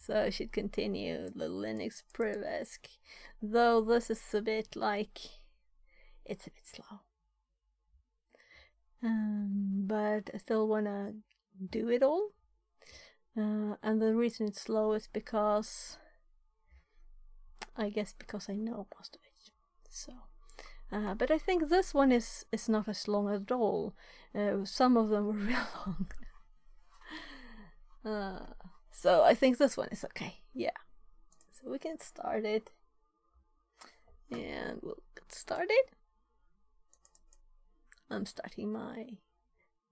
So I should continue the Linux Privesk, though this is a bit like, it's a bit slow. But I still want to do it all. And the reason it's slow is because, I guess because I know most of it. So, but I think this one is not as long at all. Some of them were real long. So I think this one is okay. Yeah. So we can start it. And we'll get started. I'm starting my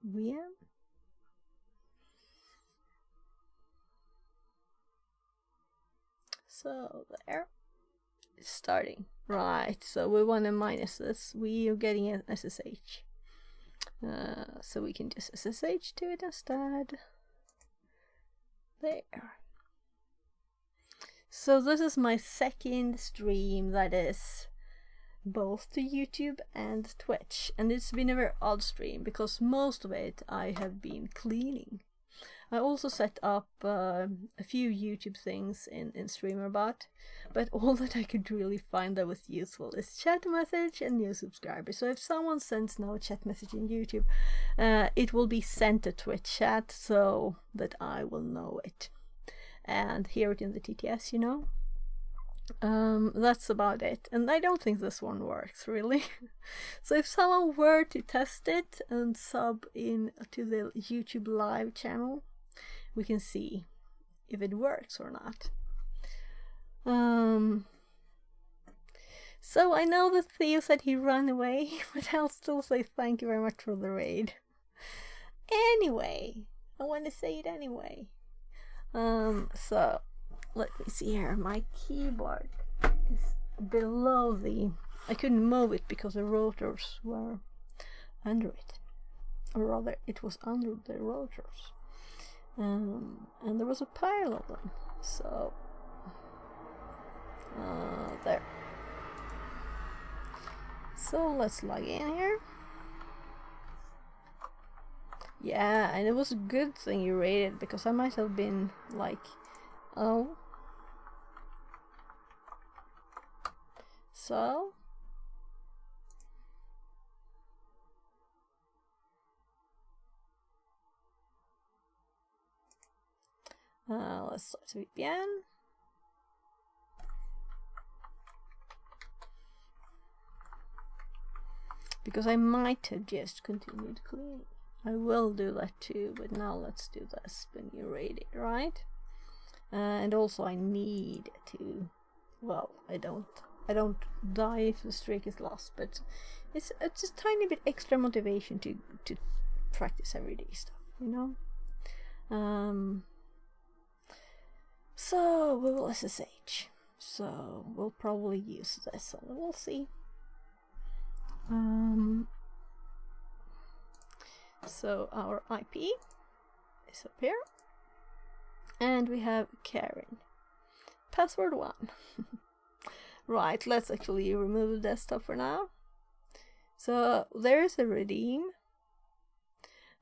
VM. So there. It's starting. Right, so we want to minus this. We are getting an SSH. So we can just SSH to it instead. There. So this is my second stream that is both to YouTube and Twitch. And it's been a very odd stream because most of it I have been cleaning. I also set up a few YouTube things in StreamerBot, but all that I could really find that was useful is chat message and new subscribers. So if someone sends now a chat message in YouTube, it will be sent to Twitch chat so that I will know it and hear it in the TTS, you know. That's about it, and I don't think this one works really. So if someone were to test it and sub in to the YouTube live channel, we can see if it works or not. So I know that Theo said he ran away, but I'll still say thank you very much for the raid. Anyway, I want to say it anyway. So let me see here. My keyboard is below the... I couldn't move it because the rotors were under it. Or rather, it was under the rotors. And there was a pile of them. So... there. So let's log in here. Yeah, and it was a good thing you raided, because I might have been like... Oh. So? Let's start the VPN. Because I might have just continued cleaning. I will do that too, but now let's do this when you raid it, right? And also I need to, well, I don't die if the streak is lost, but it's just a tiny bit extra motivation to practice everyday stuff, you know? So we will SSH. So we'll probably use this, and we'll see. So our IP is up here, and we have Karen. Password 1. Right, let's actually remove the desktop for now. So there is a redeem.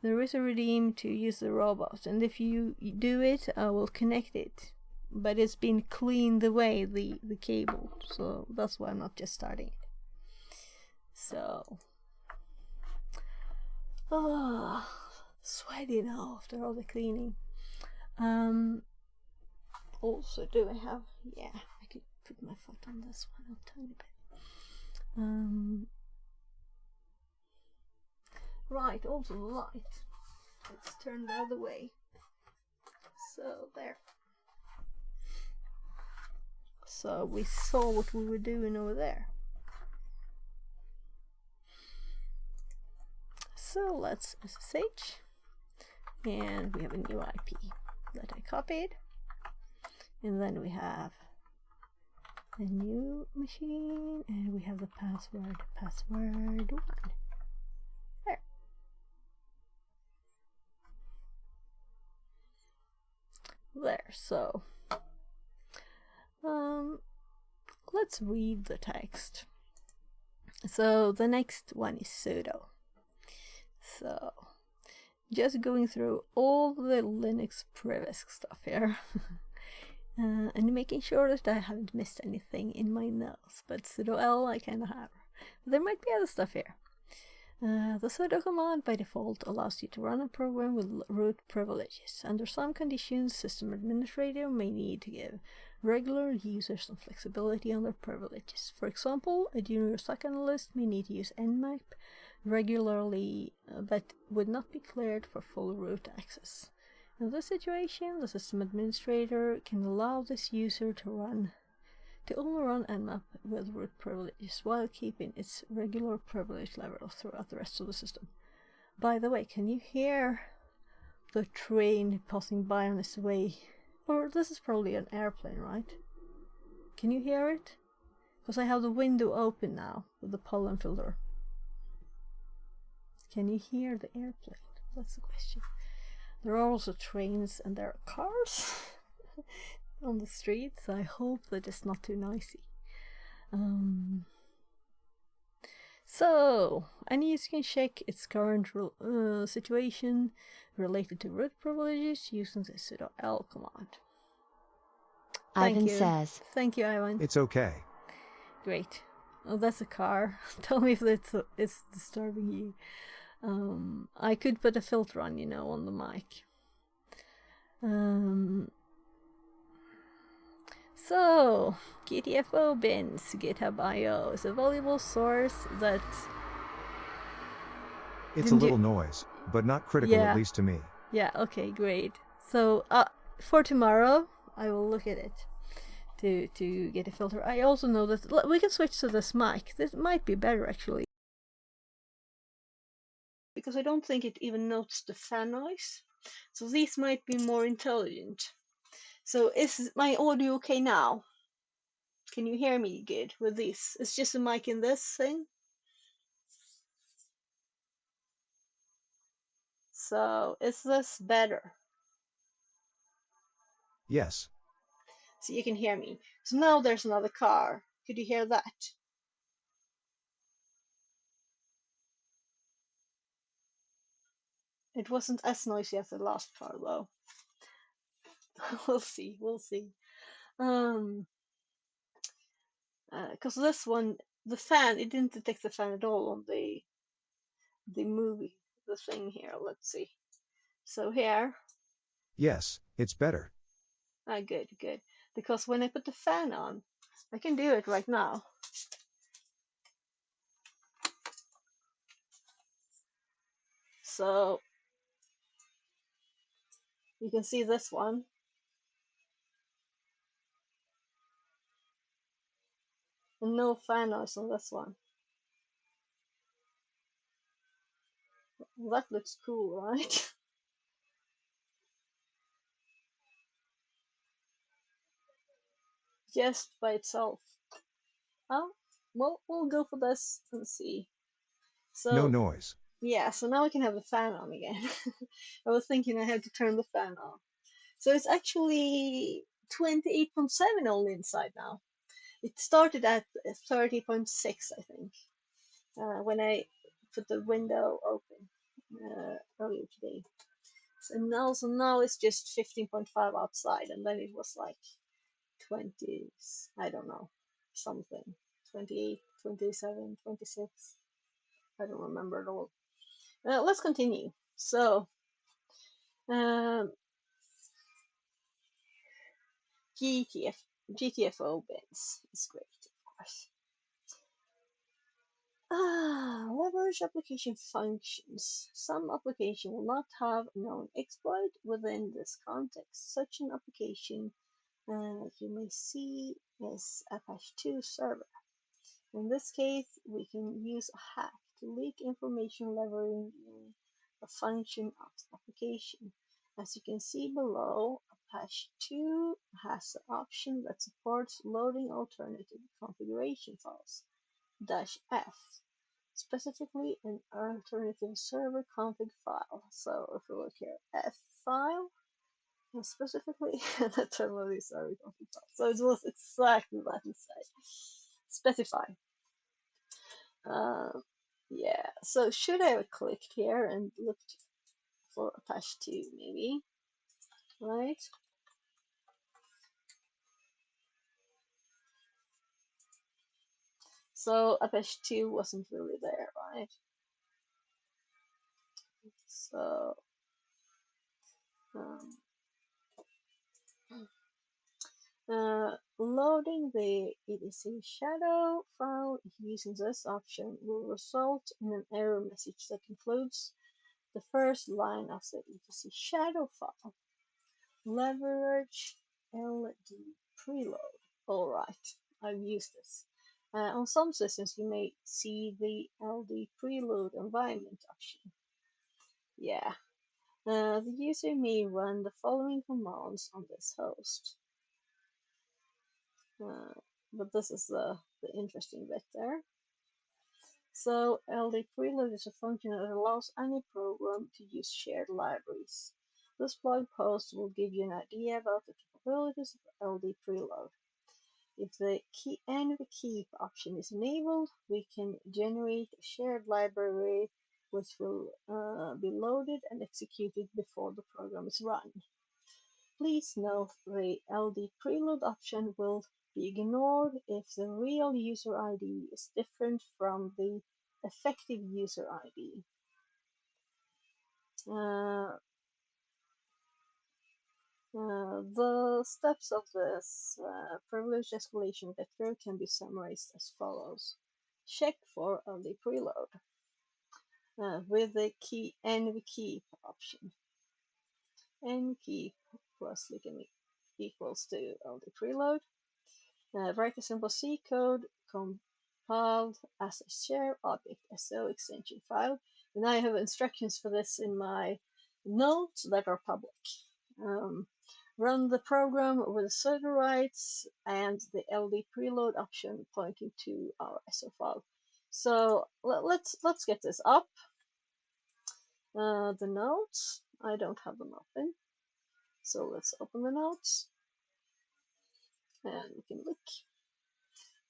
There is a redeem to use the robot, and if you do it, I will connect it. But it's been cleaned away, the cable, so that's why I'm not just starting it. So, sweaty now after all the cleaning. Also, do I have? Yeah, I could put my foot on this one a tiny bit. Right, also the light. Let's turn the other way. So there. So we saw what we were doing over there. So let's SSH, and we have a new IP that I copied, and then we have a new machine, and we have the password 1. There. There, so let's read the text. So the next one is sudo. So, just going through all the Linux Privesk stuff here. and making sure that I haven't missed anything in my notes, but sudo L I kind of have. But there might be other stuff here. The sudo command by default allows you to run a program with root privileges. Under some conditions, system administrator may need to give regular users some flexibility on their privileges. For example, a junior stock analyst may need to use Nmap regularly, but would not be cleared for full root access. In this situation, the system administrator can allow this user to only run Nmap with root privileges while keeping its regular privilege level throughout the rest of the system. By the way, can you hear the train passing by on its way? Or this is probably an airplane, right? Can you hear it? Because I have the window open now with the pollen filter. Can you hear the airplane? That's the question. There are also trains and there are cars on the streets. I hope that it's not too noisy. So, any user can check its current situation related to root privileges using the sudo L command. Ivan says. Thank you, Ivan. It's okay. Great. Oh, that's a car. Tell me if it's disturbing you. I could put a filter on, on the mic. So, GTFO bins, GitHub IO is a valuable source that... It's a little noise, but not critical, at least to me. Yeah, okay, great. So, for tomorrow, I will look at it to get a filter. I also know that we can switch to this mic. This might be better, actually. Because I don't think it even notes the fan noise. So these might be more intelligent. So is my audio okay now? Can you hear me good with this? It's just a mic in this thing. So is this better? Yes. So you can hear me. So now there's another car. Could you hear that? It wasn't as noisy as the last car though. We'll see. Because this one, the fan, it didn't detect the fan at all on the movie, the thing here. Let's see. So here. Yes, it's better. Good. Because when I put the fan on, I can do it right now. So you can see this one. And no fan noise on this one. That looks cool, right? Just by itself. Oh, well, we'll go for this and see. So, no noise. Yeah, so now I can have the fan on again. I was thinking I had to turn the fan on. So it's actually 28.7 only inside now. It started at 30.6, I think, when I put the window open earlier today. And now it's just 15.5 outside, and then it was like 20, I don't know, something, 28, 27, 26. I don't remember at all. Let's continue. So, GTFO bins is great, of course. Leverage application functions. Some application will not have a known exploit within this context. Such an application, you may see, is Apache 2 server. In this case, we can use a hack to leak information leveraging a function of the application. As you can see below, Apache 2 has an option that supports loading alternative configuration files, -f, specifically an alternative server config file. So if we look here, F file, and specifically an alternative server config file. So it was exactly that inside. Specify. Yeah, so should I have clicked here and looked for Apache 2 maybe, right? So Apache 2 wasn't really there, right? So um, loading the etc shadow file using this option will result in an error message that includes the first line of the etc shadow file. Leverage LD preload. Alright, I've used this. On some systems you may see the LD preload environment option. Yeah. The user may run the following commands on this host. But this is the interesting bit there. So LD preload is a function that allows any program to use shared libraries. This blog post will give you an idea about the capabilities of LD preload. If the key and the keep option is enabled, we can generate a shared library which will be loaded and executed before the program is run. Please note the LD preload option will be ignored if the real user ID is different from the effective user ID. The steps of this privilege escalation vector can be summarized as follows. Check for LD preload with the key envkeep option. Envkeep plus equals to LD preload. Write a simple C code compiled as a share object SO extension file. And I have instructions for this in my notes that are public. Run the program with server rights and the LD preload option pointing to our SO file. So let's get this up. The notes, I don't have them open. So let's open the notes and we can look,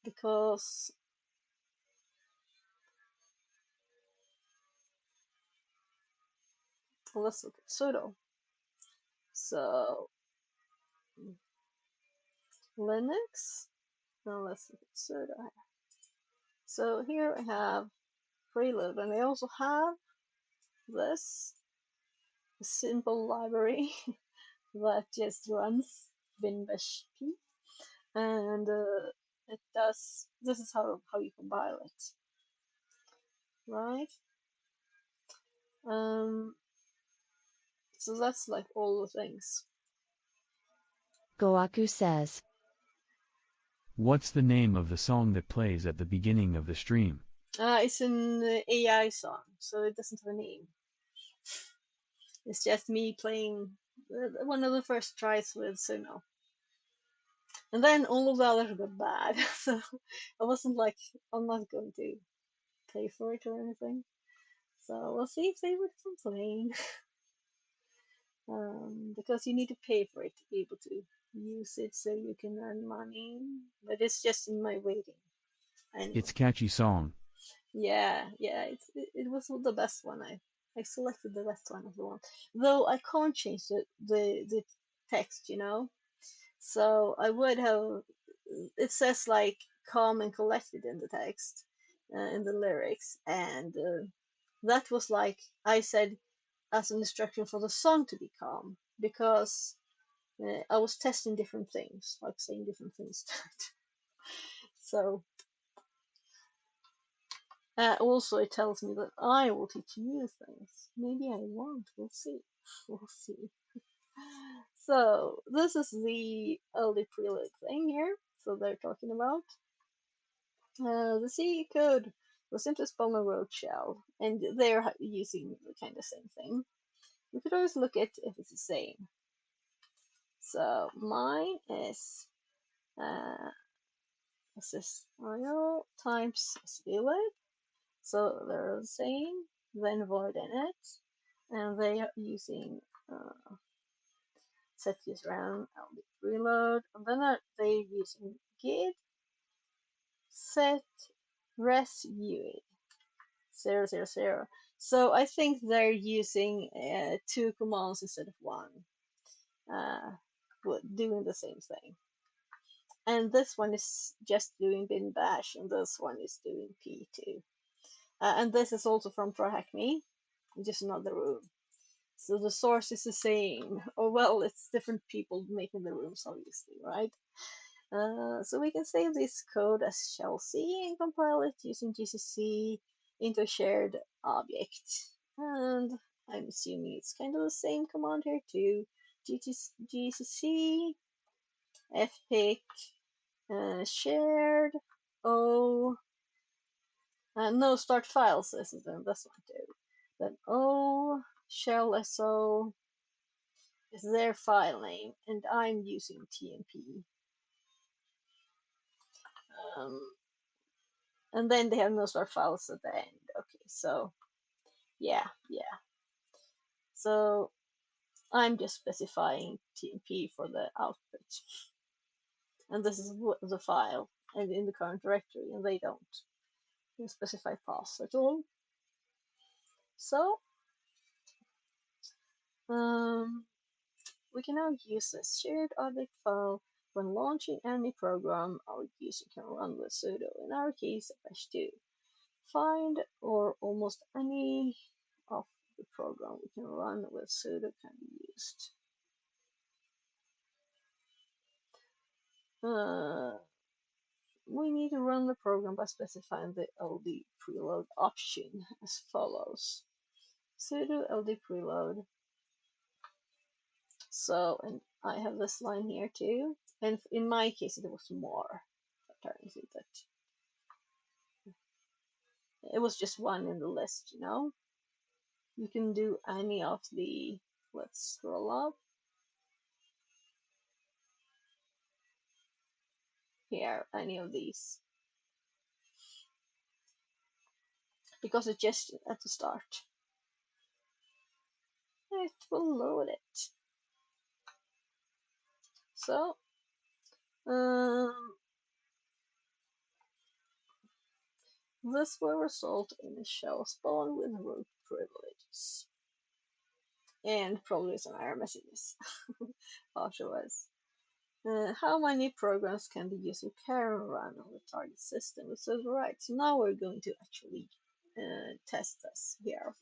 because let's look at sudo. So Linux, now let's look at sudo. So here I have preload, and I also have this simple library that just runs binbash p, and it does, this is how you compile it, right? So that's like all the things. Goaku says, What's the name of the song that plays at the beginning of the stream? It's an AI song, so it doesn't have a name. It's just me playing one of the first tries with Suno. And then all of the others got bad, so I wasn't like, I'm not going to pay for it or anything. So we'll see if they would complain. Because you need to pay for it to be able to use it so you can earn money. But it's just in my waiting. Anyway. It's catchy song. Yeah, it was the best one. I selected the best one of the one. Though I can't change the text, you know? So I would have, it says like calm and collected in the text, in the lyrics, and that was like I said as an instruction for the song to be calm, because I was testing different things, like saying different things. So also it tells me that I will teach you things. Maybe I won't. We'll see. We'll see. So this is the early prelude thing here. So they're talking about the C code was simply spelled on road shell, and they're using the kind of same thing. We could always look at if it's the same. So mine is SSIO times SVLib. So they're the same. Then void init, and they are using set user round reload, and then they're using git set res uid 000. So I think they're using two commands instead of one, doing the same thing. and this one is just doing bin bash, and this one is doing p2. And this is also from TryHackMe, just another room. So the source is the same. Oh well, it's different people making the rooms, obviously, right? So we can save this code as shell C and compile it using GCC into a shared object. And I'm assuming it's kind of the same command here too. GCC fpic shared O no start files. This is in this one too. Then O shell so is their file name, and I'm using TMP. Um, and then they have no start files at the end. Okay, so yeah. So I'm just specifying TMP for the output, and this is the file and in the current directory, and they don't specify paths at all. So we can now use this shared object file when launching any program our user can run with sudo, in our case bash2. Find or almost any of the program we can run with sudo can be used. We need to run the program by specifying the LD preload option as follows. Sudo LD preload. So, and I have this line here too. And in my case, it was more. Apparently, that it was just one in the list, you know. You can do any of the. Let's scroll up here. Any of these. Because it's just at the start. It will load it. So, this will result in a shell spawn with root privileges. And probably some error messages afterwards. How many programs can the user can run on the target system? So, right, so now we're going to actually test this here.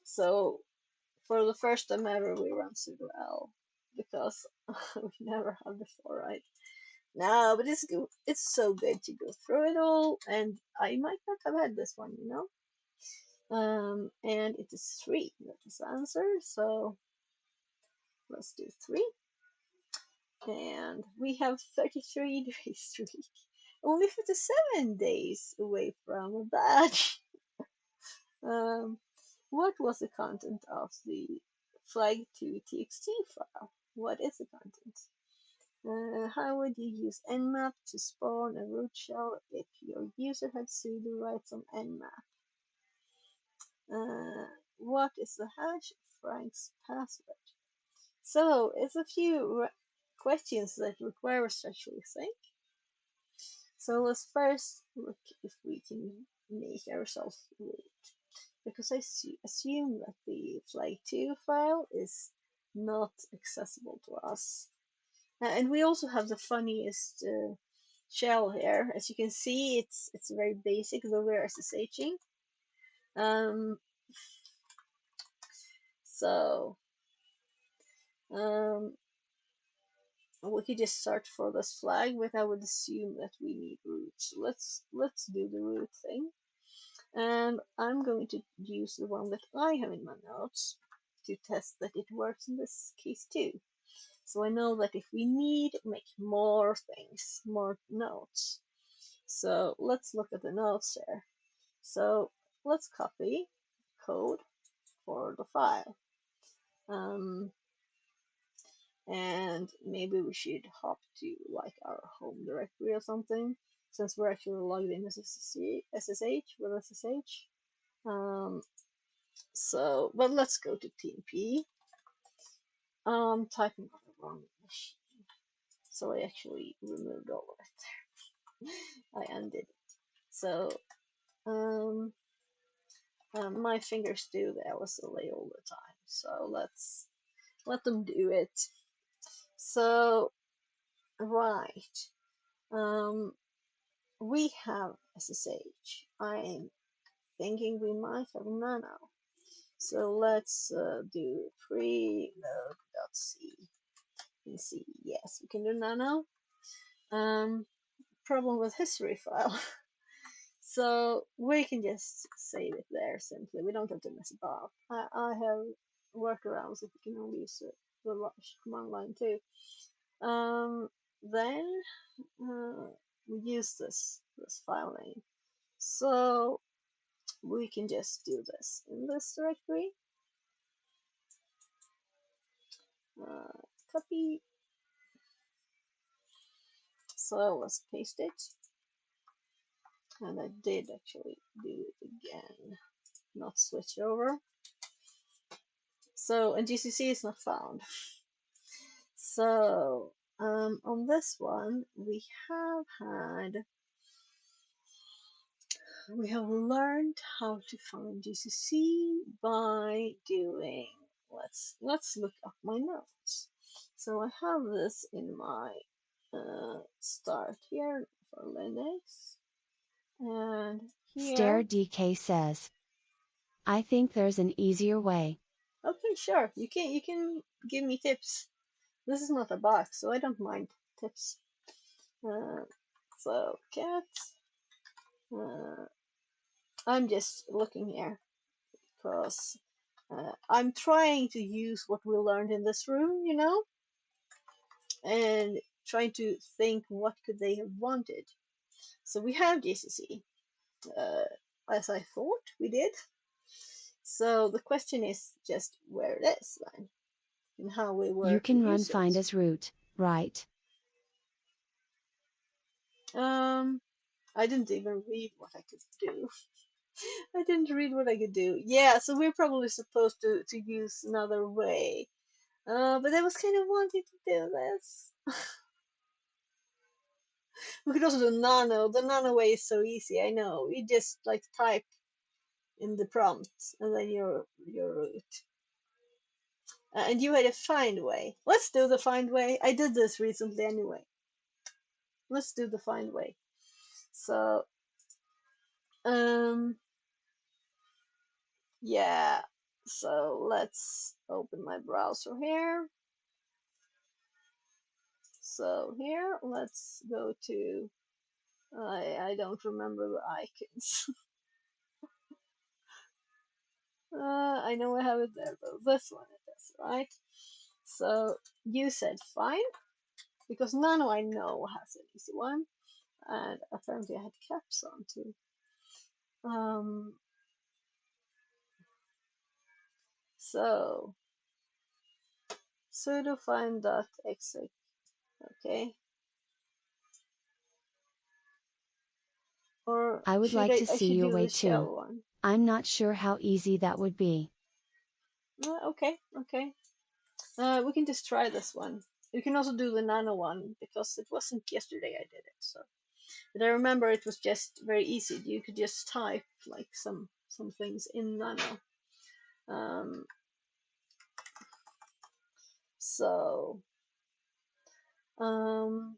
So, for the first time ever, we run sudo L because we never have before, right? No, but it's good. It's so good to go through it all, and I might not have had this one, you know. And it is 3. That is the answer. So let's do 3. And we have 33 days to week. Only 57 days away from that. What was the content of the flag2txt file? What is the content? How would you use nmap to spawn a root shell if your user had sudo write some nmap? What is the hash of Frank's password? So it's a few questions that require us to actually think. So let's first look if we can make ourselves root, because I assume that the flag2 file is not accessible to us. And we also have the funniest shell here. As you can see, it's very basic, though we're SSHing. So we could just search for this flag, but I would assume that we need root. So let's do the root thing. And I'm going to use the one that I have in my notes to test that it works in this case too. So I know that if we need, make more things, more notes. So let's look at the notes there. So let's copy code for the file. And maybe we should hop to like our home directory or something, since we're actually logged in as SSH with SSH. So, but let's go to TMP. Typing on the wrong machine, so I actually removed all of it. I undid it. So, my fingers do the LSLA all the time, so let's let them do it. So, right. We have SSH. I'm thinking we might have nano. So let's do preload.c and see. Yes, we can do nano. Problem with history file. So we can just save it there simply. We don't have to mess about. I have workarounds if we can only use the rush command line too. Then we use this file name. So we can just do this in this directory. Copy. So let's paste it. And I did actually do it again, not switch over. So, and GCC is not found. So, on this one, we have learned how to find GCC by doing, let's look up my notes. So I have this in my start here for Linux, and here. StareDK says, I think there's an easier way. Okay, sure. You can give me tips. This is not a box, so I don't mind tips. So cat. I'm just looking here because I'm trying to use what we learned in this room, and trying to think what could they have wanted. So we have GCC, as I thought we did. So the question is just where it is then, and how we were You can to run use find it. as root, right? I didn't even read what I could do. I didn't read what I could do. Yeah, so we're probably supposed to use another way. But I was kind of wanting to do this. We could also do nano. The nano way is so easy, I know. You just like type in the prompt and then your root. And you had a find way. Let's do the find way. I did this recently anyway. Let's do the find way. So, yeah. So let's open my browser here. So here, let's go to, I don't remember the icons. I know I have it there though. This one it is, right? So you said fine, because nano I know has an easy one, and apparently I had caps on too. So sudo find.exec, okay. Or I would should like to I see should your do way the too. shell one? I'm not sure how easy that would be. Okay. We can just try this one. You can also do the nano one because it wasn't yesterday I did it. So, but I remember it was just very easy. You could just type like some things in nano. So, I'm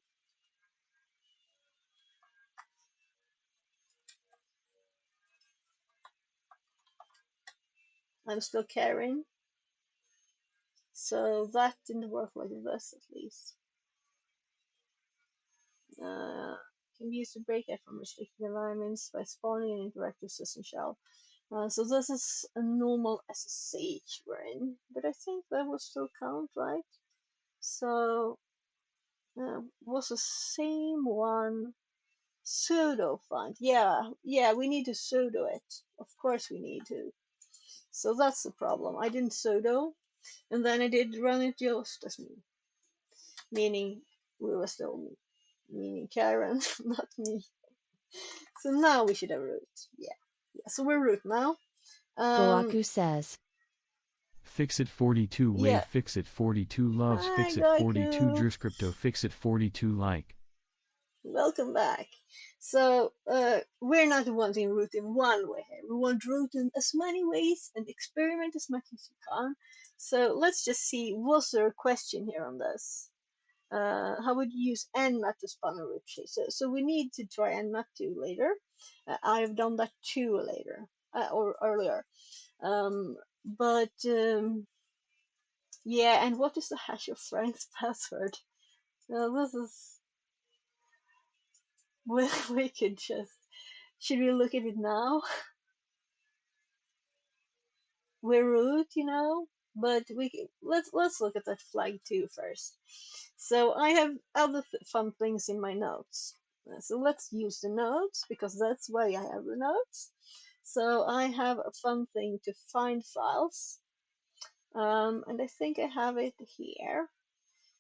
still carrying. So that didn't work like this at least. Can be used to break out from restricted environments by spawning an interactive system shell. So this is a normal SSH we're in, but I think that will still count, right? So was the same one sudo find? Yeah, we need to sudo it. Of course we need to. So that's the problem. I didn't sudo, and then I did run it just as me, meaning we were still me, meaning Karen, not me. So now we should have root. Yeah. So we're root now. Goaku says, Fixit 42 Yeah. Wave Fixit 42 Loves Hi, Fixit 42 Goiku. Driscrypto Fixit 42 Like. Welcome back. So we're not wanting root in one way. We want root in as many ways and experiment as much as you can. So let's just see, was there a question here on this? how would you use nmat to spawn a root tree? So we need to try nmat 2 later. I've done that too later, or earlier. But yeah, and what is the hash of Frank's password? This is we could just. Should we look at it now? We're root, but let's look at that flag too first. So I have other fun things in my notes. So let's use the notes because that's why I have the notes. So I have a fun thing to find files, and I think I have it here.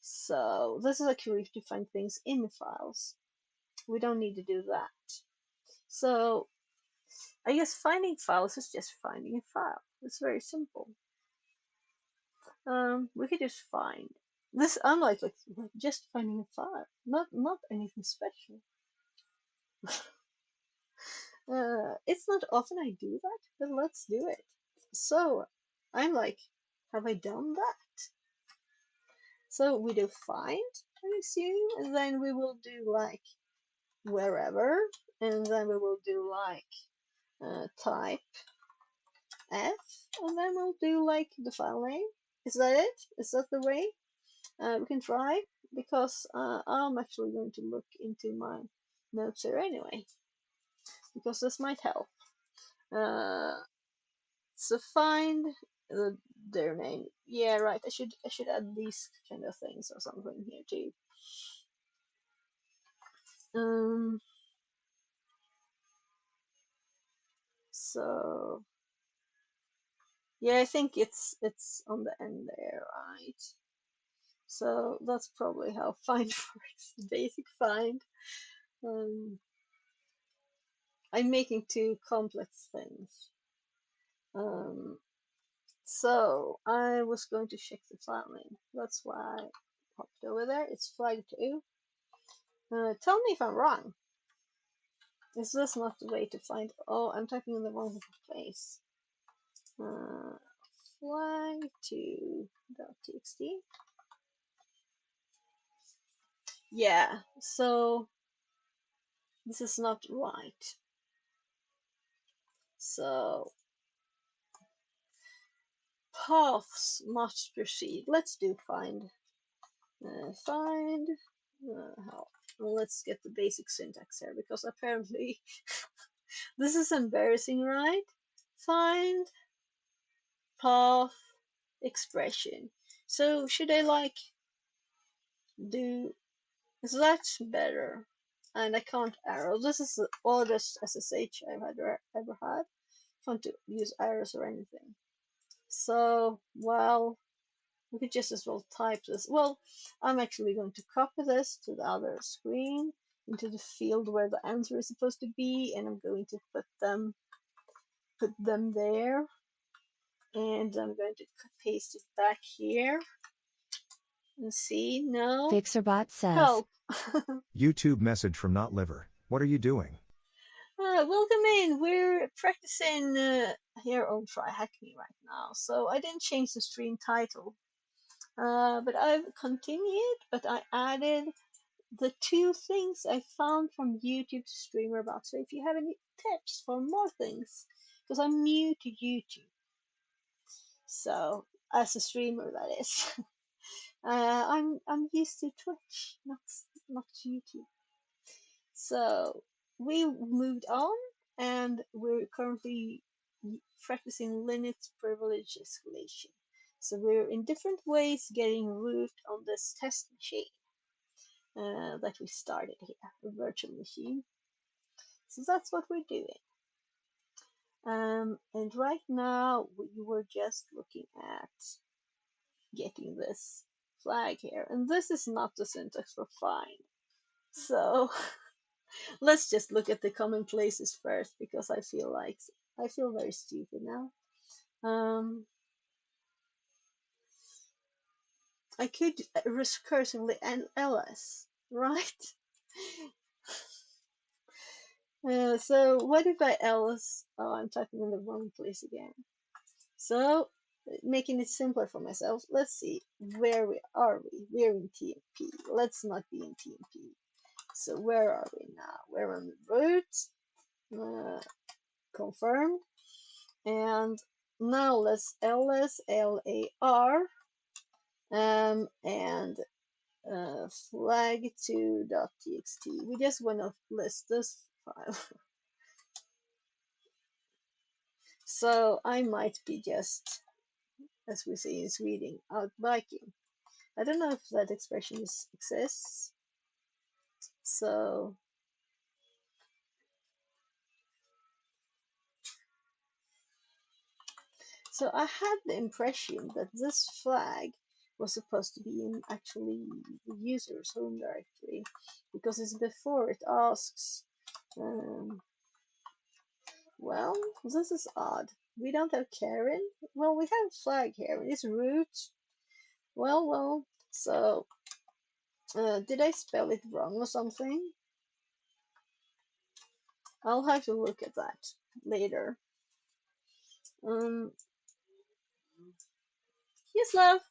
So this is actually to find things in files. We don't need to do that. So I guess finding files is just finding a file. It's very simple. We could just find this, unlike like just finding a file, not anything special. It's not often I do that, but let's do it. So I'm like, have I done that? So we do find, I assume, and then we will do like wherever, and then we will do like type F, and then we'll do like the file name. Is that it? Is that the way? We can try because I'm actually going to look into my notes here anyway because this might help. So find their name. Yeah, right. I should add these kind of things or something here too. So yeah, I think it's on the end there, right? So that's probably how find works. Basic find. I'm making two complex things. So I was going to check the file name. That's why I popped over there. It's flag 2. Tell me if I'm wrong. Is this not the way to find? Oh, I'm typing in the wrong place. Flag2.txt. Yeah, so this is not right. So paths must proceed. Let's do find. Find. How? Well, let's get the basic syntax here because apparently this is embarrassing, right? Find path expression. So should I like do? Is that better? And I can't arrow. This is the oldest SSH I've ever had. Fun to use arrows or anything. So well, we could just as well type this. Well, I'm actually going to copy this to the other screen into the field where the answer is supposed to be, and I'm going to put them there, and I'm going to paste it back here and see. No Fixerbot says, help. YouTube message from Not Liver. What are you doing? Welcome in. We're practicing here on TryHackMe right now, so I didn't change the stream title. But I've continued, but I added the two things I found from YouTube to streamer about. So if you have any tips for more things, because I'm new to YouTube, so as a streamer that is, I'm used to Twitch, not YouTube. So we moved on, and we're currently practicing Linux privilege escalation. So we're in different ways getting root on this test machine that we started here, a virtual machine. So that's what we're doing. And right now we were just looking at getting this flag here. And this is not the syntax for find. So let's just look at the common places first because I feel very stupid now. I could recursively and ls, right? So what if I else? Oh, I'm typing in the wrong place again. So making it simpler for myself. Let's see, where are we? We're in TMP. Let's not be in TMP. So where are we now? We're on the route. Confirmed. And now let's ls lar and flag2.txt. We just want to list this file. So I might be just, as we say in Sweden, out biking. I don't know if that expression exists. So I had the impression that this flag was supposed to be in actually the user's home directory, because it's before it asks. Well, this is odd. We don't have Karen. Well, we have flag here. It's root. Well. So, did I spell it wrong or something? I'll have to look at that later. Yes, love.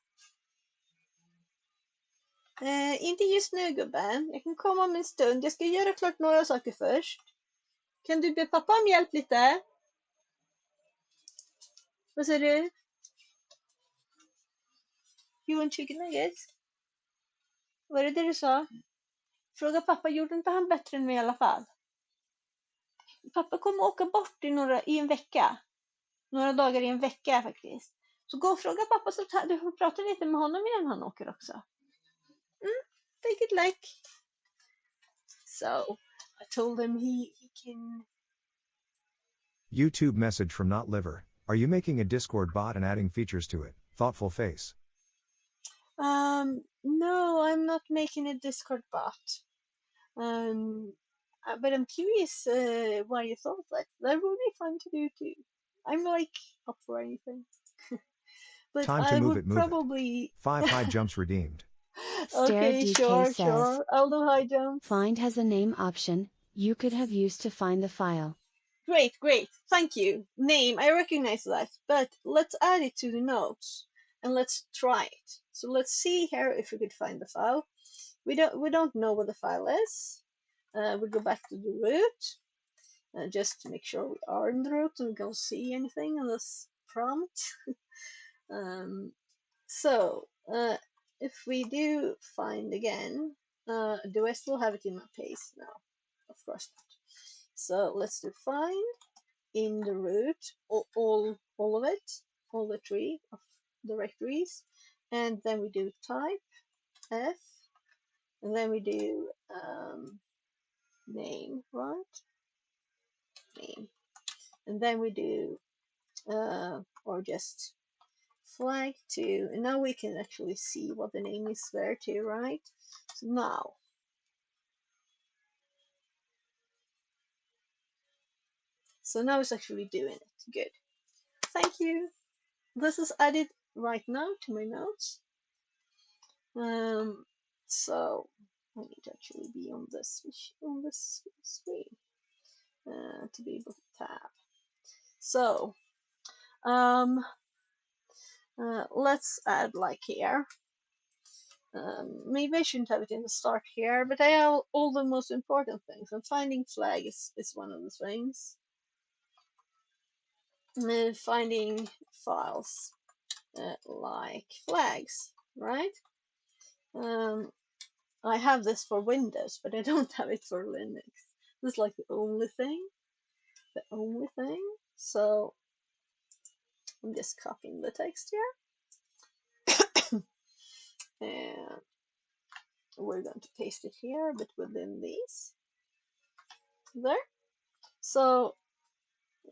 Inte just nu, gubben. Jag kan komma om en stund. Jag ska göra klart några saker först. Kan du be pappa om hjälp lite? Vad säger du? You want chicken nuggets? Var det du sa? Fråga pappa, gjorde inte han bättre än mig i alla fall? Pappa kommer åka bort i en vecka. Några dagar i en vecka faktiskt. Så gå och fråga pappa så du får prata lite med honom innan han åker också. Take it like. So I told him he can. YouTube message from Not Liver. Are you making a Discord bot and adding features to it? Thoughtful face. No, I'm not making a Discord bot. But I'm curious why you thought that. That would be fun to do too. I'm like up for anything. But Time to I move would it, move probably. it. 5 high jumps redeemed. Okay, DK says, sure. I'll do high jumps. Find has a name option you could have used to find the file. Great. Thank you. Name, I recognize that. But let's add it to the notes and let's try it. So let's see here if we could find the file. We don't know what the file is. We go back to the root just to make sure we are in the root and we don't see anything in this prompt. So if we do find again, do I still have it in my paste? No, of course not. So let's do find in the root, all of it, all the tree of directories, and then we do type f, and then we do name, right? Name, and then we do or just flag2, and now we can actually see what the name is there too, right? So now it's actually doing it. Good. Thank you. This is added right now to my notes. So I need to actually be on this screen to be able to tab. So let's add like here. Maybe I shouldn't have it in the start here, but I have all the most important things. And finding flag is one of the things. Finding files like flags, right? I have this for Windows, but I don't have it for Linux. This is like the only thing. So I'm just copying the text here. And we're going to paste it here, but within these. There. So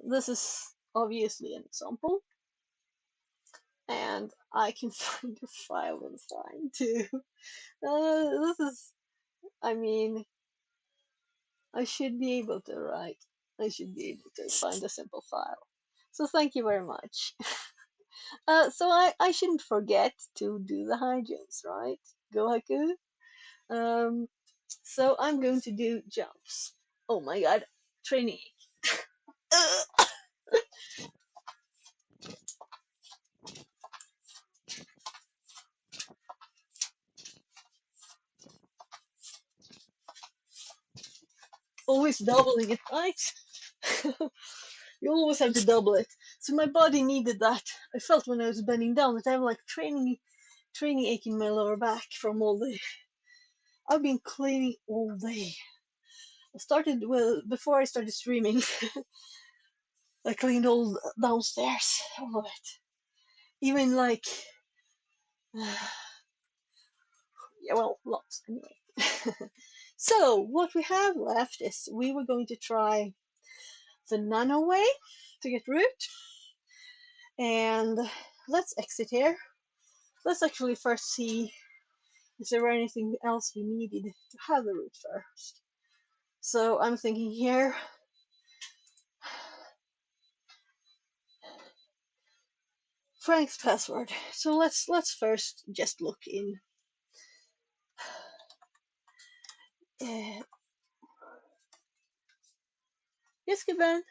this is obviously an example. And I can find a file and find too. This is, I mean, I should be able to write. I should be able to find a simple file. So thank you very much. So I shouldn't forget to do the high jumps, right? Go Haku. So I'm going to do jumps. Oh my god, training. always doubling it, right? You always have to double it. So my body needed that. I felt when I was bending down that I have like training ache in my lower back from all the. I've been cleaning all day. I started before I started streaming. I cleaned all downstairs, all of it. Even like, yeah, well, lots anyway. So what we have left is we were going to try the nano way to get root, and let's exit here. Let's actually first see if there were anything else we needed to have the root first. So I'm thinking here, Frank's password. So let's first just look in. Yes, gubben.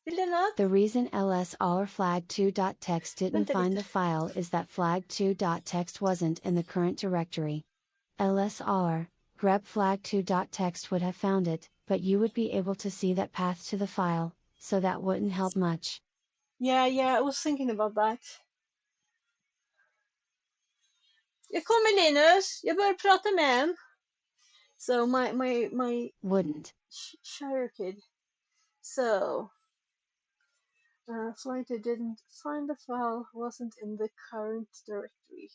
Vill du något? The reason LSR flag2.txt didn't Vänta find lite. the file is that flag2.txt wasn't in the current directory. LSR, grep flag2.txt would have found it, but you would be able to see that path to the file, so that wouldn't help much. Yeah, I was thinking about that. Jag kommer Linus, jag börjar prata med en. So my Wouldn't. Shire kid. So Flighter didn't find the file, wasn't in the current directory.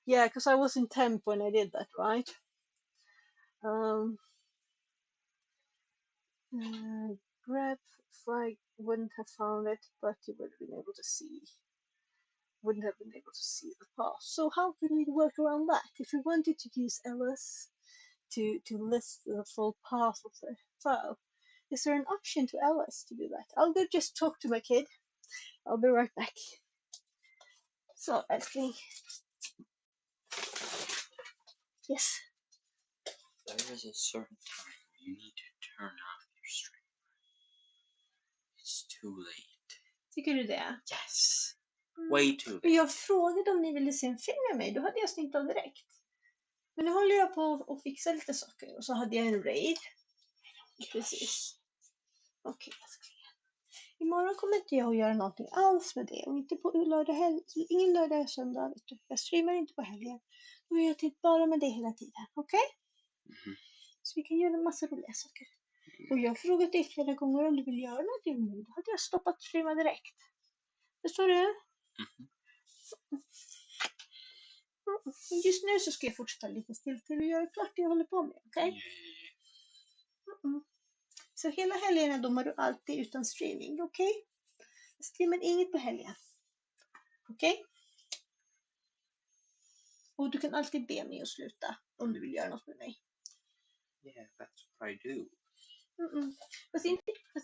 Yeah, because I was in temp when I did that, right? Grep flag wouldn't have found it, but you would have been able to see. Wouldn't have been able to see the path. So how could we work around that? If we wanted to use ls to list the full path of the file, is there an option to ls to do that? I'll go just talk to my kid. I'll be right back. So älskling. Yes. There is a certain time you need to turn off your stream. It's too late. Tycker du det? Yes. Way too late. Jag frågade om ni ville se en film med mig, då hade jag stängt av direkt. Men nu håller jag på att fixa lite saker och så hade jag en raid. Precis. Okej, älskling. Imorgon kommer inte jag att göra någonting alls med det. Och inte på lördag heller. Ingen lördag och söndag. Vet du. Jag streamar inte på helgen. Då gör jag tid bara med det hela tiden. Okej? Mhm. Så vi kan göra en massa roliga saker. Och jag har frågat dig flera gånger om du vill göra någonting med. Då hade jag stoppat streama direkt. Förstår du? Mhm. Men just nu så ska jag fortsätta lite still till och göra klart det jag håller på med. Okej? Så hela helgen domar du alltid utan streaming. Okej? Jag streamar inget på helgen. Okej? Och du kan alltid be mig att sluta om du vill göra något med mig. Yeah, that's what I do. Fast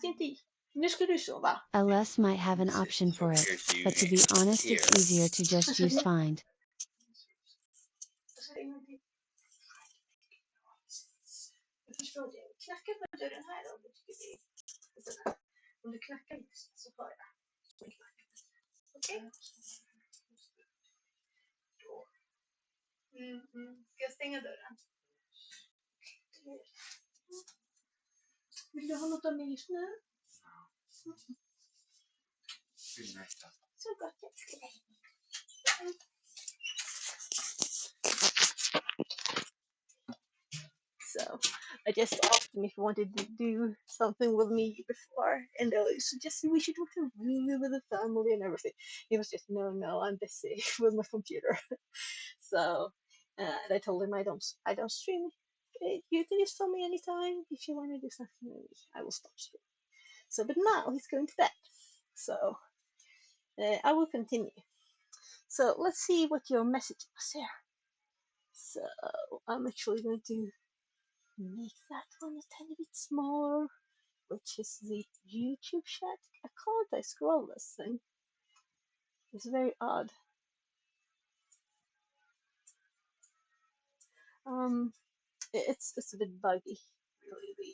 inte. Nu ska du sova. LS might have an option for it, but to be honest it's easier to just use find. Jag förstår det. Knacka på dörren här om du tycker det är. Om du knackar inte så hör jag. Okej? Ska jag stänga dörren? Vill du ha något av mig just nu? Good night, Papa. Så gott, jag älskar dig. So I just asked him if he wanted to do something with me before, and I suggested we should watch a movie with the family and everything. He was just no, I'm busy with my computer. So and I told him I don't stream. You can just tell me anytime if you want to do something with me. I will stop streaming. So, but now he's going to bed. So I will continue. So let's see what your message was here. So I'm actually going to make that one a tiny bit smaller, which is the YouTube chat. I scroll this thing? It's very odd. It's a bit buggy, really.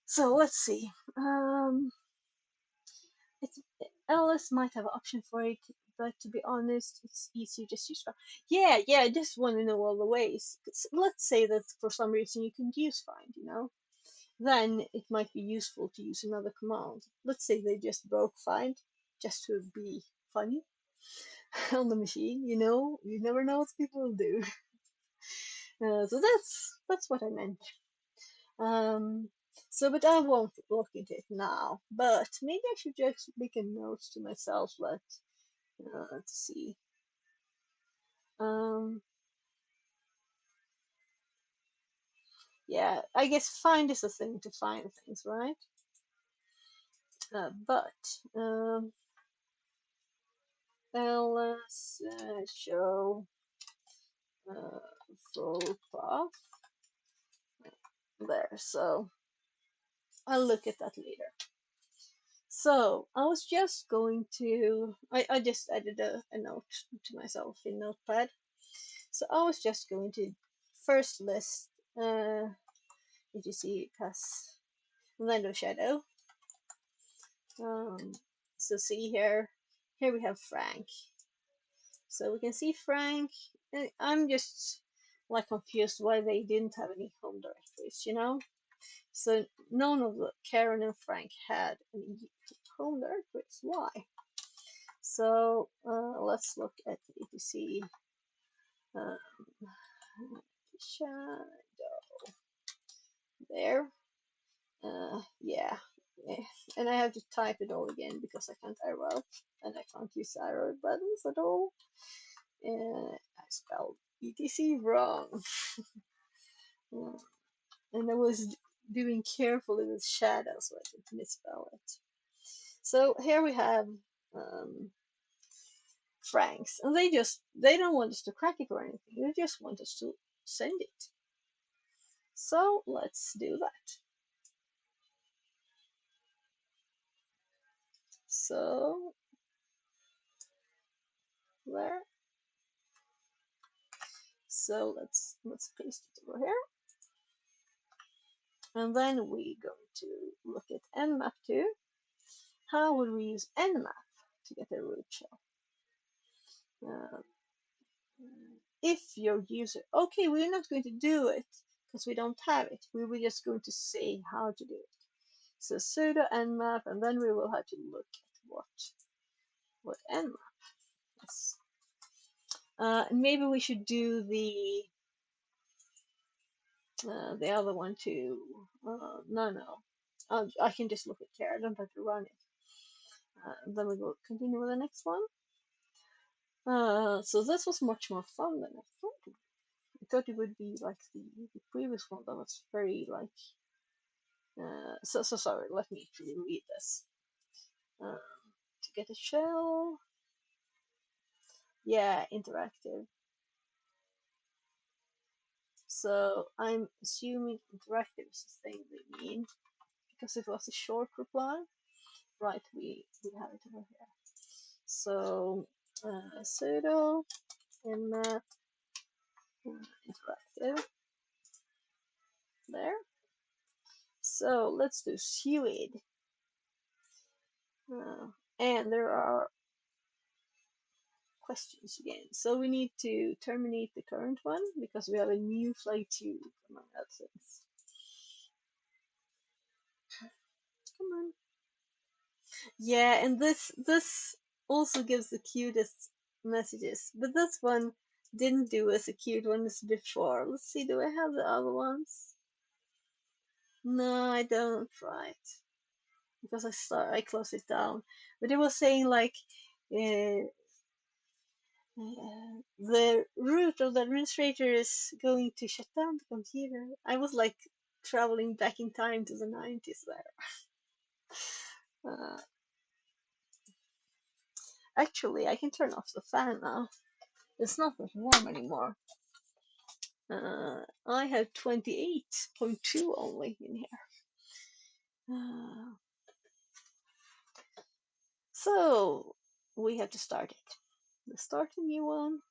So let's see. Alice might have an option for it, but to be honest, it's easier just to use find. Yeah, I just want to know all the ways. Let's say that for some reason you can use find, then it might be useful to use another command. Let's say they just broke find, just to be funny on the machine. You never know what people will do. So that's what I meant. But I won't look into it now. But maybe I should just make a note to myself that to see. Yeah, I guess find is a thing to find things, right? Ls show full path there. So I'll look at that later. So I was just going to, I just added a note to myself in Notepad. So I was just going to first list, if you see pass Land of Shadow. So see here we have Frank. So we can see Frank. I'm just like confused why they didn't have any home directories, So none of the Karen and Frank had any home directories. Why? So let's look at the etc. Shadow there. Yeah. And I have to type it all again because I can't arrow out and I can't use arrow buttons at all. I spelled etc wrong. And I was doing carefully with shadow so I didn't misspell it. So here we have Franks, and they don't want us to crack it or anything. They just want us to send it. So let's do that. So there. So let's paste it over here. And then we're going to look at nmap2. How would we use nmap to get a root shell? If your user, okay, we're not going to do it because we don't have it. We were just going to say how to do it. So sudo nmap, and then we will have to look at what nmap is. Maybe we should do the other one too. No. I can just look at here. I don't have to run it. Then we will continue with the next one. So this was much more fun than I thought. I thought it would be like the previous one that was very like. So sorry. Let me read this. To get a shell. Yeah, interactive. So I'm assuming interactive is the thing they mean because it was a short reply. Right, we have it over here. So sudo nmap interactive there. So let's do suid. And there are questions again. So we need to terminate the current one because we have a new flight 2 among other things. Come on. Yeah, and this also gives the cutest messages, but this one didn't do as a cute one as before. Let's see, do I have the other ones? No, I don't. Right, because I closed it down. But it was saying like the root of the administrator is going to shut down the computer. I was like traveling back in time to the 90s there. Actually, I can turn off the fan now. It's not that warm anymore. I have 28.2 only in here. So we have to start it. Let's start a new one.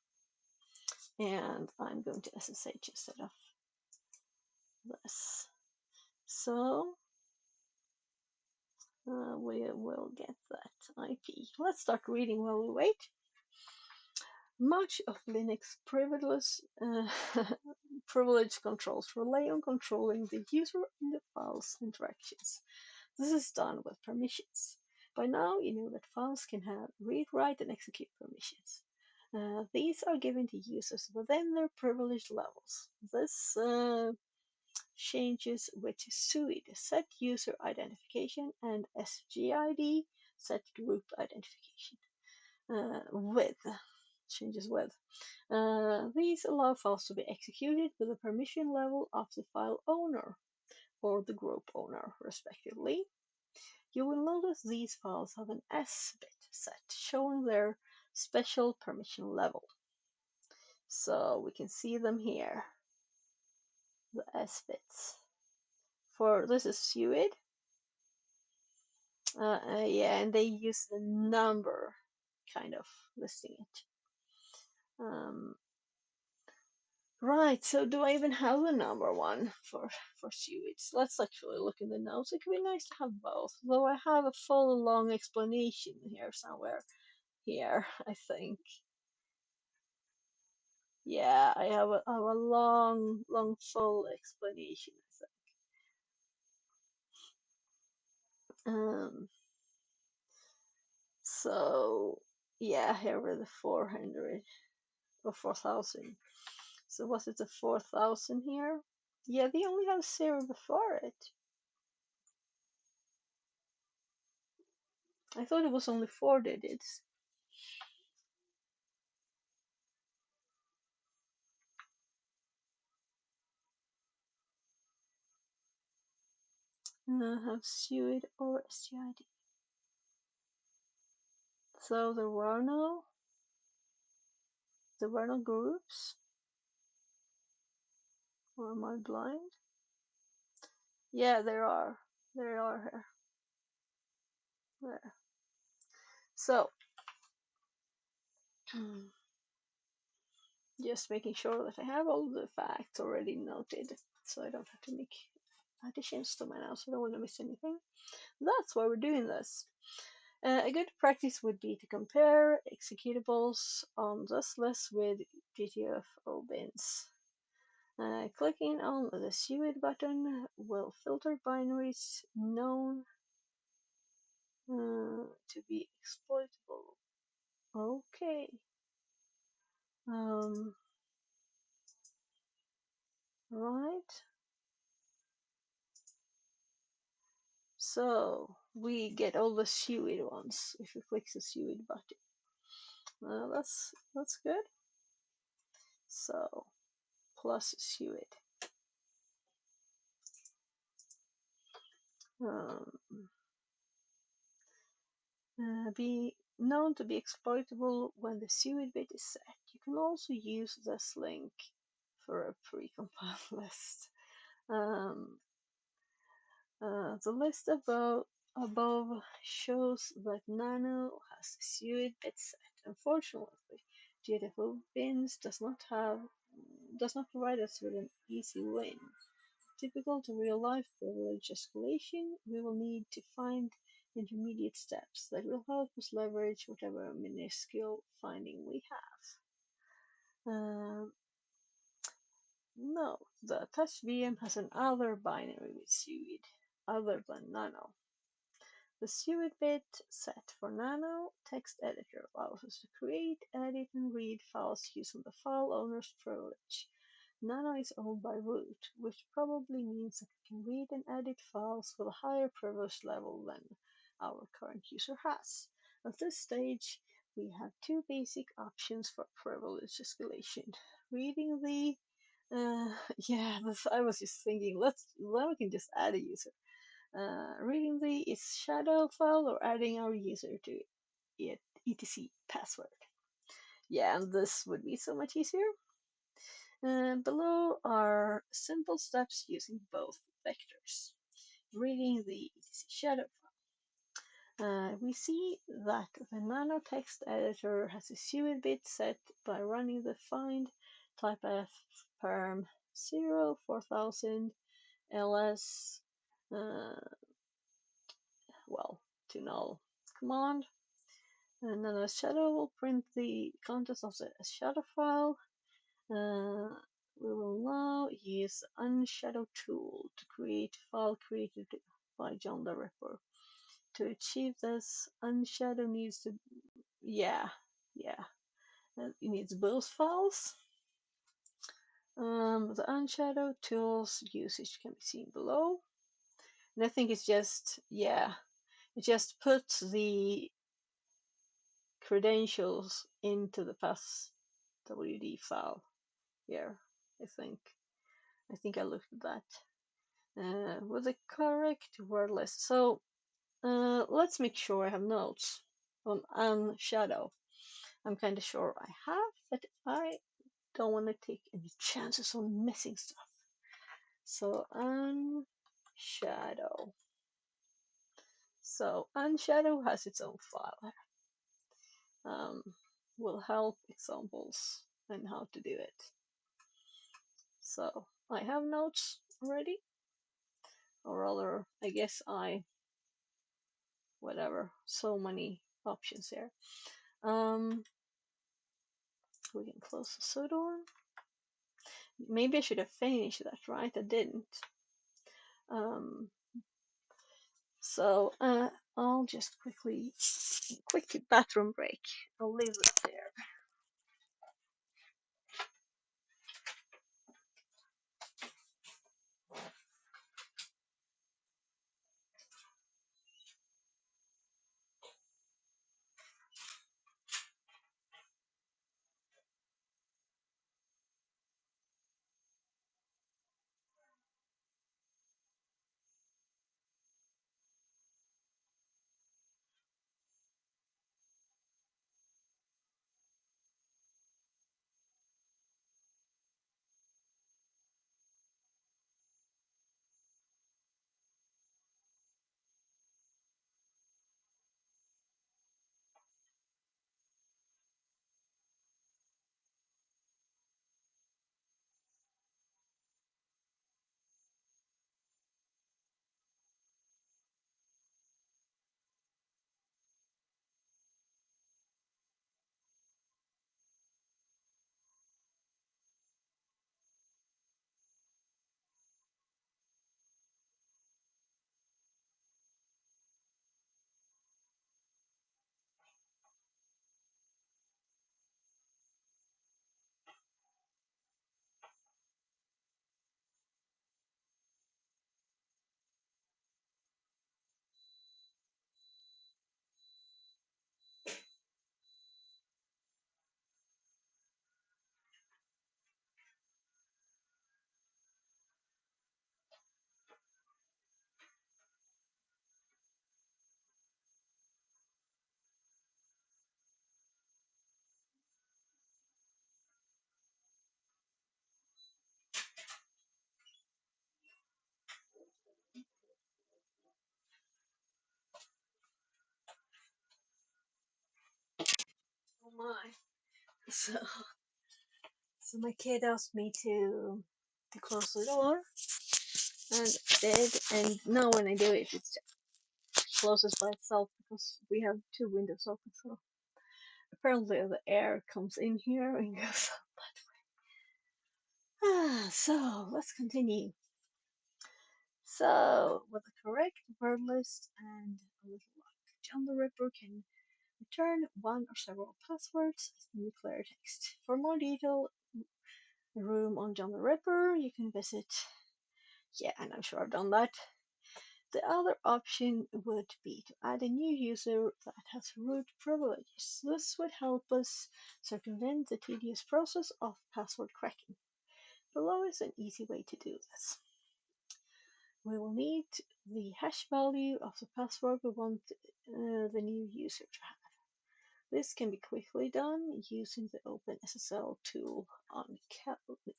And I'm going to SSH instead of this. So we will get that IP. Let's start reading while we wait. Much of Linux privilege controls rely on controlling the user and the file's interactions. This is done with permissions. By now, you know that files can have read, write, and execute permissions. These are given to users within their privilege levels. This changes with SUID, set user identification, and SGID, set group identification. With changes with. These allow files to be executed with the permission level of the file owner or the group owner, respectively. You will notice these files have an S bit set, showing their special permission level. So we can see them here, the S bits. For this is SUID. Yeah, and they use the number kind of listing it. Right, so do I even have the number one for SUIDs? Let's actually look in the notes. It could be nice to have both, though I have a full long explanation here somewhere. Here, I think. Yeah, I have a long, full explanation, I think. So, yeah, here were the 400 or 4,000. So was it the 4,000 here? Yeah, they only have 0 before it. I thought it was only 4 digits. And I have SUID or SGID. So there were no groups. Or am I blind? Yeah, there are. There are here. There. So just making sure that I have all the facts already noted, so I don't have to make additions to my notes. I don't want to miss anything. That's why we're doing this. A good practice would be to compare executables on this list with GTFO bins. Clicking on the SUID button will filter binaries known to be exploitable. Okay. Right. So we get all the SUID ones if we click the SUID button. That's good. So plus SUID. Be known to be exploitable when the SUID bit is set. You can also use this link for a precompiled list. The list above shows that Nano has the SUID bit set. Unfortunately, GTFO bins does not provide us with an easy win. Typical to real-life privilege escalation, we will need to find intermediate steps that will help us leverage whatever minuscule finding we have. No, the touch VM has another binary with SUID, other than Nano. The SUID bit set for Nano text editor allows us to create, edit, and read files using the file owner's privilege. Nano is owned by root, which probably means that we can read and edit files with a higher privilege level than our current user has. At this stage, we have 2 basic options for privilege escalation. Reading the I was just thinking, then we can just add a user. Reading the is shadow file or adding our user to it, etc password. Yeah, and this would be so much easier. Below are simple steps using both vectors. Reading the etc shadow file. We see that the Nano text editor has a SUID bit set by running the find type f perm 0 4000 ls to null command. And then a shadow will print the contents of the shadow file. We will now use Unshadow tool to create file created by John the Ripper. To achieve this, Unshadow needs to, it needs both files. The Unshadow tools usage can be seen below. And I think it's just, it just puts the credentials into the passwd file here, I think. I looked at that. With the correct word list. So let's make sure I have notes on Unshadow. I'm kind of sure I have, but I don't want to take any chances on missing stuff. So Unshadow. So Unshadow has its own file. Will help examples and how to do it. So I have notes already, or rather, I guess whatever, so many options here. We can close the pseudo. Maybe I should have finished that, right? I didn't. So I'll just quick bathroom break. I'll leave it there. Oh my! So, so my kid asked me to close the door, and I did. And now when I do it, it just closes by itself because we have two windows open. So apparently the air comes in here and goes out. So let's continue. So with the correct word list and a little luck, John the Ripper can return one or several passwords as new clear text. For more detailed room on John the Ripper, you can visit. Yeah, and I'm sure I've done that. The other option would be to add a new user that has root privileges. This would help us circumvent the tedious process of password cracking. Below is an easy way to do this. We will need the hash value of the password we want the new user to have. This can be quickly done using the OpenSSL tool on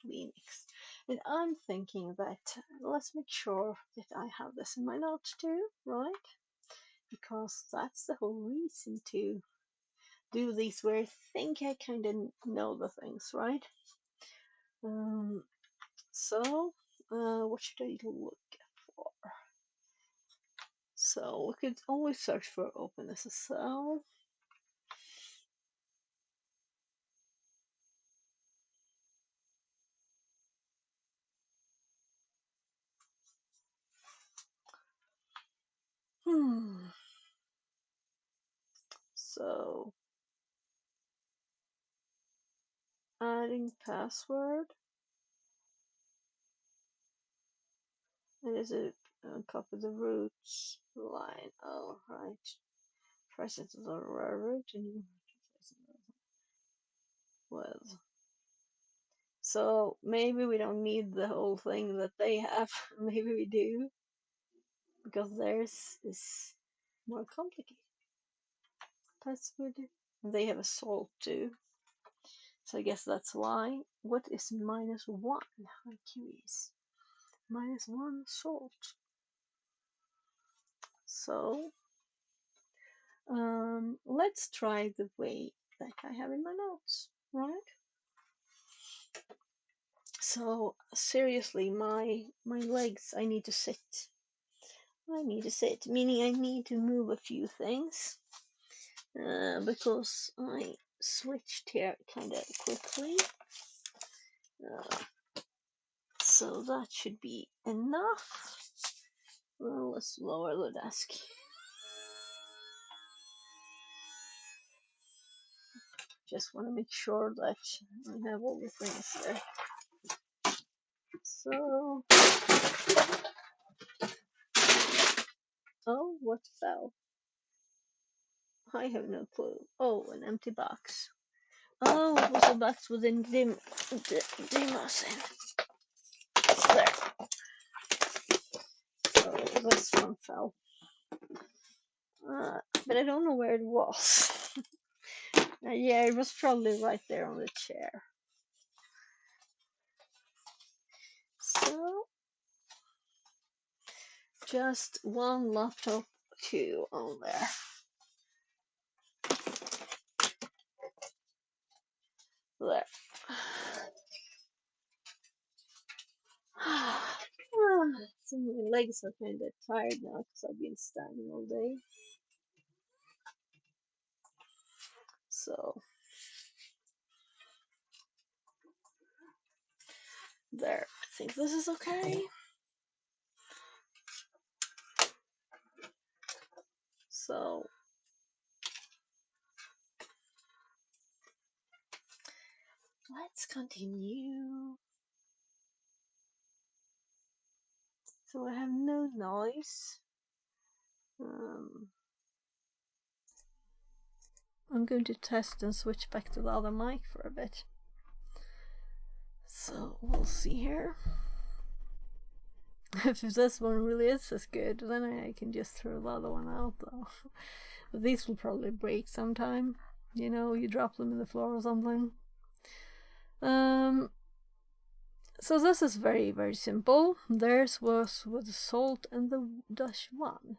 Linux. And I'm thinking that let's make sure that I have this in my notes too, right? Because that's the whole reason to do these where I think I kind of know the things, right? So what should I look for? So we could always search for OpenSSL. So adding password. And is it copy the roots line? Oh, right. Press it to the root and you with. So maybe we don't need the whole thing that they have. Maybe we do, because theirs is more complicated. Password. They have a salt too. So I guess that's why. What is -1? I'm curious. -1 salt. So let's try the way that I have in my notes, right? So seriously, my legs, I need to sit. I need to sit, meaning I need to move a few things because I switched here kind of quickly. So that should be enough. Well, let's lower the desk. Just want to make sure that I have all the things there. So, oh, what fell? I have no clue. Oh, an empty box. Oh, it was a box within Dimas. There. So this one fell. But I don't know where it was. Yeah, it was probably right there on the chair. So, just one laptop, 2 on there. There. So my legs are kind of tired now because I've been standing all day. So, there. I think this is okay. So, let's continue. So I have no noise. I'm going to test and switch back to the other mic for a bit. So we'll see here. If this one really is as good, then I can just throw the other one out though. But these will probably break sometime. You know, you drop them in the floor or something. So this is very, very simple. Theirs was with the salt and the -1.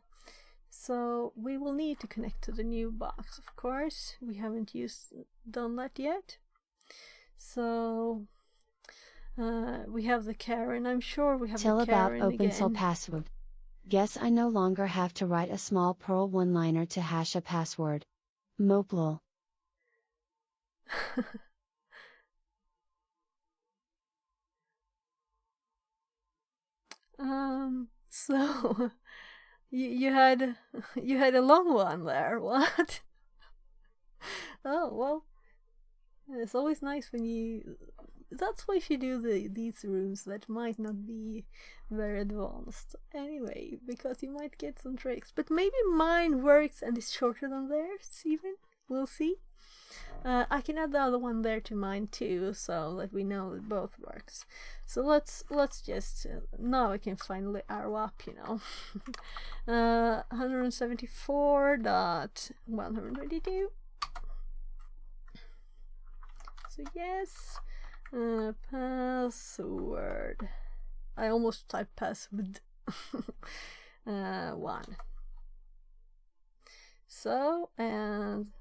So we will need to connect to the new box, of course. We haven't done that yet. So we have the Karen. I'm sure we have Till the Karen about OpenSol again. password. Guess I no longer have to write a small Perl one-liner to hash a password. Moplol. So you had a long one there. What? Oh well, it's always nice when you. That's why you do these rooms that might not be very advanced anyway, because you might get some tricks. But maybe mine works and is shorter than theirs even. We'll see. I can add the other one there to mine too, so that we know that both works. So let's just now I can finally arrow up, you know. 174.122. So yes, password. I almost typed password. 1. So, and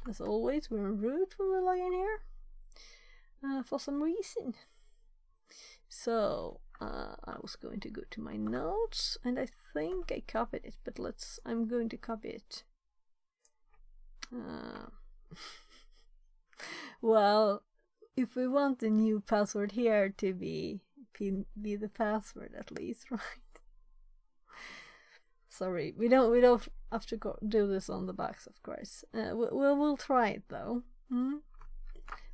as always, we're in root when we log in here for some reason. So I was going to go to my notes, and I think I copied it, but I'm going to copy it. Well, if we want the new password here to be the password at least, right? sorry, we don't have to do this on the box, of course. We'll try it though.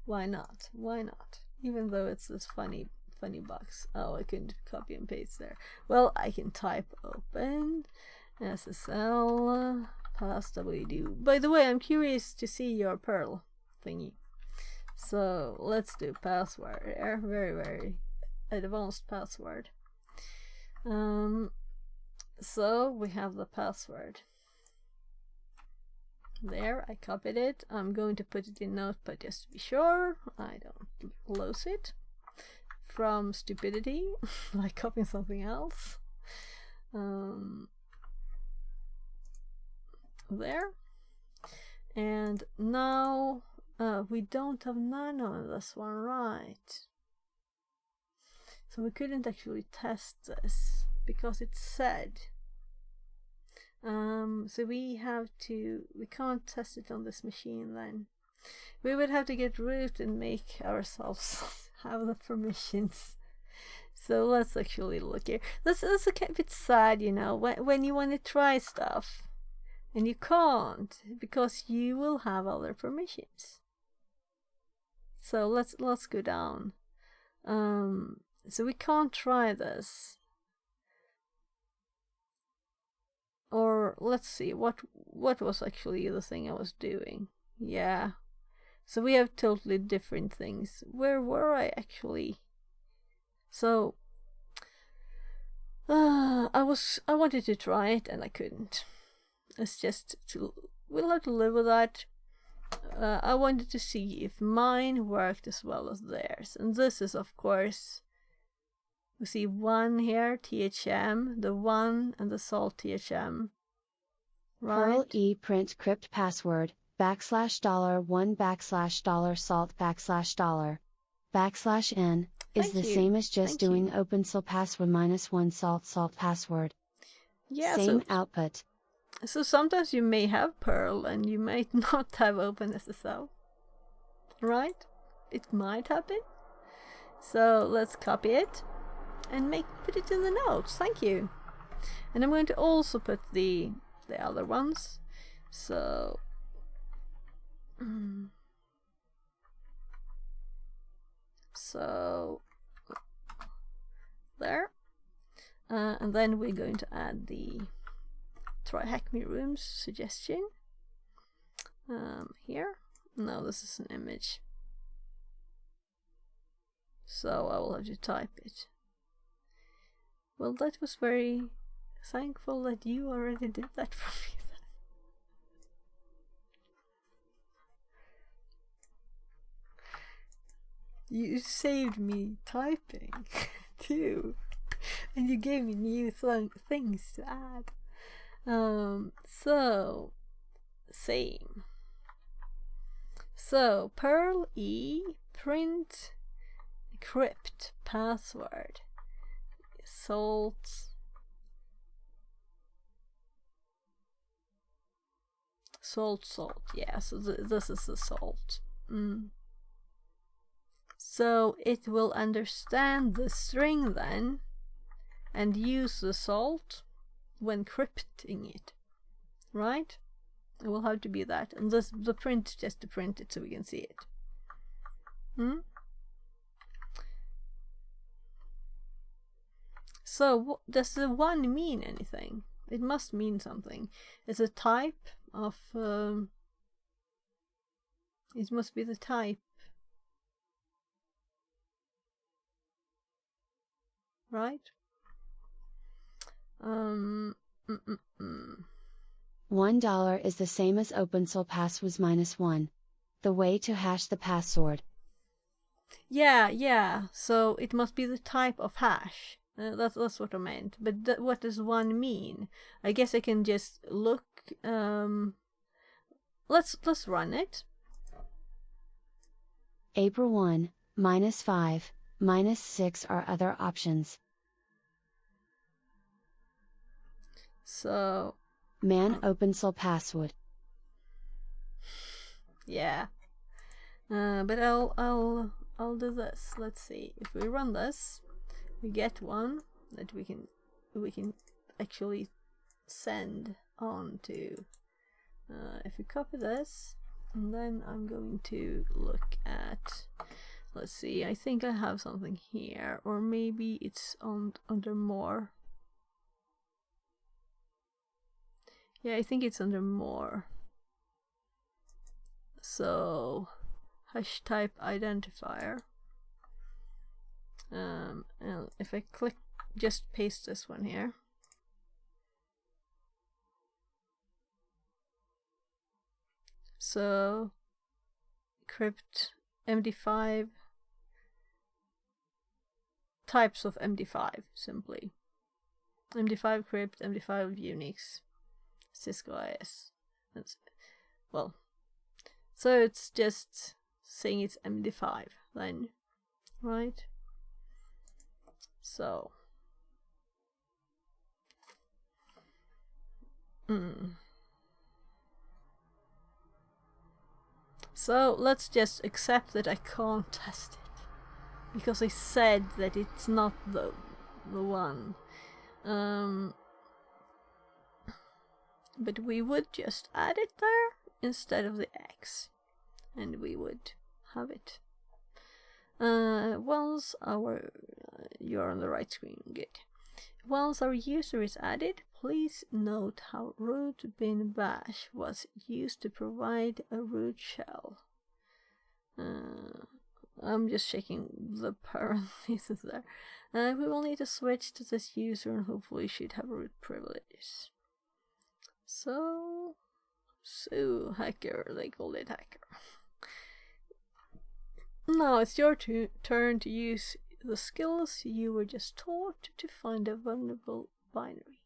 Why not? Why not? Even though it's this funny box. Oh, I couldn't copy and paste there. Well, I can type open SSL pass wdo. By the way, I'm curious to see your Perl thingy. So let's do password there. Very advanced password. So we have the password. There, I copied it. I'm going to put it in Notepad just to be sure I don't lose it from stupidity, like copying something else. There. And now we don't have nano on this one, right? So we couldn't actually test this because it said. So we can't test it on this machine then. We would have to get root and make ourselves have the permissions. So let's actually look here. This is a bit sad, you know, when you want to try stuff and you can't because you will have other permissions. So let's go down. So we can't try this. Or let's see, what was actually the thing I was doing? Yeah. So we have totally different things. Where were I actually? So I wanted to try it and I couldn't. It's just we'll have to live with that. I wanted to see if mine worked as well as theirs, and this is of course. We see one here, THM, the one and the salt THM. Right? Perl E print crypt password, $1 $salt $n is the same as just doing OpenSL password -1 salt password. Yeah, same output. So sometimes you may have Perl and you might not have OpenSSL. Right? It might happen. So let's copy it. And put it in the notes. Thank you. And I'm going to also put the other ones. So there. And then we're going to add the TryHackMe rooms suggestion. Here. No, this is an image. So I will have to type it. Well, that was very thankful that you already did that for me. You saved me typing too, and you gave me new things to add. So same. So Perl E print crypt password. Salt, yeah, so this is the salt. So it will understand the string then and use the salt when crypting it, right? It will have to be that, and the print just to print it so we can see it. So does the one mean anything? It must mean something. It's a type of it must be the type, right? $1 is the same as OpenSL password -1. The way to hash the password. Yeah. So it must be the type of hash. That's what I meant. But what does one mean? I guess I can just look. Let's run it. April 1, -5, -6 are other options. So man OpenSL password. Yeah. But I'll do this. Let's see. If we run this, we get one that we can actually send on to, if we copy this, and then I'm going to look at, let's see, I think I have something here, or maybe it's under more. Yeah, I think it's under more. So hash type identifier. And if I click, just paste this one here. So crypt MD5, types of MD5 simply. MD5 crypt, MD5 Unix, Cisco IS. Well, so it's just saying it's MD5 then, right? So so let's just accept that I can't test it because I said that it's not the one. But we would just add it there instead of the X, and we would have it. Once our you're on the right screen, good. Once our user is added, please note how root bin bash was used to provide a root shell. I'm just checking the parentheses there. We will need to switch to this user and hopefully should have root privileges. So hacker, they called it hacker. Now it's your turn to use the skills you were just taught to find a vulnerable binary.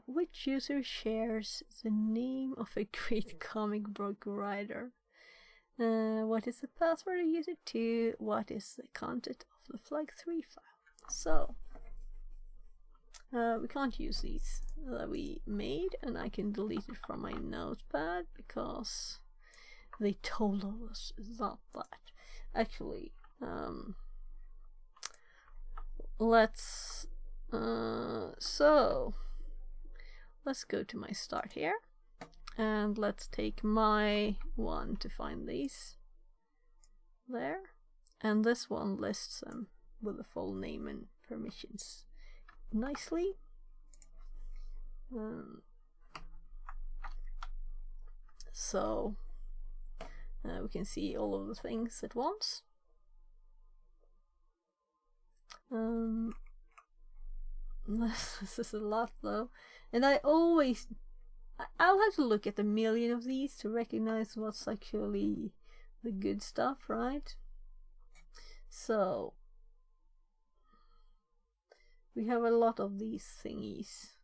Which user shares the name of a great comic book writer? What is the password of user 2? What is the content of the flag3 file? So we can't use these that we made, and I can delete it from my notepad because they told us not that. Actually, let's go to my start here, and let's take my one to find these there, and this one lists them with the full name and permissions nicely. So we can see all of the things at once. This is a lot though, and I'll have to look at a million of these to recognize what's actually the good stuff, right? So we have a lot of these thingies.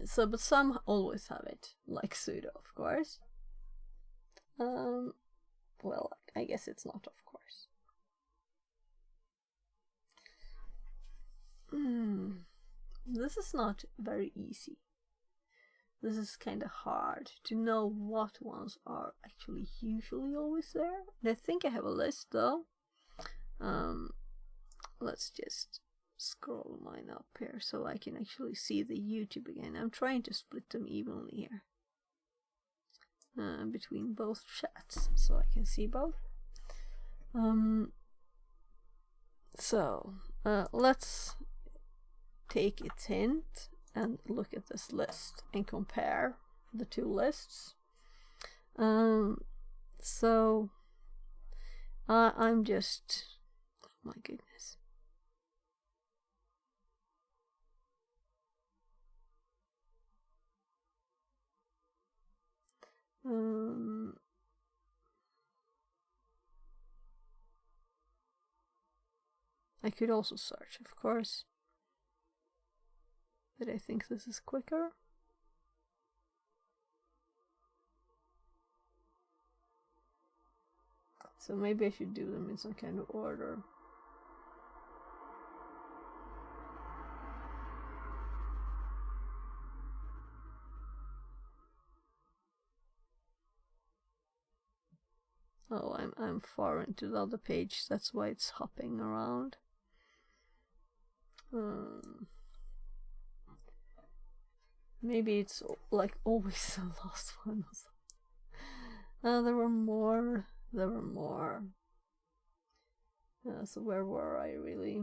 So, but some always have it, like sudo, of course. Well, I guess it's not, of course. This is not very easy. This is kind of hard to know what ones are actually usually always there. And I think I have a list though. Let's just scroll mine up here so I can actually see the YouTube again. I'm trying to split them evenly here between both chats so I can see both. So let's take its hint and look at this list and compare the two lists. So I'm just, oh my goodness. I could also search, of course, but I think this is quicker. So maybe I should do them in some kind of order. Oh, I'm far into the other page, that's why it's hopping around. Maybe it's like always the last one. There were more. So where were I really?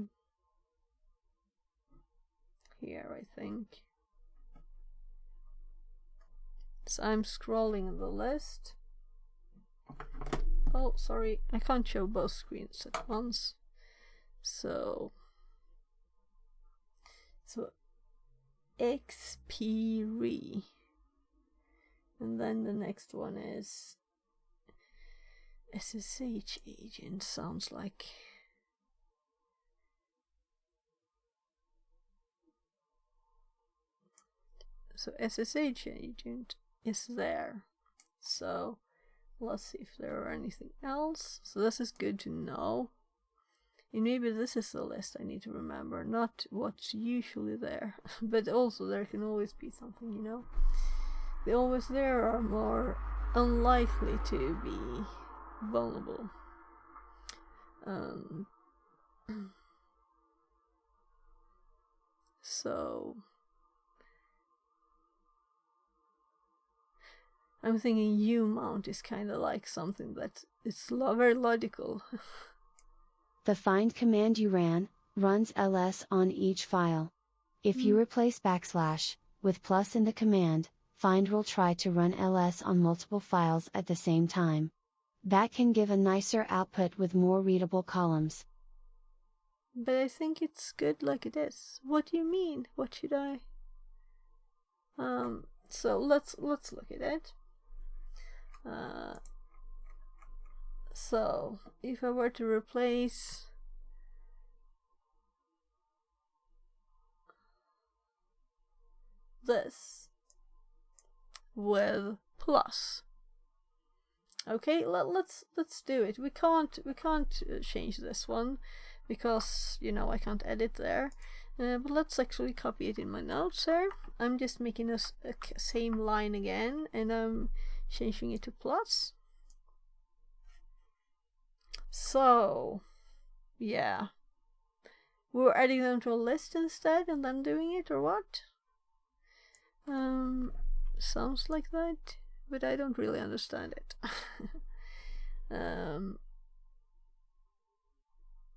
Here, I think. So I'm scrolling the list. Oh, sorry, I can't show both screens at once. So XP. And then the next one is SSH agent, sounds like. So SSH agent is there. So let's see if there are anything else. So this is good to know. And maybe this is the list I need to remember, not what's usually there. But also there can always be something, you know. The always there are more unlikely to be vulnerable. So I'm thinking umount is kind of like something that is very logical. The find command you ran, runs ls on each file. If you replace / with plus in the command, find will try to run ls on multiple files at the same time. That can give a nicer output with more readable columns. But I think it's good like it is. What do you mean? What should I? So let's look at it. So if I were to replace this with plus, okay, let's do it. We can't change this one because, you know, I can't edit there. But let's actually copy it in my notes here. I'm just making a same line again, and I'm changing it to plus. So yeah, we're adding them to a list instead and then doing it, or what? Sounds like that, but I don't really understand it.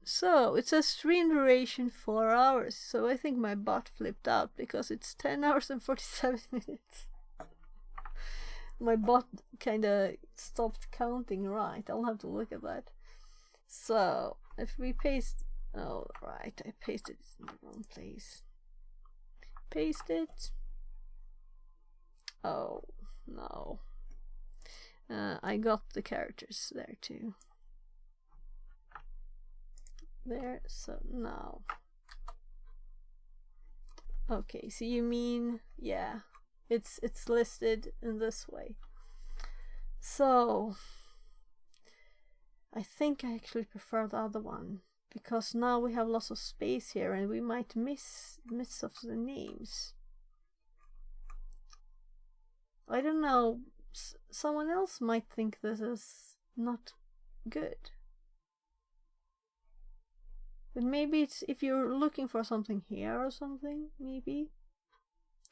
So it says stream duration 4 hours, so I think my bot flipped out because it's 10 hours and 47 minutes. My bot kinda stopped counting, right? I'll have to look at that. So if we paste, oh right, I pasted it in the wrong place. Paste it. Oh no, I got the characters there too. There, so now. Okay, so you mean, yeah, it's listed in this way. So I think I actually prefer the other one, because now we have lots of space here and we might miss of the names. I don't know, someone else might think this is not good. But maybe it's if you're looking for something here or something, maybe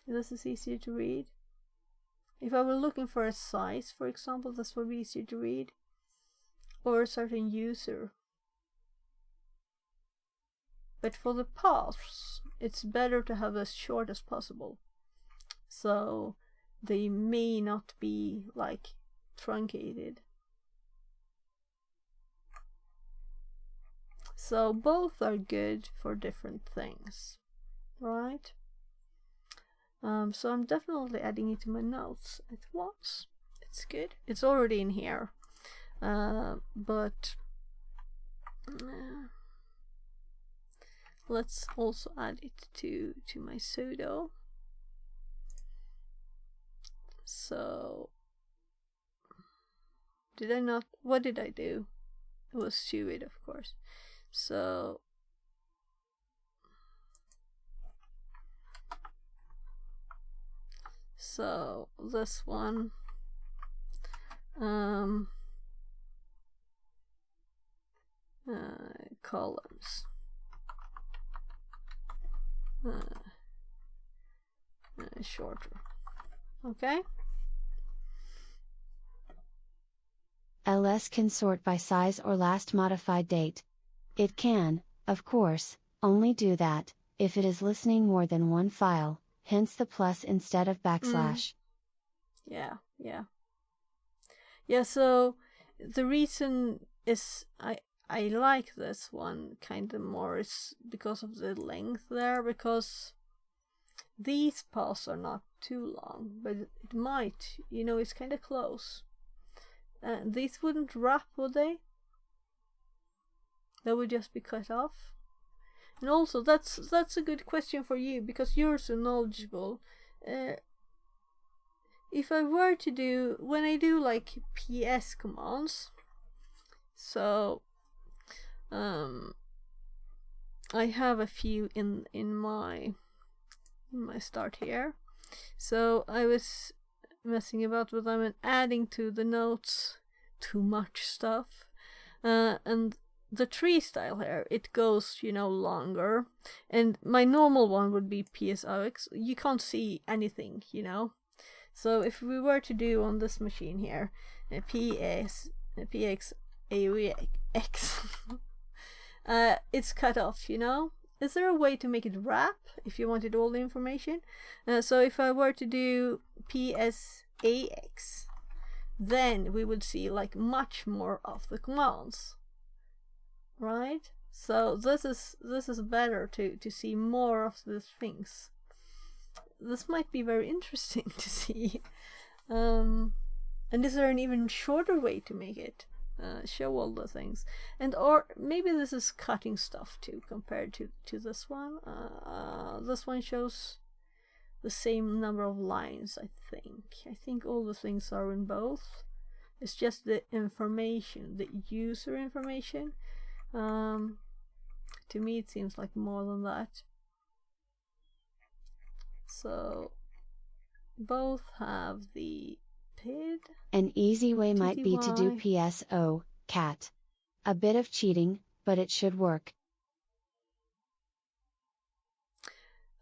this is easier to read. If I were looking for a size, for example, this would be easier to read. Or a certain user. But for the paths, it's better to have as short as possible. So they may not be like truncated. So both are good for different things, right? So I'm definitely adding it to my notes at once. It's good. It's already in here, but let's also add it to my sudo. So did I not? What did I do? It was sudo, of course. So this one, columns. Shorter. Okay. ls can sort by size or last modified date. It can, of course, only do that if it is listening more than one file, hence the plus instead of backslash. Yeah. Yeah, so the reason is I like this one kind of more is because of the length there, because these paths are not too long, but it might, it's kind of close. These wouldn't wrap, would they? That would just be cut off. And also, that's a good question for you, because you're so knowledgeable. If I were to do, when I do like PS commands, so I have a few in my start here. So I was messing about with them and adding to the notes too much stuff, and the tree style here, it goes longer, and my normal one would be PSOX. You can't see anything, so if we were to do on this machine here PX AUX it's cut off, Is there a way to make it wrap if you wanted all the information? So if I were to do PSAX, then we would see like much more of the commands, right? So this is better to see more of the things. This might be very interesting to see. And is there an even shorter way to make it show all the things? And or maybe this is cutting stuff too compared to this one. This one shows the same number of lines, I think all the things are in both. It's just the information, the user information. To me it seems like more than that. So both have the PID. An easy way might be to do PSO, cat. A bit of cheating, but it should work.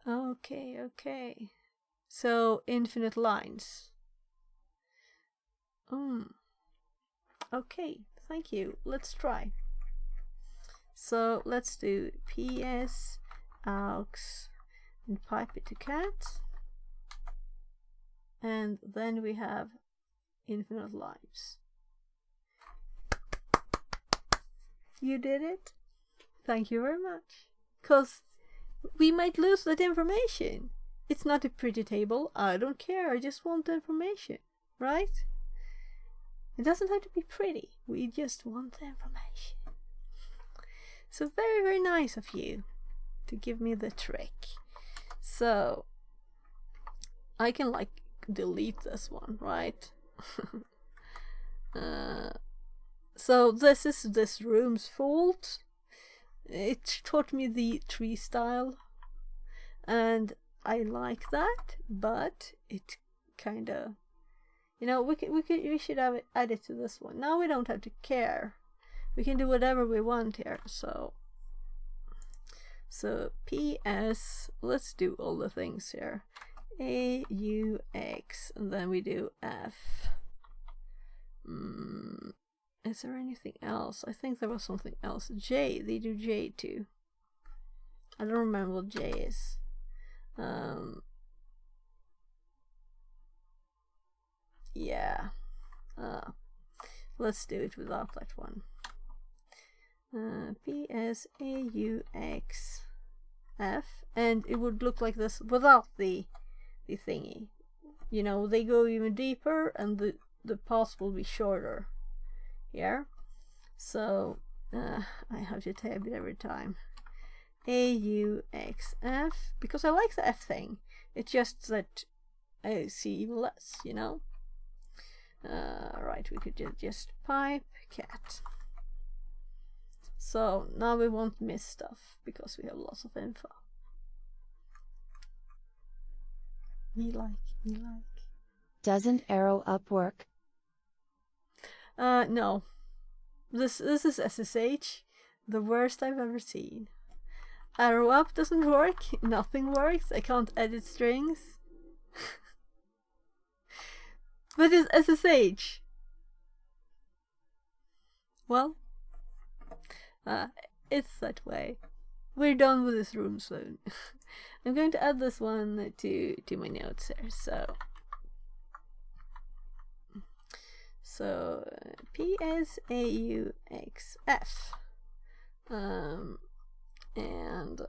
Okay. So infinite lines. Okay, thank you. Let's try. So let's do PS aux and pipe it to cat. And then we have infinite lines. You did it. Thank you very much. Because we might lose that information. It's not a pretty table. I don't care. I just want the information. Right? It doesn't have to be pretty. We just want the information. So very, very nice of you to give me the trick. So I can like delete this one, right? So this is this room's fault. It taught me the tree style, and I like that, but it kind of, we should have it added to this one. Now we don't have to care. We can do whatever we want here. So PS, let's do all the things here. AUX, and then we do F. Is there anything else? I think there was something else. J, they do J too. I don't remember what J is. Yeah. Let's do it without that one. PSAUX F, and it would look like this without the thingy. They go even deeper, and the paths will be shorter. Here, so I have to type it every time. AUXF, because I like the F thing. It's just that I see even less, Right, we could just pipe cat. So now we won't miss stuff because we have lots of info. Me like. Doesn't arrow up work? No. This is SSH. The worst I've ever seen. Arrow up doesn't work. Nothing works. I can't edit strings. But it's SSH. Well, it's that way. We're done with this room soon. I'm going to add this one to my notes here. So PSAUXF, and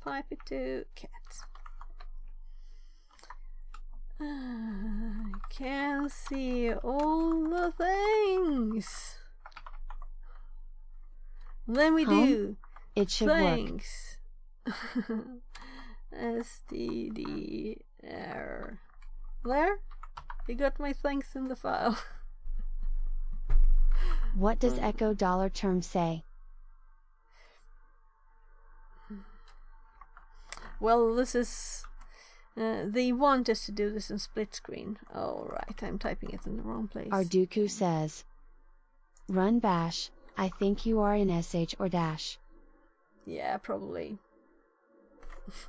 pipe it to cat. Can see all the things. Then we do. It should thanks. STD error. There? You got my thanks in the file. What does echo dollar term say? Well, this is... they want us to do this in split screen. Oh, right, I'm typing it in the wrong place. Arduku says, run bash, I think you are in sh or dash. Yeah, probably.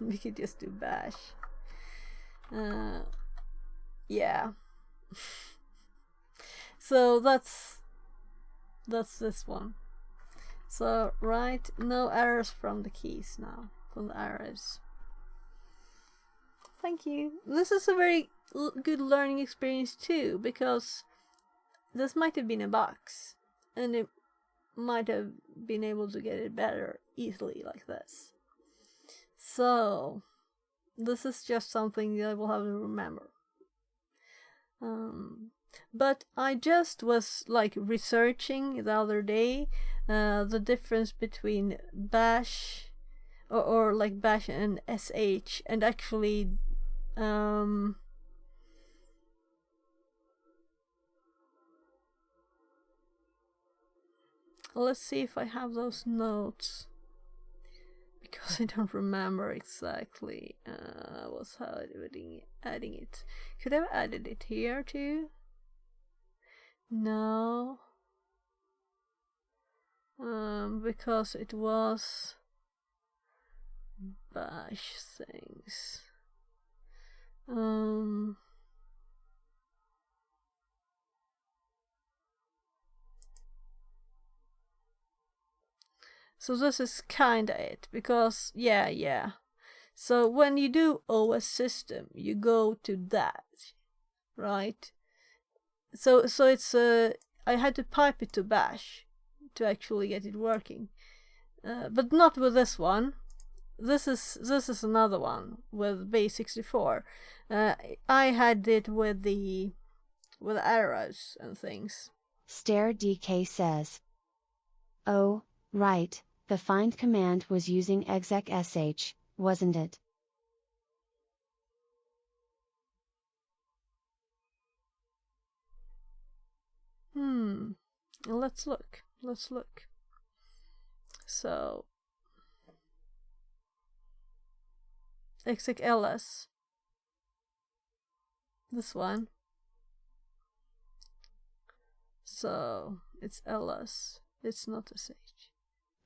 We could just do bash. Yeah. So that's this one. So, right, no errors from the keys now. From the arrows. Thank you. This is a very good learning experience too, because this might have been a box, and it might have been able to get it better easily like this. So, this is just something that I will have to remember. But I just was like researching the other day the difference between bash or like bash and sh, and actually let's see if I have those notes, because I don't remember exactly. Was how adding it. Could I have added it here too? No. Because it was bash things. So this is kinda it, because yeah. So when you do OS system, you go to that, right? So it's I had to pipe it to bash to actually get it working, but not with this one. This is another one with base64. I had it with the arrows and things. Stare DK says, oh, right, the find command was using exec sh, wasn't it? Let's look. So exec ls. This one. So it's ls. It's not sh.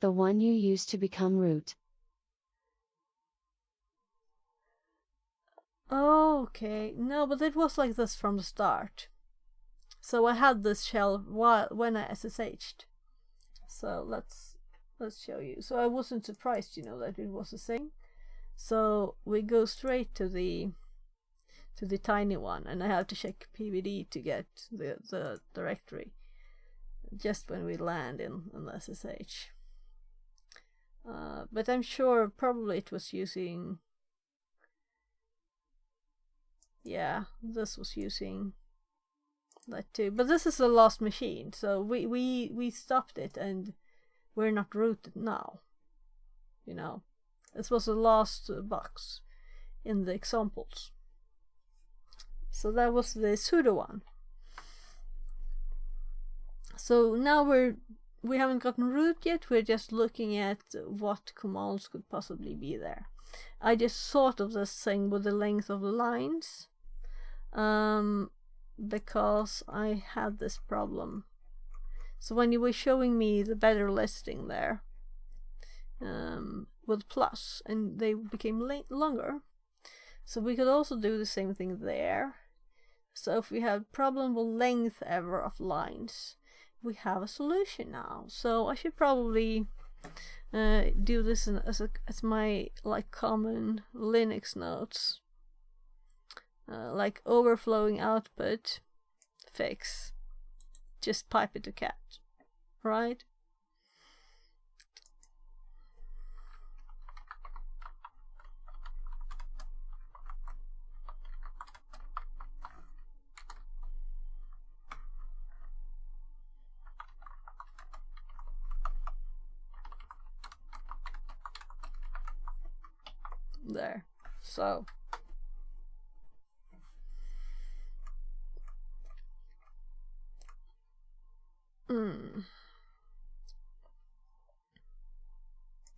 The one you used to become root. Okay, no, but it was like this from the start. So I had this shell when I SSH'd. So let's show you. So I wasn't surprised, that it was the same. So we go straight to the tiny one, and I have to check pvd to get the directory just when we land in the SSH. But I'm sure probably it was using, yeah, this was using that too. But this is a lost machine, so we stopped it and we're not rooted now. This was a lost box in the examples. So that was the sudo one. So now we haven't gotten root yet, we're just looking at what commands could possibly be there. I just thought of this thing with the length of the lines, because I had this problem So when you were showing me the better listing there, with plus, and they became longer. So we could also do the same thing there. So if we have problem with length ever of lines, we have a solution now. So I should probably do this as my like common Linux notes, like overflowing output fix. Just pipe it to cat, right? There. So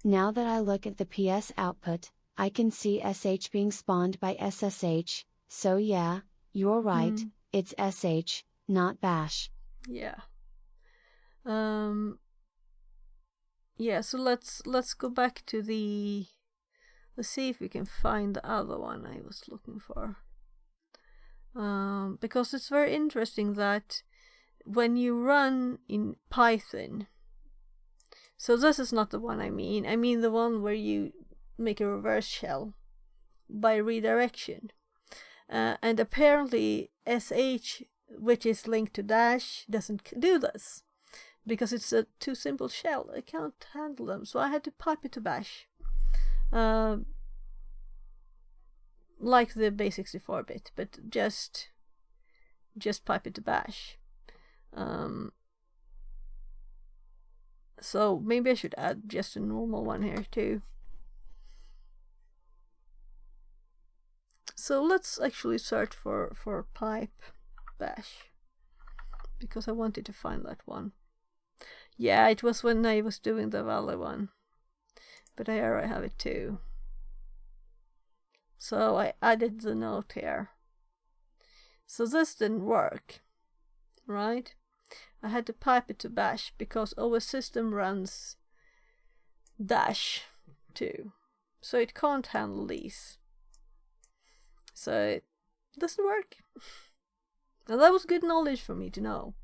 Now that I look at the PS output, I can see SH being spawned by SSH, so yeah, you're right, it's SH, not bash. Yeah. Yeah, so let's go back to the, let's see if we can find the other one I was looking for. Because it's very interesting that when you run in Python, so this is not the one I mean the one where you make a reverse shell by redirection. And apparently SH, which is linked to dash, doesn't do this. Because it's a too simple shell. I can't handle them. So I had to pipe it to bash. Like the base 64 bit, but just pipe it to bash. So maybe I should add just a normal one here too. So let's actually search for pipe bash, because I wanted to find that one. Yeah, it was when I was doing the Valley one, but here I have it too. So I added the note here. So this didn't work, right? I had to pipe it to bash because OS system runs dash too, so it can't handle these. So it doesn't work. And that was good knowledge for me to know.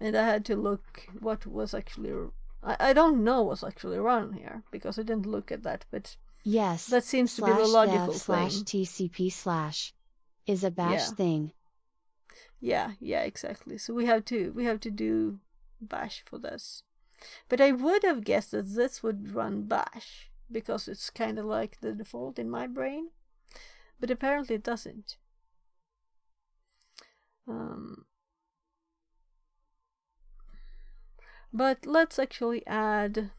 And I had to look what was actually... I don't know what's actually run here, because I didn't look at that, but yes, that seems to be the logical thing. /TCP/ is a bash thing. Yeah, exactly. So we have to do bash for this. But I would have guessed that this would run bash, because it's kind of like the default in my brain. But apparently it doesn't. But let's actually add...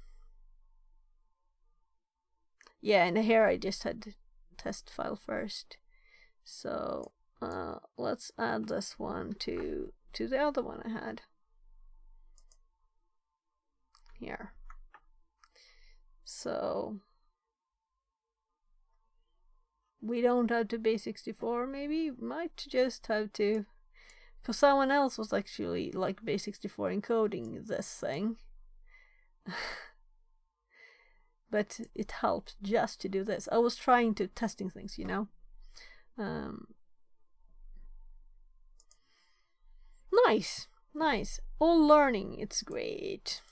Yeah, and here I just had test file first. So let's add this one to the other one I had. Here. So we don't have to base 64, maybe? We might just have to... Because someone else was actually like base 64 encoding this thing. But it helped just to do this. I was trying to testing things, you know. Nice. All learning, it's great.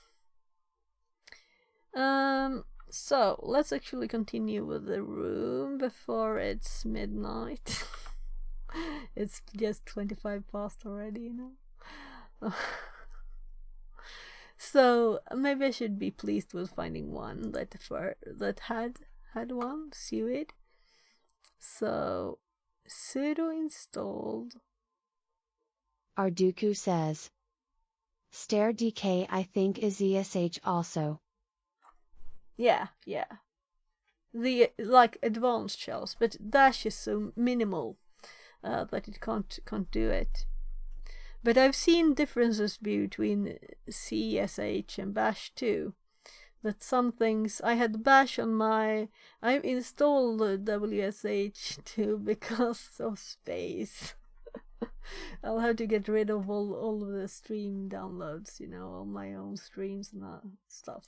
So let's actually continue with the room before it's midnight. It's just 25 past already, you know. So maybe I should be pleased with finding one that had one sudo. So sudo installed. Arduku says stairdk I think is ESH also. Yeah. The like advanced shells, but dash is so minimal that it can't do it. But I've seen differences between CSH and bash too. That some things... I had bash on my... I installed WSH too because of space. I'll have to get rid of all of the stream downloads, you know, all my own streams and that stuff.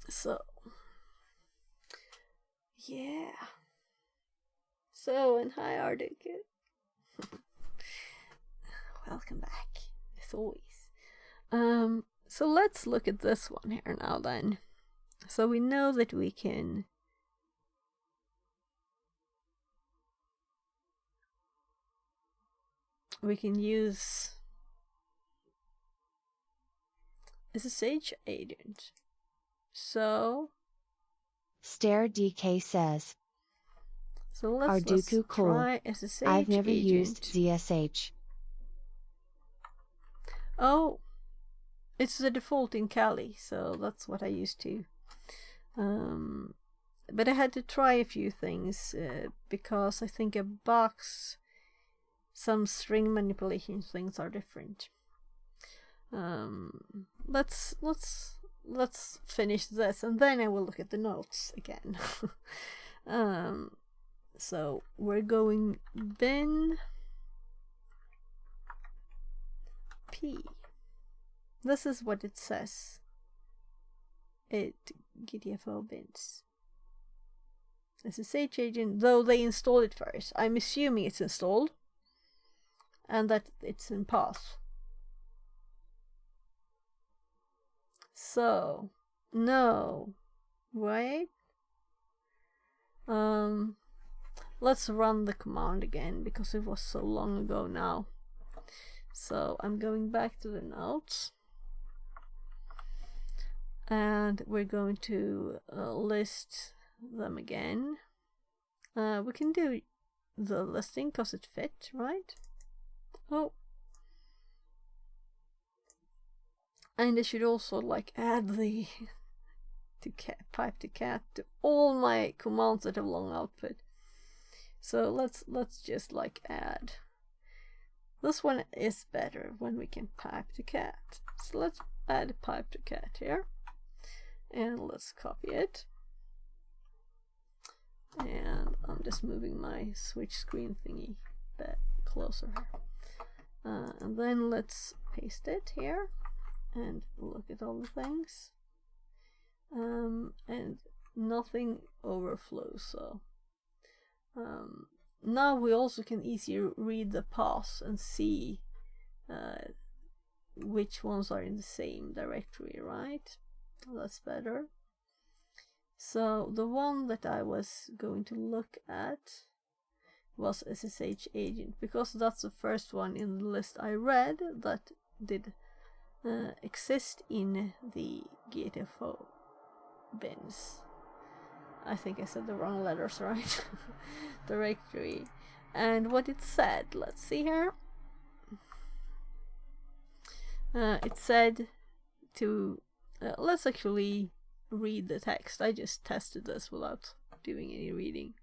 So yeah. So, and hi Arctic. Welcome back, as always. So let's look at this one here now then. So we know that we can use SSH agent. So Stare DK says, so let's cool. try SSH I've never agent. used ZSH. Oh, it's the default in Kali, so that's what I used to. But I had to try a few things because I think a box, some string manipulation things are different. Let's finish this and then I will look at the notes again. So we're going bin p. This is what it says. It GTFO bins. SSH agent, though they installed it first. I'm assuming it's installed and that it's in path. So no, right? Let's run the command again because it was so long ago now. So I'm going back to the notes and we're going to list them again. We can do the listing because it fit, right? Oh, and I should also like add the pipe to cat to all my commands that have long output. So let's just like add. This one is better when we can pipe to cat. So let's add pipe to cat here. And let's copy it. And I'm just moving my switch screen thingy back closer here. And then let's paste it here and look at all the things. And nothing overflows, so now we also can easier read the paths and see which ones are in the same directory, right? That's better. So the one that I was going to look at was SSH agent because that's the first one in the list I read that did exist in the GTFO bins. I think I said the wrong letters, right? Directory. And what it said, let's see here. It said to let's actually read the text. I just tested this without doing any reading.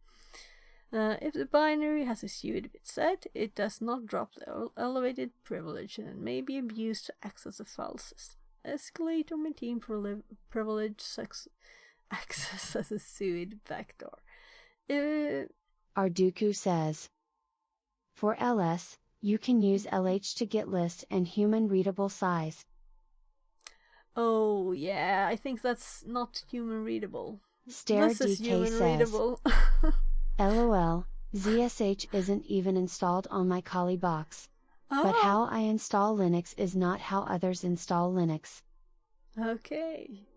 If the binary has a sudo bit set, it does not drop the elevated privilege and may be abused to access the file system. Escalate or maintain privilege access as a sudo backdoor. Arduku says, for ls, you can use LH to get list and human readable size. Oh yeah, I think that's not human readable. Stare this is DK human says, readable. LOL, ZSH isn't even installed on my Kali box. But how I install Linux is not how others install Linux. Okay.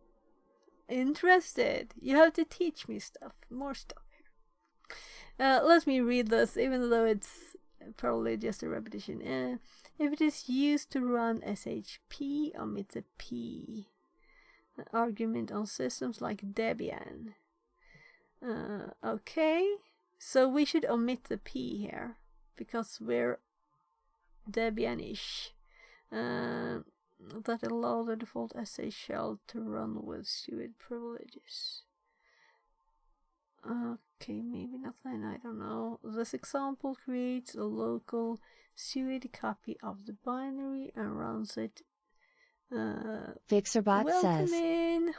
Interested. You have to teach me stuff. More stuff here. Let me read this, even though it's probably just a repetition. If it is used to run SHP, omit the P. An argument on systems like Debian. Okay. So we should omit the P here, because we're Debian-ish. That allow the default SH shell to run with sudo privileges. Okay, maybe nothing, I don't know. This example creates a local sudo copy of the binary and runs it. Fixerbot says,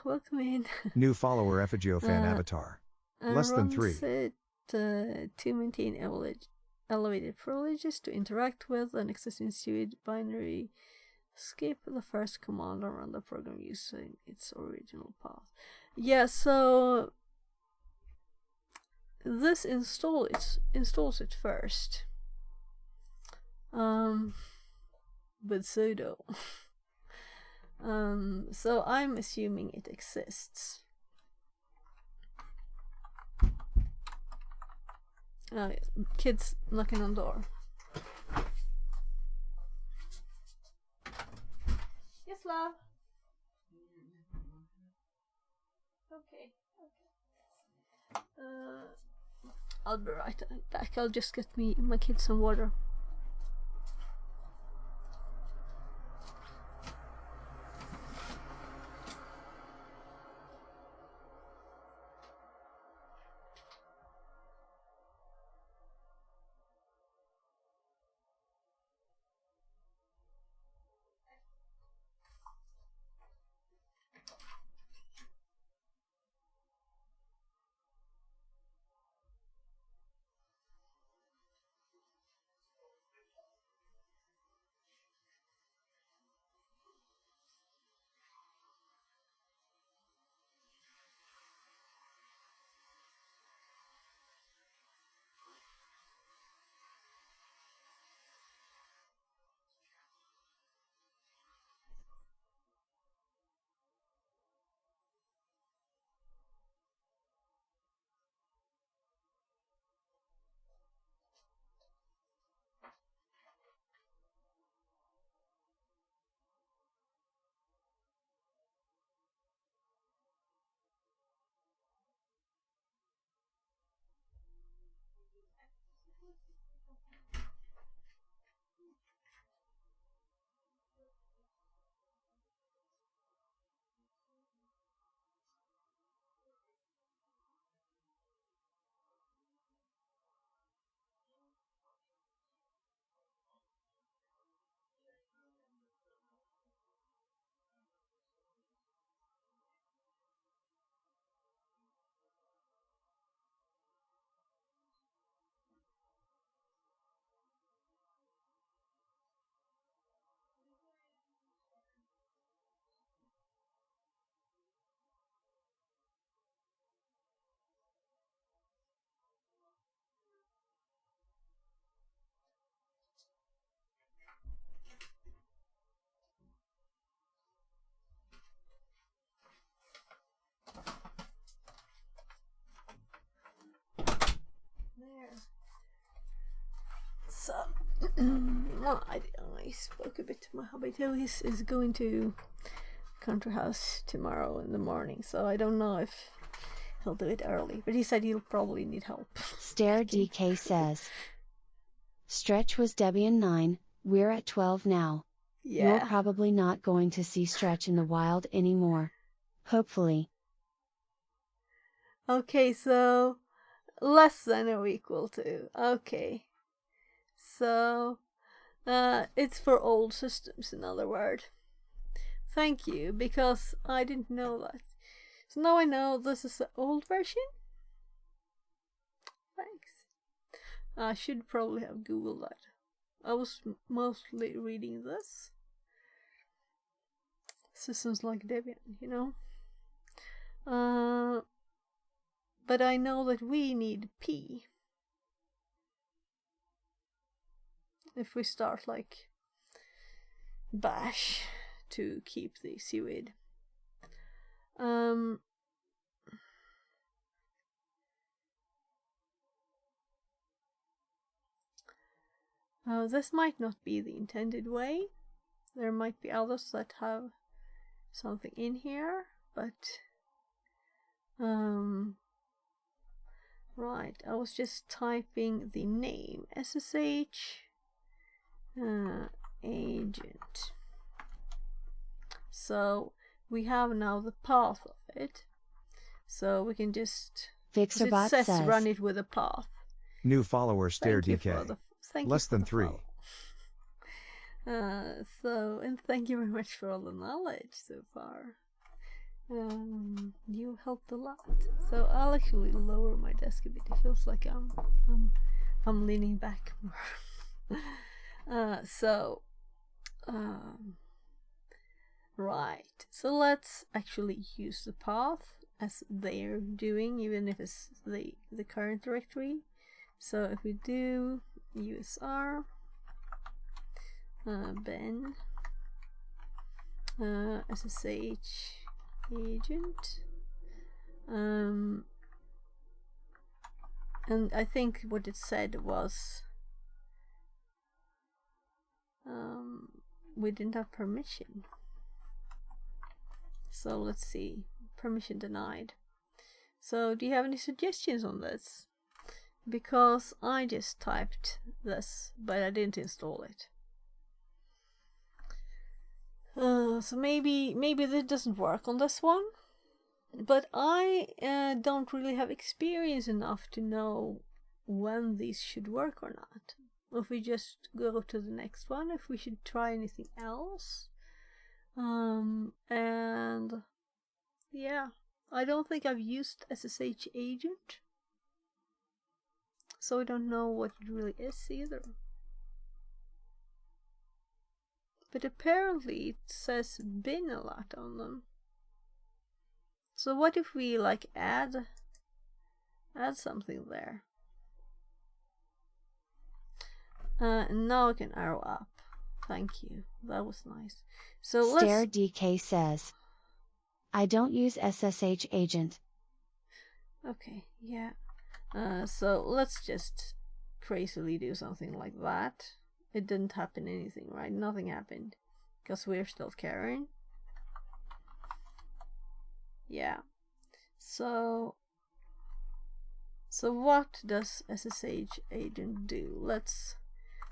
Welcome in. New follower Effigiofan avatar. Less than 3. It to maintain elevated privileges, to interact with an existing sewage binary, skip the first command and run the program using its original path. Yeah, so this installs it first. With sudo. So I'm assuming it exists. Kids knocking on the door. Yes, love. Okay. I'll be right back. I'll just get my kids some water. There. So, I spoke a bit to my hubby too. He's going to country house tomorrow in the morning, so I don't know if he'll do it early. But he said he'll probably need help. Stare DK says. Stretch was Debian 9, we're at 12 now. Yeah. You're probably not going to see Stretch in the wild anymore. Hopefully. Okay, so less than or equal to. Okay. So it's for old systems, in other words. Thank you, because I didn't know that. So now I know this is the old version. Thanks. I should probably have Googled that. I was mostly reading this. Systems like Debian, you know. But I know that we need P. If we start like bash to keep the seaweed. This might not be the intended way. There might be others that have something in here, but right, I was just typing the name SSH agent. So we have now the path of it. So we can just Fixerbot it says says run it with a path. New follower Stare Thank you for DK. thank Less you for than the 3. follow. And thank you very much for all the knowledge so far. You helped a lot. So I'll actually lower my desk a bit. It feels like I'm leaning back more. Right. So let's actually use the path as they're doing, even if it's the current directory. So if we do usr ben ssh agent, and I think what it said was we didn't have permission. So let's see, permission denied. So do you have any suggestions on this? Because I just typed this, but I didn't install it. So maybe this doesn't work on this one. But I don't really have experience enough to know when these should work or not. If we just go to the next one, if we should try anything else. And yeah, I don't think I've used SSH agent, so I don't know what it really is either. But apparently it says bin a lot on them. So what if we like add something there? Now I can arrow up. Thank you. That was nice. So Stare DK says, I don't use SSH agent. Okay, yeah. So let's just crazily do something like that. It didn't happen anything, right? Nothing happened. Because we're still carrying. Yeah. So what does SSH agent do?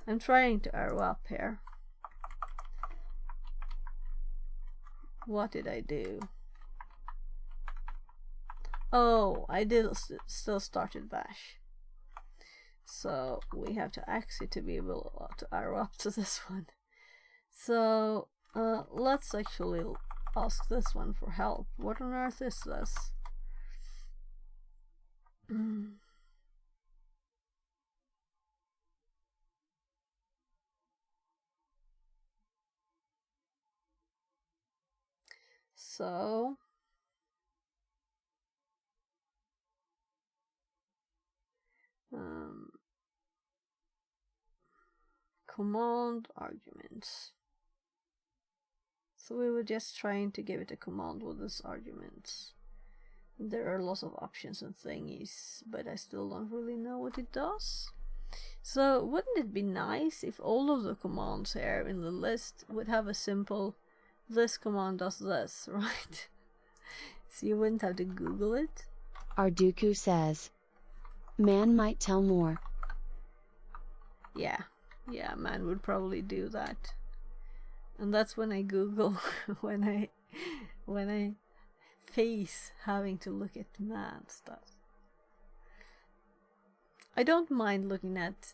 I'm trying to arrow up here. What did I do? Oh, I did still started bash. So we have to exit to be able to arrow up to this one. So let's actually ask this one for help. What on earth is this? So command arguments. So we were just trying to give it a command with this arguments. There are lots of options and thingies, but I still don't really know what it does. So wouldn't it be nice if all of the commands here in the list would have a simple this command does this, right? So you wouldn't have to Google it. Arduku says, man might tell more. Yeah, man would probably do that. And that's when I Google, when I face having to look at man stuff. I don't mind looking at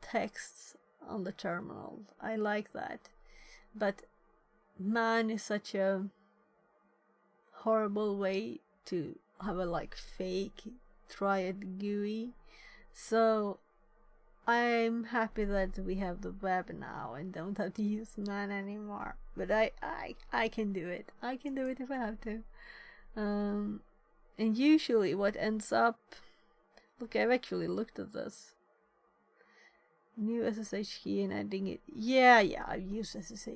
texts on the terminal. I like that. But man is such a horrible way to have a like fake triad GUI. So I'm happy that we have the web now and don't have to use man anymore. But I can do it. I can do it if I have to. And usually what ends up... Look, I've actually looked at this. New SSH key and adding it. Yeah, I've used SSH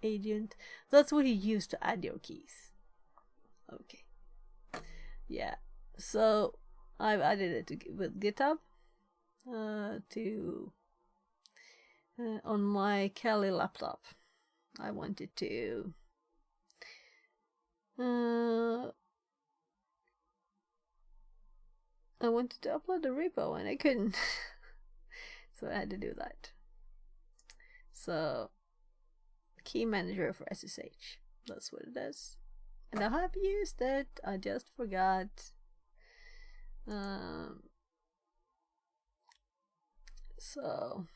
agent. That's what you use to add your keys. Okay. Yeah. So I've added it with GitHub on my Kali laptop. I wanted to upload the repo and I couldn't. So I had to do that. So key manager for SSH. That's what it is. And I have used it. I just forgot. So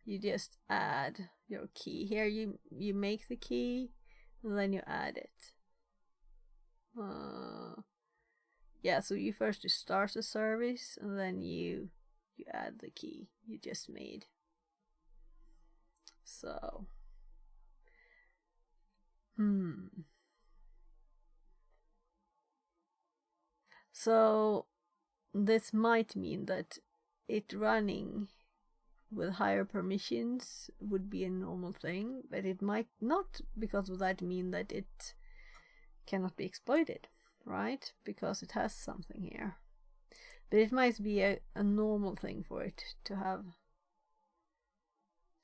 you just add your key. Here you make the key and then you add it. Yeah, so you first start the service and then you add the key you just made. So so this might mean that it running with higher permissions would be a normal thing, but it might not, because of that, mean that it cannot be exploited, right? Because it has something here. But it might be a normal thing for it to have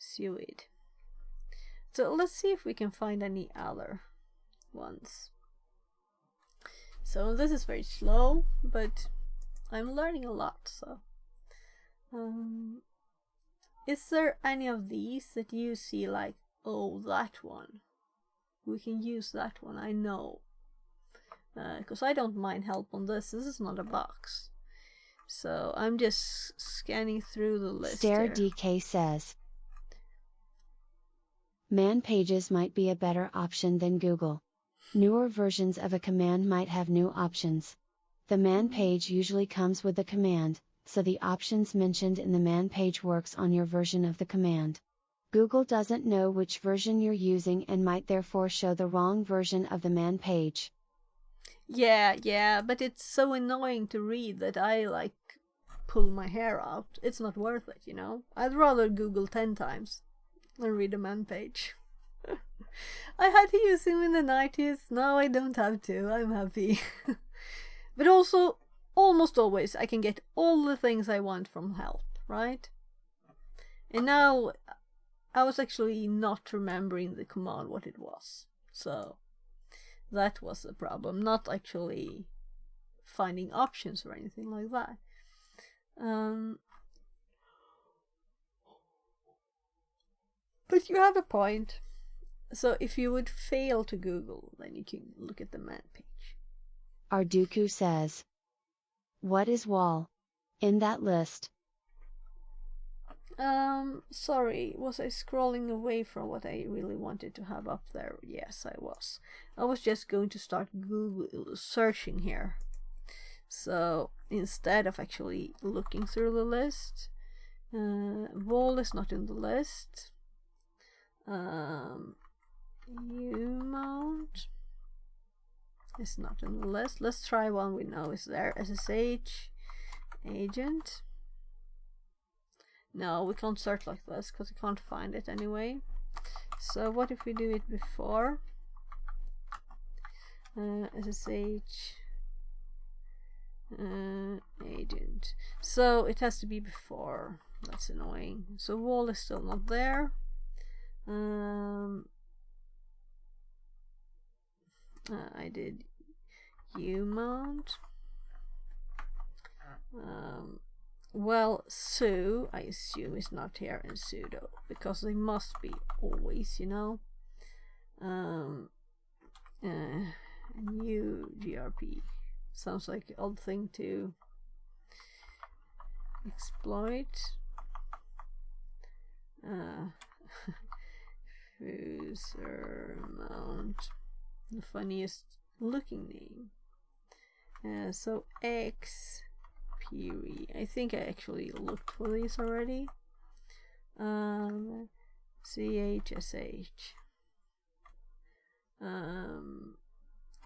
suid. So let's see if we can find any other ones. So this is very slow, but I'm learning a lot, so is there any of these that you see like, oh, that one, we can use that one, I know, because I don't mind help on this. This is not a box, so I'm just scanning through the list. Stare DK says, man pages might be a better option than Google. Newer versions of a command might have new options. The man page usually comes with the command, so the options mentioned in the man page works on your version of the command. Google doesn't know which version you're using and might therefore show the wrong version of the man page. Yeah, but it's so annoying to read that I like pull my hair out. It's not worth it, you know? I'd rather Google 10 times than read a man page. I had to use him in the 90s, now I don't have to, I'm happy. But also, almost always I can get all the things I want from help, right? And now I was actually not remembering the command what it was, so that was the problem, not actually finding options or anything like that. But you have a point. So if you would fail to Google, then you can look at the man page. Arduku says, what is wall in that list? Sorry, was I scrolling away from what I really wanted to have up there? Yes, I was. I was just going to start Google searching here. So instead of actually looking through the list, wall is not in the list. U-mount is not in the list. Let's try one we know is there. SSH agent. No, we can't search like this because we can't find it anyway. So what if we do it before? SSH agent. So it has to be before. That's annoying. So wall is still not there. I did U-mount. Well, su, I assume is not here in sudo, because they must be always, you know. New grp sounds like an odd thing to exploit. User mount, the funniest looking name. So X Piri. I think I actually looked for these already. CHSH.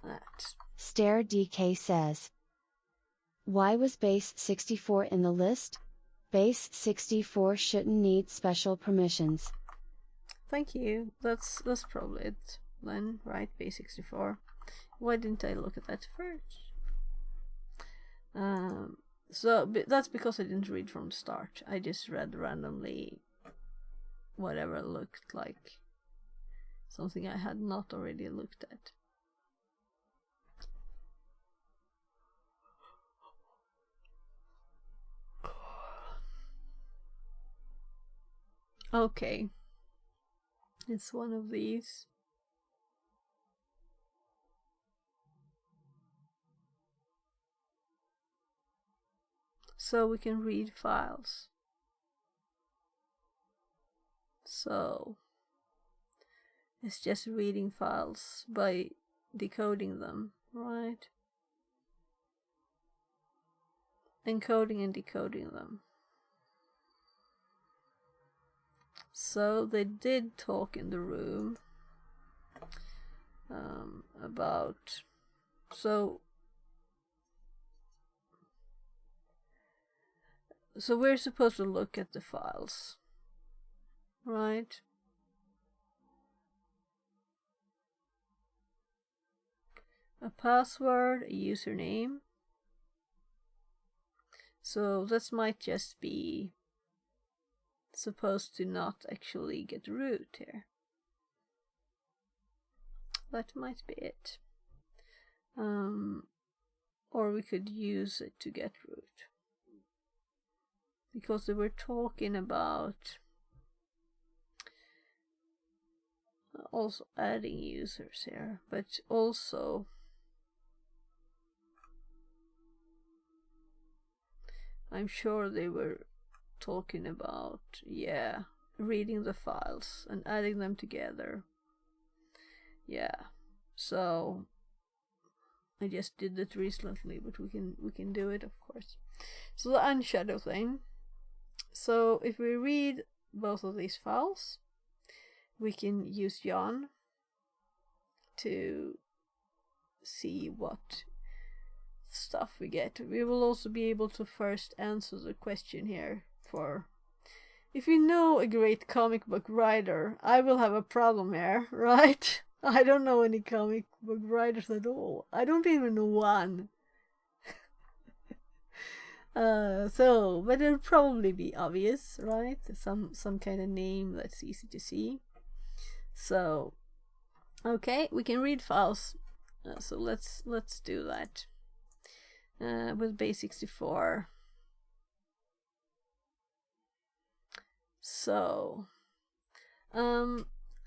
That. Stare DK says, why was base 64 in the list? Base 64 shouldn't need special permissions. Thank you. That's probably it then, right? Base 64. Why didn't I look at that first? So that's because I didn't read from the start. I just read randomly whatever looked like something I had not already looked at. Okay. It's one of these. So we can read files. So it's just reading files by decoding them right? Encoding and decoding them. So they did talk in the room about, so we're supposed to look at the files, right? A password, a username. So this might just be supposed to not actually get root here. That might be it. Or we could use it to get root. Because they were talking about also adding users here, but also I'm sure they were talking about, yeah, reading the files and adding them together. Yeah, so I just did it recently, but we can do it, of course. So the unshadow thing. So if we read both of these files, we can use Jan to see what stuff we get. We will also be able to first answer the question here for, if you know a great comic book writer, I will have a problem here, right? I don't know any comic book writers at all. I don't even know one. But it'll probably be obvious, right? Some kind of name that's easy to see. So, okay, we can read files. So let's do that with base64. So,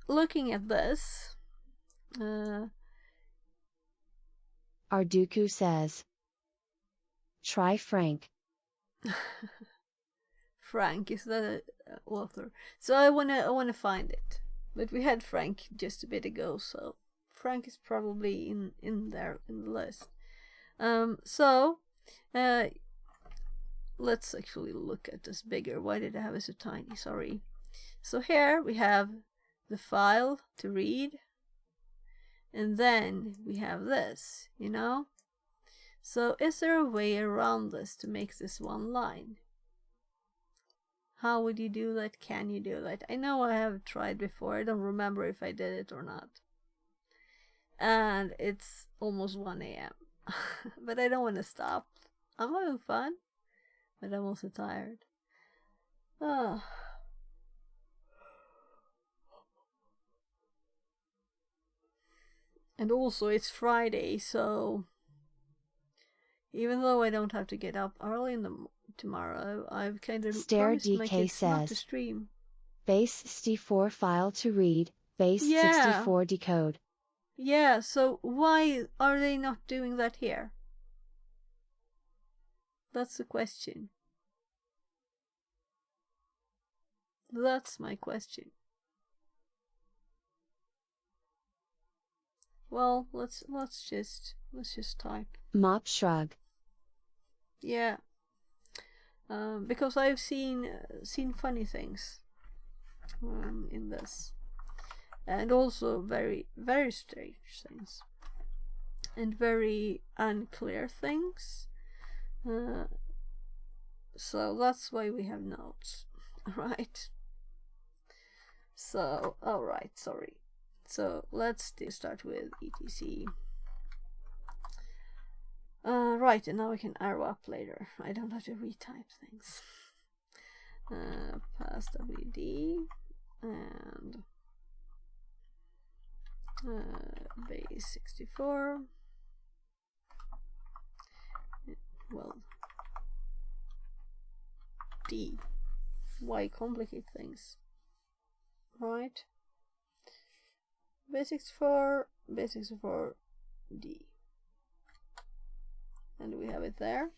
looking at this, Arduku says, try Frank. Frank is the author. So I wanna find it, but we had Frank just a bit ago, so Frank is probably in there in the list. So let's actually look at this bigger. Why did I have it so tiny? Sorry. So here we have the file to read, and then we have this, you know? So is there a way around this to make this one line? How would you do that? Can you do that? I know I have tried before. I don't remember if I did it or not. And it's almost 1 a.m. But I don't want to stop. I'm having fun, but I'm also tired. Oh. And also it's Friday, so even though I don't have to get up early in the tomorrow, I've kind of promised my kids not to stream. Base64 file to read, base64 decode. Yeah, so why are they not doing that here? That's the question. That's my question. Well, let's just type. Mop shrug. Yeah. Because I've seen funny things in this, and also very, very strange things, and very unclear things. So that's why we have notes, right? So, alright, sorry. So let's start with etc. Right, and now we can arrow up later. I don't have to retype things. Pass WD and base64. Well, D. Why complicate things? Right. Base64, base64, D. And we have it there.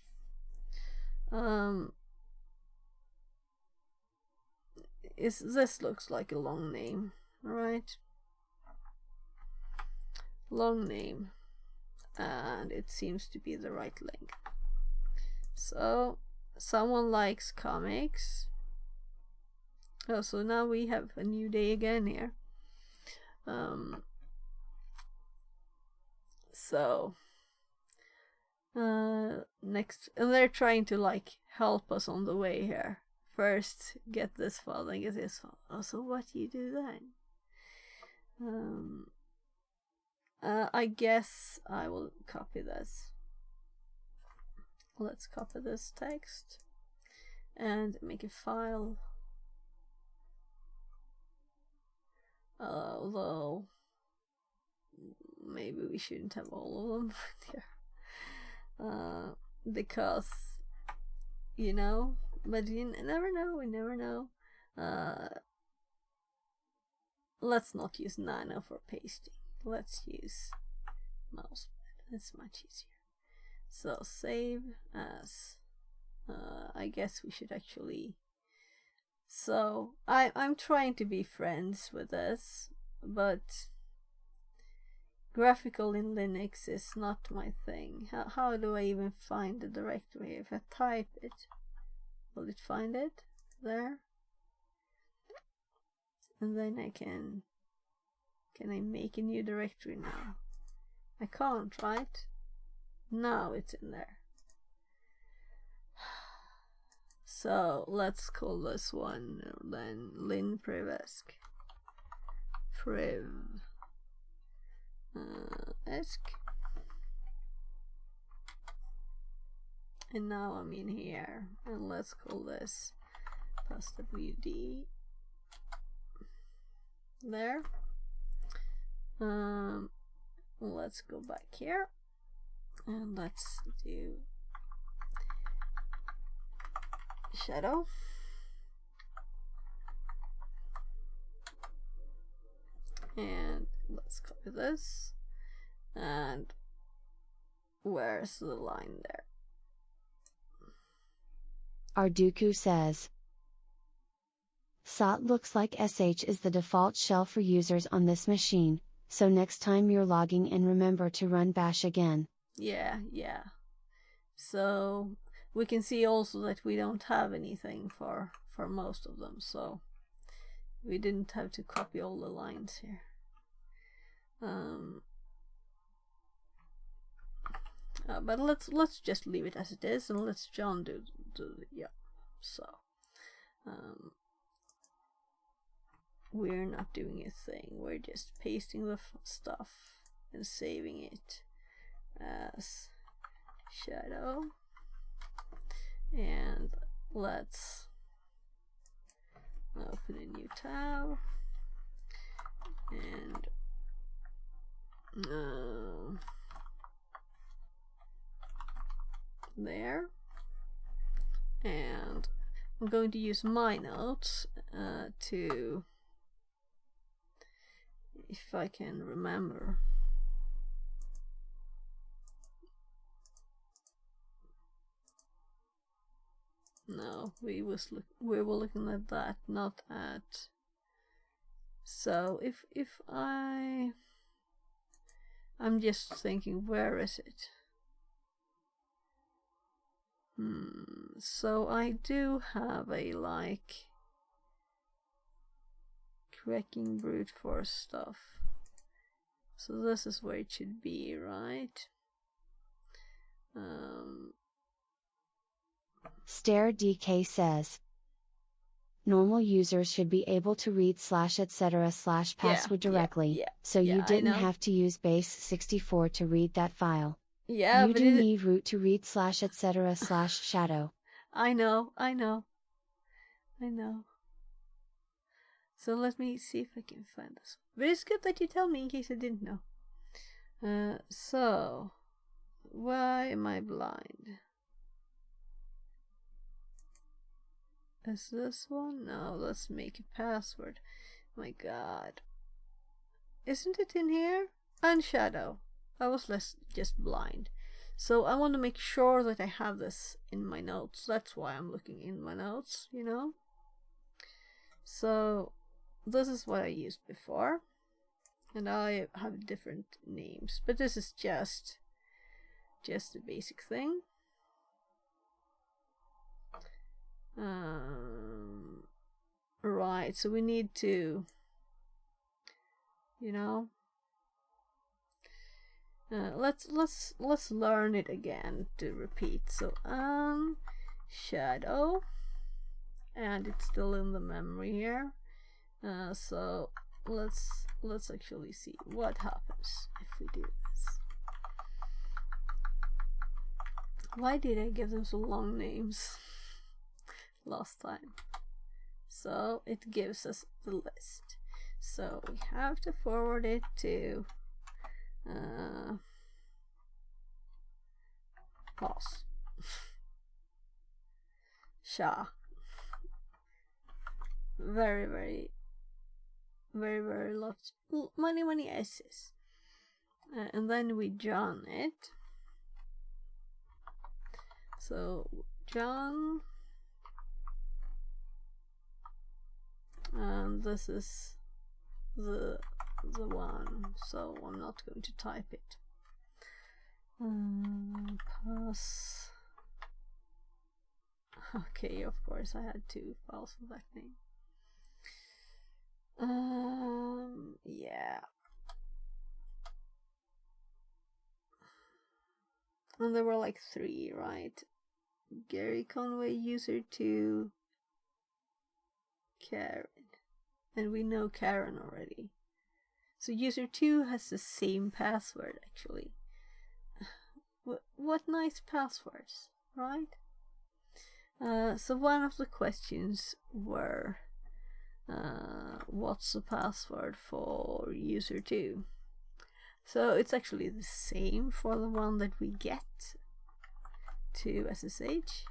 This looks like a long name, right? Long name. and it seems to be the right length. So someone likes comics. Oh, so now we have a new day again here. So next, and they're trying to like help us on the way here. First get this file, then get this file. Oh, so what do you do then? I guess I will copy this. Let's copy this text and make a file. Although maybe we shouldn't have all of them here. Because, you know, but you never know, we never know. Let's not use Nano for pasting. Let's use mousepad. It's much easier. So save as. I guess we should actually. So I'm trying to be friends with this, but graphical in Linux is not my thing. How do I even find the directory? If I type it, will it find it there? And then I can I make a new directory now? I can't, right? Now it's in there. So let's call this one then Lin Prevesk. Esk. And now I'm in here, and let's call this passwd. There. Let's go back here, and let's do shadow. And let's copy this. And where's the line there? Arduku says, SOT looks like SH is the default shell for users on this machine, so next time you're logging in, remember to run bash again. Yeah. So we can see also that we don't have anything for most of them, so we didn't have to copy all the lines here. But let's just leave it as it is, and let's John do yeah. So we're not doing a thing. We're just pasting the stuff and saving it as shadow. And let's open a new tab and there, and I'm going to use my notes to, if I can remember. No, we were looking at that, not at. So if I'm just thinking, where is it? So I do have a like cracking brute force stuff. So this is where it should be, right? Stare DK says, normal users should be able to read /etc/password directly, so you didn't have to use base 64 to read that file. Yeah, you but do need root to read /etc/shadow. I know. So let me see if I can find this. But it's good that you tell me in case I didn't know. So why am I blind? Is this one? No, let's make a password. My god. Isn't it in here? Unshadow. I was just blind. So I want to make sure that I have this in my notes. That's why I'm looking in my notes, you know? So this is what I used before. And I have different names. But this is just just a basic thing. Right, so we need to, you know, let's learn it again to repeat. So shadow, and it's still in the memory here. So let's actually see what happens if we do this. Why did I give them so long names last time? So it gives us the list. So we have to forward it to pause. Sha. Very lots, many S's. And then we John it. So John, and this is the one, so I'm not going to type it. Pass. Okay, of course I had 2 files for that name. Yeah. And there were like 3, right? Gary Conway, user 2, Karen. And we know Karen already. So user 2 has the same password actually. What nice passwords, right? So one of the questions were, what's the password for user 2? So it's actually the same for the one that we get to SSH.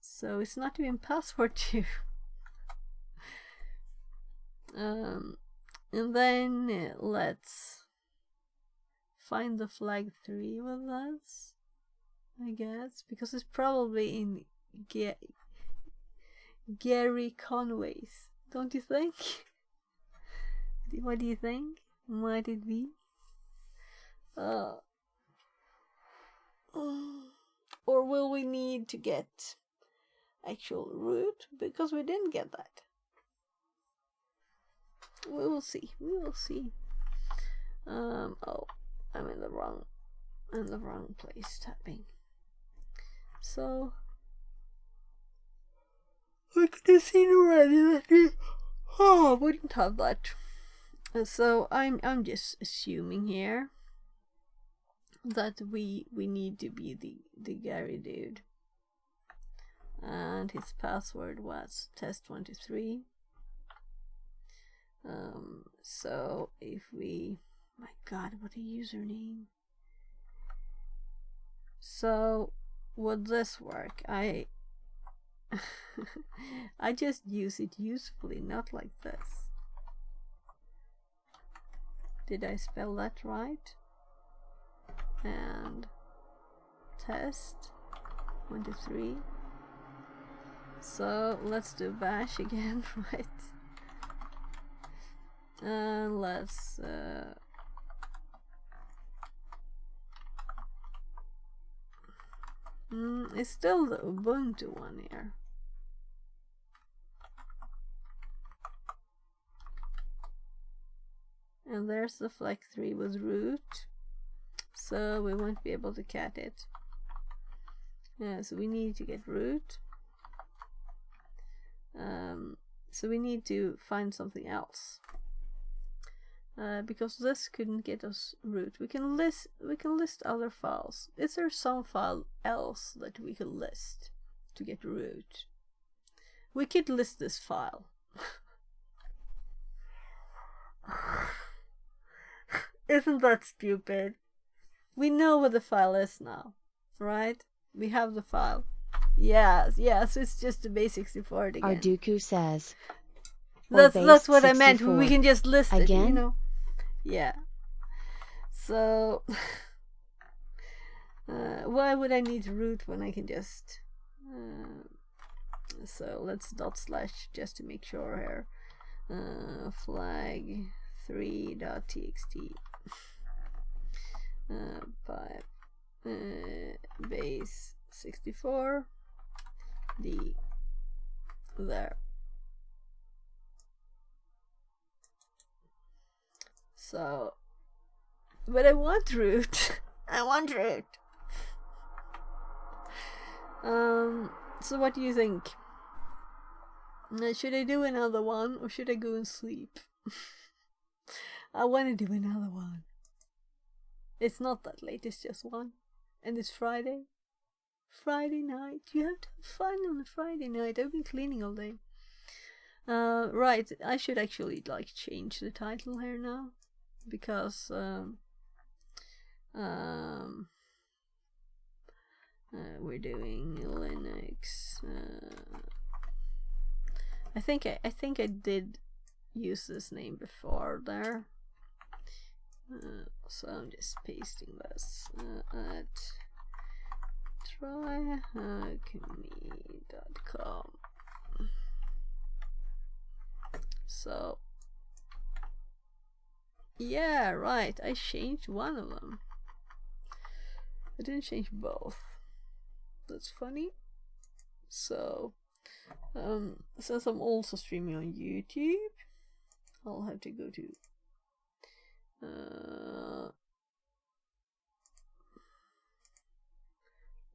So it's not even password 2. And then let's find the flag 3 with us, I guess, because it's probably in Gary Conway's, don't you think? What do you think? Might it be? Or will we need to get actual root? Because we didn't get that. We will see. We will see. Oh, I'm in the wrong place tapping. So I could have seen already that we wouldn't have that. So I'm just assuming here that we need to be the Gary dude, and his password was test23. So if we, my god, what a username. So would this work? I just use it usefully, not like this. Did I spell that right? And test 23. So let's do bash again, right? And let's it's still the Ubuntu one here. And there's the flag 3 with root, so we won't be able to cat it. Yeah, so we need to get root. So we need to find something else. Because this couldn't get us root. We can list other files. Is there some file else that we could list to get root? We could list this file. Isn't that stupid? We know what the file is now, right? We have the file. Yes, it's just a basic 64 again. Arduku says. That's what I meant. We can just list again? it, you know. Yeah. So why would I need root when I can just so let's / just to make sure here. Flag 3.txt 5 base 64, D there. So, but I want root. I want root. So what do you think? Should I do another one or should I go and sleep? I want to do another one. It's not that late, it's just one. And it's Friday. Friday night. You have to have fun on a Friday night. I've been cleaning all day. Right, I should actually like change the title here now. Because we're doing Linux. I think I did use this name before there. So I'm just pasting this at TryHackMe.com. So yeah, right, I changed one of them. I didn't change both. That's funny. So since I'm also streaming on YouTube, I'll have to go to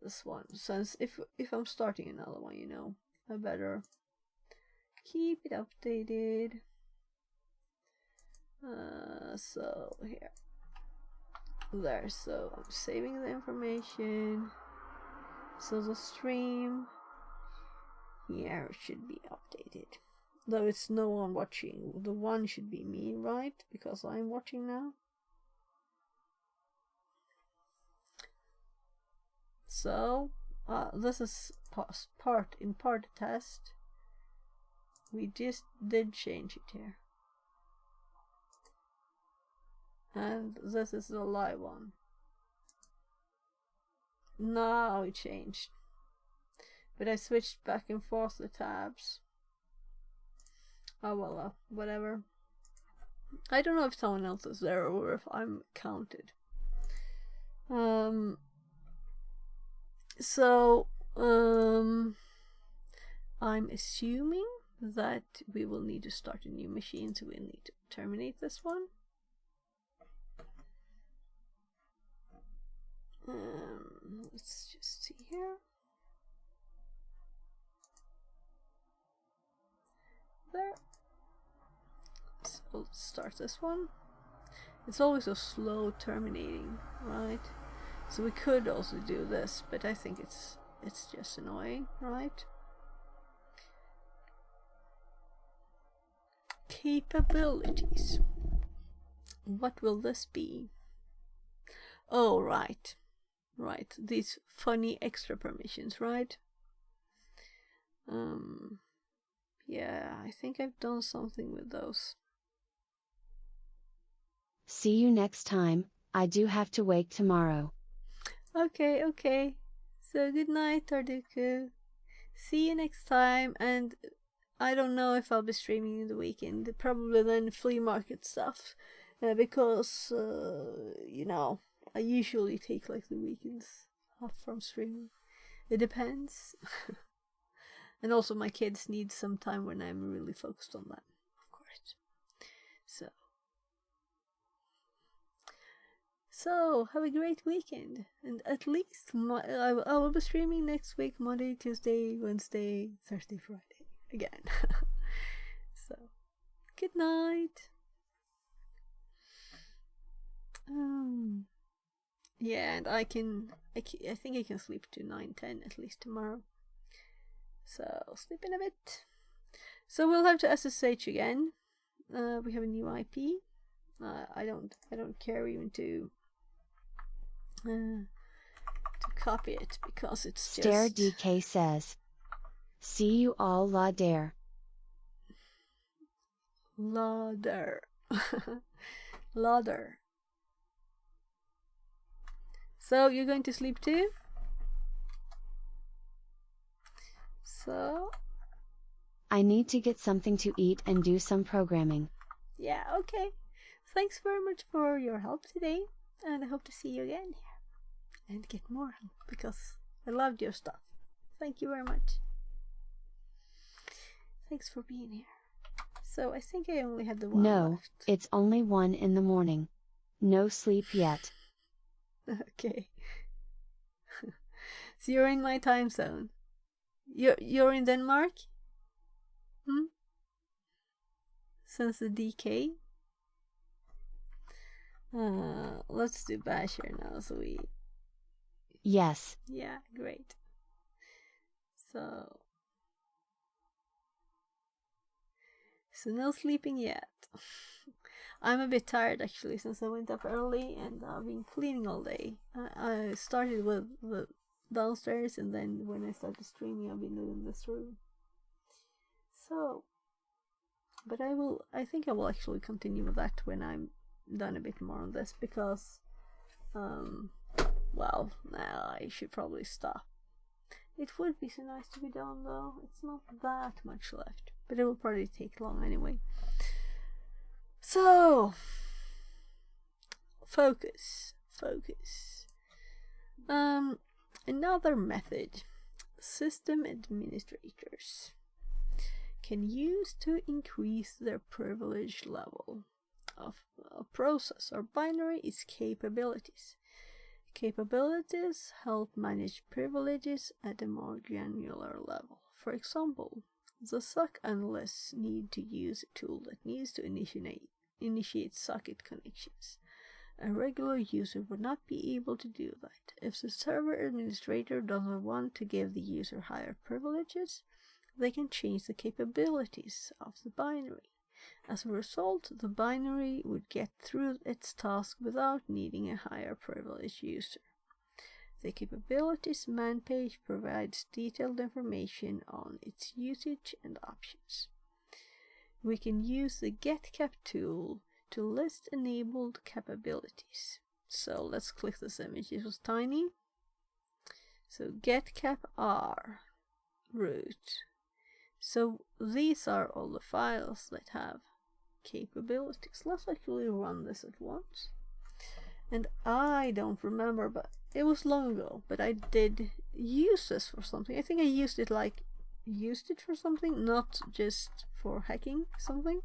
this one. Since if I'm starting another one, you know, I better keep it updated. So here, there. So I'm saving the information. So the stream here should be updated. Though it's no one watching. The one should be me, right? Because I'm watching now. So this is part test. We just did change it here. And this is the live one. Now it changed. But I switched back and forth the tabs. Oh well, whatever. I don't know if someone else is there or if I'm counted. So I'm assuming that we will need to start a new machine, so we'll need to terminate this one. Let's just see here. There. So let's start this one. It's always so slow terminating, right? So we could also do this, but I think it's just annoying, right? Capabilities. What will this be? Oh, right. Right, these funny extra permissions, right? Yeah, I think I've done something with those. See you next time. I do have to wake tomorrow. Okay, okay. So good night, Tarduku. See you next time, and I don't know if I'll be streaming in the weekend. Probably then flea market stuff, because you know, I usually take like the weekends off from streaming. It depends. And also my kids need some time when I'm really focused on that, of course. So have a great weekend, and at least I will be streaming next week, Monday, Tuesday, Wednesday, Thursday, Friday again. So good night. Yeah, and I think I can sleep to 9-10 at least tomorrow. So I'll sleep in a bit. So we'll have to SSH again. We have a new IP. I don't care even to copy it because it's Stare just. DK says, "See you all later." Lauder. Lauder. So you're going to sleep too? So I need to get something to eat and do some programming. yeah, okay. Thanks very much for your help today, and I hope to see you again here. and get more help because I loved your stuff. Thank you very much. Thanks for being here. So I think I only had the one No, left. it's only 1 in the morning. No sleep yet. Okay. So you're in my time zone. You're in Denmark? Since the DK? Let's do Basher now, so we... Yes. Yeah, great. So no sleeping yet. I'm a bit tired actually, since I went up early and I've been cleaning all day. I started with the downstairs, and then when I started streaming I've been doing this room. So, but I think I will actually continue with that when I'm done a bit more on this, because well, now I should probably stop. It would be so nice to be done though. It's not that much left, but it will probably take long anyway. So, focus. Another method system administrators can use to increase their privilege level of a process or binary is capabilities. Capabilities help manage privileges at a more granular level. For example, the sock analysts need to use a tool that needs to initiate socket connections. A regular user would not be able to do that. If the server administrator doesn't want to give the user higher privileges, they can change the capabilities of the binary. As a result, the binary would get through its task without needing a higher privileged user. The capabilities man page provides detailed information on its usage and options. We can use the getCap tool to list enabled capabilities. So let's click this image. It was tiny. So getCap R root. So these are all the files that have capabilities. Let's actually run this at once. And I don't remember, but it was long ago, but I did use this for something. I think I used it for something, not just for hacking something.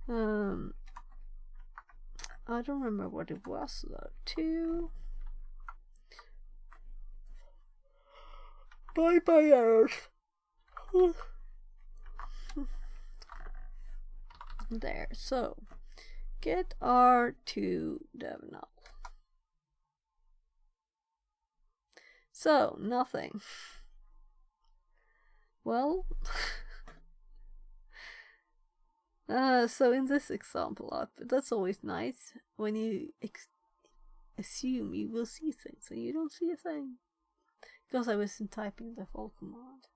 I don't remember what it was though. Bye Earth. There, so get R2 dev null. So nothing. Well, so in this example output, that's always nice when you assume you will see things and you don't see a thing, because I wasn't typing the full command.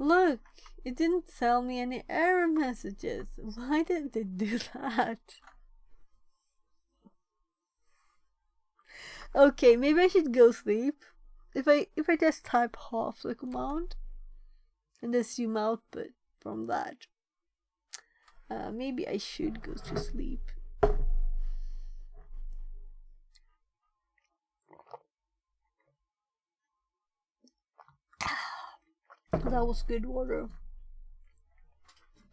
Look, it didn't tell me any error messages. Why didn't it do that? Okay, maybe I should go sleep. If I just type half the command and assume output from that, maybe I should go to sleep. That was good water.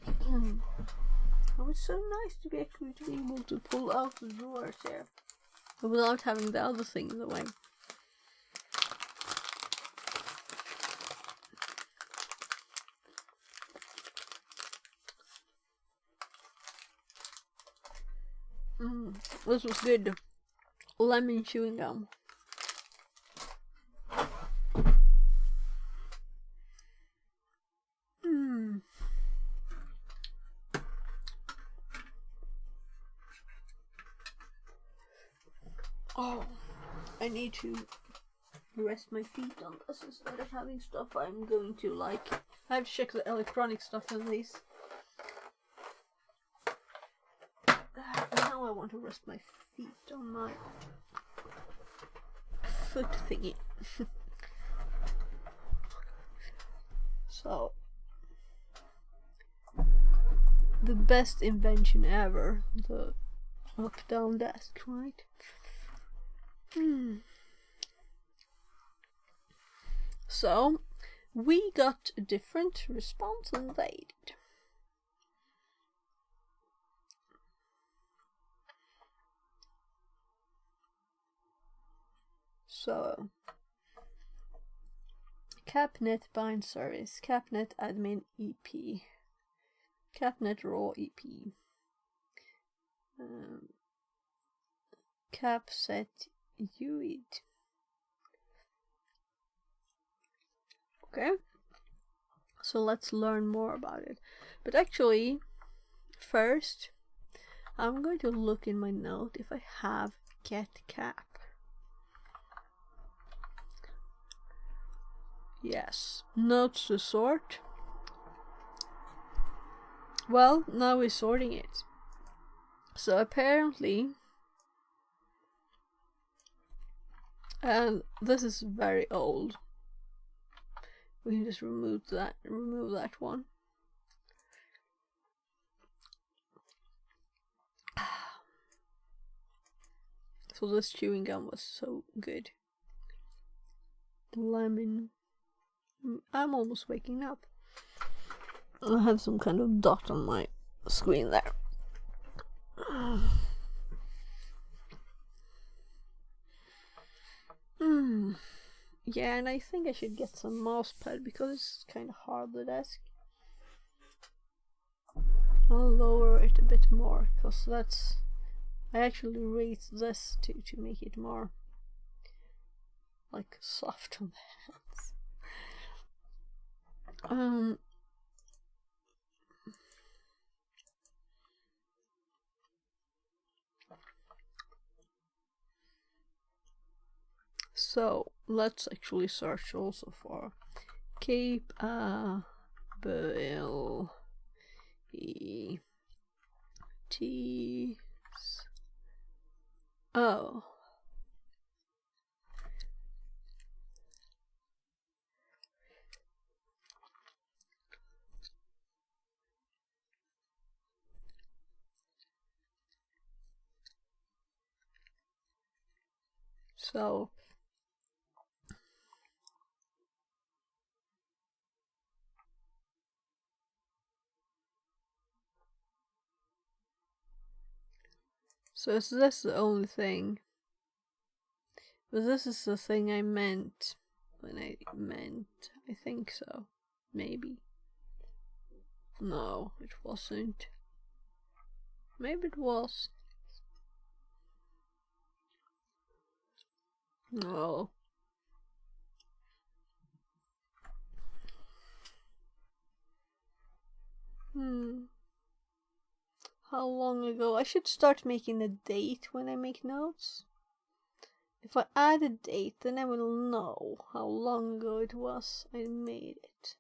It was so nice to be able to pull out the drawers here without having the other thing in the way. This was good. Lemon chewing gum. Oh, I need to rest my feet on this instead of having stuff I'm going to like. I have to check the electronic stuff in these. Now I want to rest my feet on my foot thingy. So, the best invention ever, the up-down desk, right? So, we got a different response than they did. So, CapNet bind service, CapNet admin EP, CapNet raw EP, capset UID. Okay, so let's learn more about it. But actually, first, I'm going to look in my note if I have get cap. Yes, notes to sort. Well, now we're sorting it. So apparently, and this is very old. We can just remove that one. So this chewing gum was so good. The lemon. I'm almost waking up. I have some kind of dot on my screen there. Yeah, and I think I should get some mouse pad because it's kind of hard, the desk. I'll lower it a bit more because that's... I actually raised this to make it more like soft on the hands. So let's actually search also for capabilities. Oh. So is this the only thing? But this is the thing I meant when I think so. Maybe. No, it wasn't. Maybe it was. No. How long ago? I should start making a date when I make notes. If I add a date, then I will know how long ago it was I made it.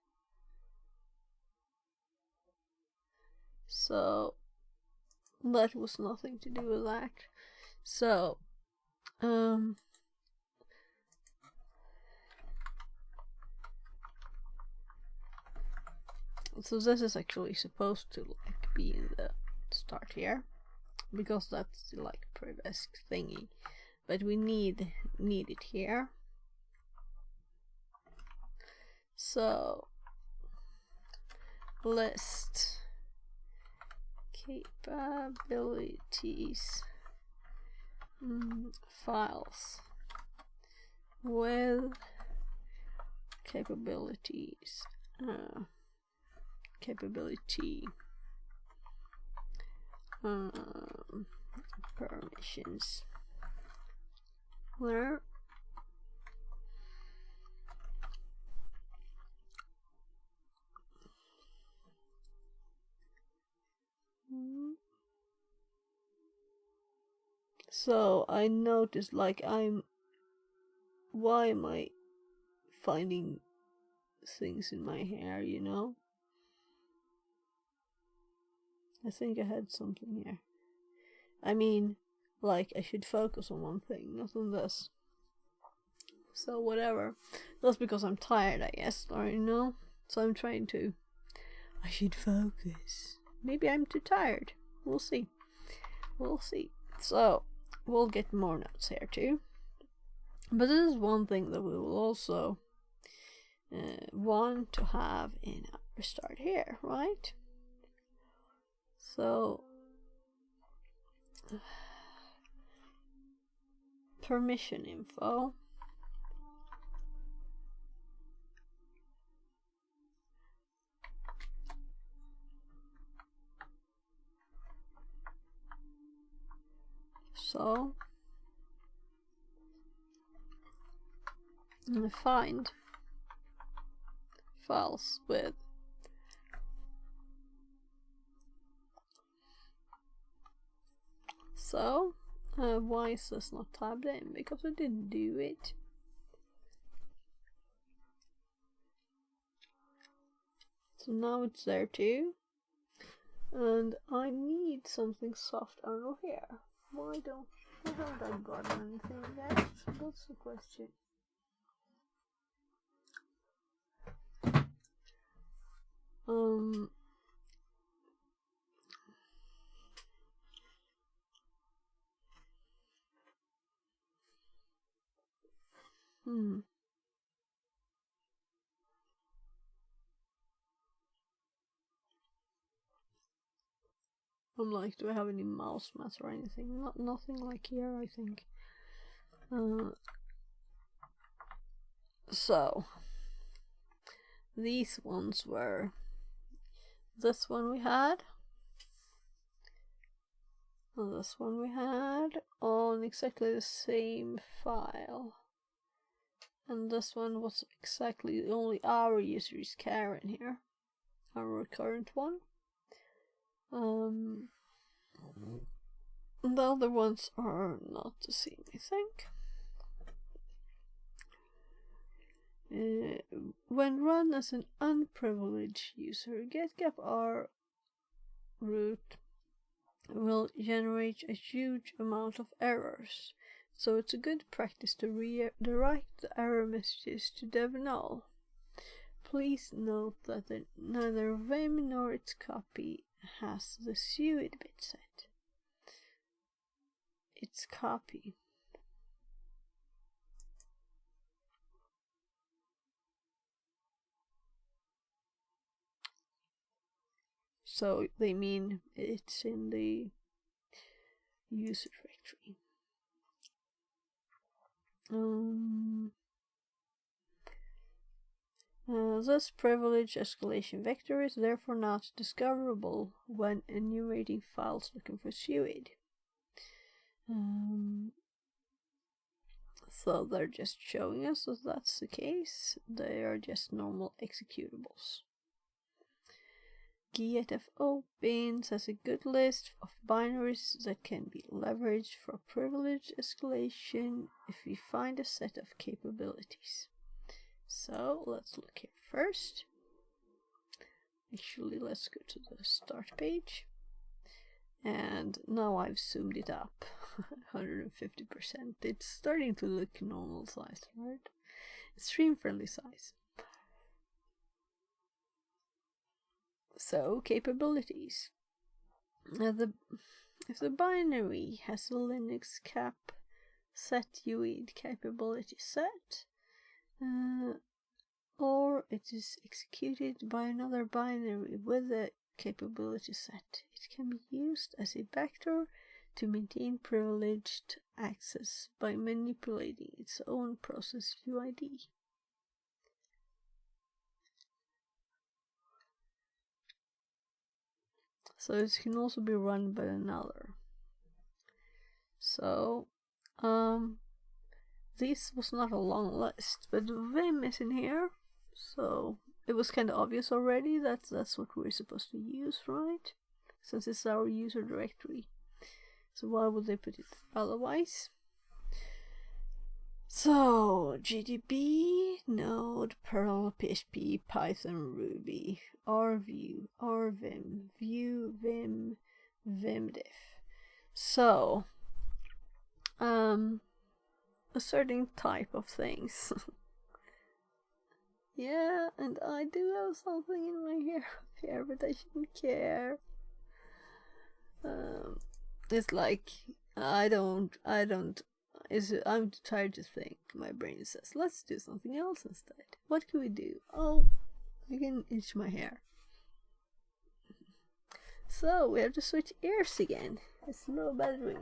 So that was nothing to do with that. So so this is actually supposed to like be in the start here, because that's the like pre-desk thingy, but we need it here. So list capabilities files with capabilities capability permissions. Where? So I noticed like why am I finding things in my hair, you know? I think I had something here. I mean, like I should focus on one thing, not on this. So whatever. That's because I'm tired, I guess, or you know? So I'm trying to... I should focus. Maybe I'm too tired. We'll see. We'll see. So, we'll get more notes here too. But this is one thing that we will also want to have in our start here, right? So permission info. So find files with why is this not tabbed in? Because we didn't do it. So now it's there too. And I need something soft under here. Why haven't I gotten anything yet? That's the question. I'm like, do I have any mouse mats or anything? Nothing like here, I think. So these ones were this one we had, and this one we had on exactly the same file, and this one was exactly only our user is Karen here, our current one. The other ones are not the same, I think. When run as an unprivileged user, getgapr root will generate a huge amount of errors, so it's a good practice to redirect the error messages to dev null. Please note that neither Vim nor its copy has the suid bit set. Its copy. So they mean it's in the user directory. This privilege escalation vector is therefore not discoverable when enumerating files looking for suid. So they're just showing us that that's the case. They are just normal executables. GetFOpens has a good list of binaries that can be leveraged for privilege escalation if we find a set of capabilities. So let's look here first. Actually, let's go to the start page. And now I've zoomed it up 150%. It's starting to look normal size, right? Stream friendly size. So, capabilities. If the binary has a Linux cap set UID capability set, or it is executed by another binary with a capability set, it can be used as a vector to maintain privileged access by manipulating its own process UID. So it can also be run by another. So, this was not a long list, but Vim is in here, so it was kind of obvious already that that's what we're supposed to use, right? Since it's our user directory. So why would they put it otherwise? So, GDB, Node, Perl, PHP, Python, Ruby, RView, RVim, Vue, Vim, Vimdiff. So, a certain type of things. Yeah, and I do have something in my hair here, but I shouldn't care. It's like I don't I'm tired to think. My brain says, let's do something else instead. What can we do? Oh, I can itch my hair. So we have to switch ears again. It's low battery.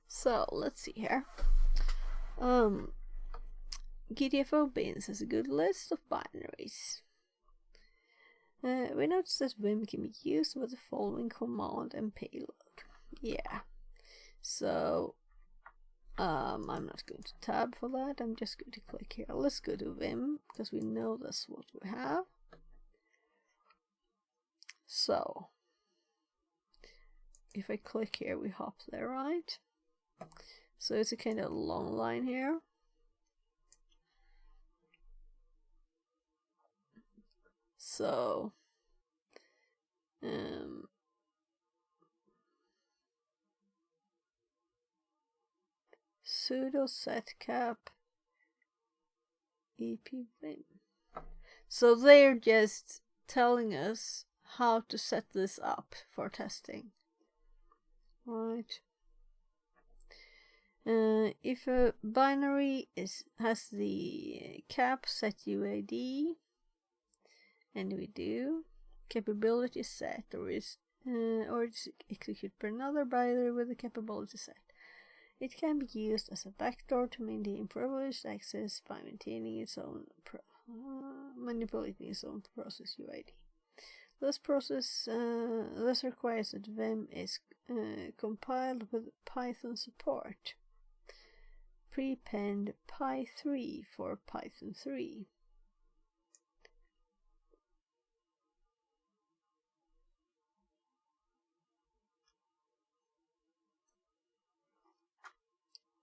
So let's see here. GTFO bins has a good list of binaries. We noticed that Vim can be used with the following command and payload. Yeah. So I'm not going to tab for that. I'm just going to click here. Let's go to Vim because we know that's what we have. So if I click here, we hop there, right? So it's a kind of long line here. So sudo setcap epvim. So they're just telling us how to set this up for testing, right? If a binary has the cap set UID, and we do capability set, or it's executed per another binary with a capability set. It can be used as a backdoor to maintain privileged access by maintaining its own manipulating its own process UID. This requires that Vim is compiled with Python support. Prepend Py3 for Python 3.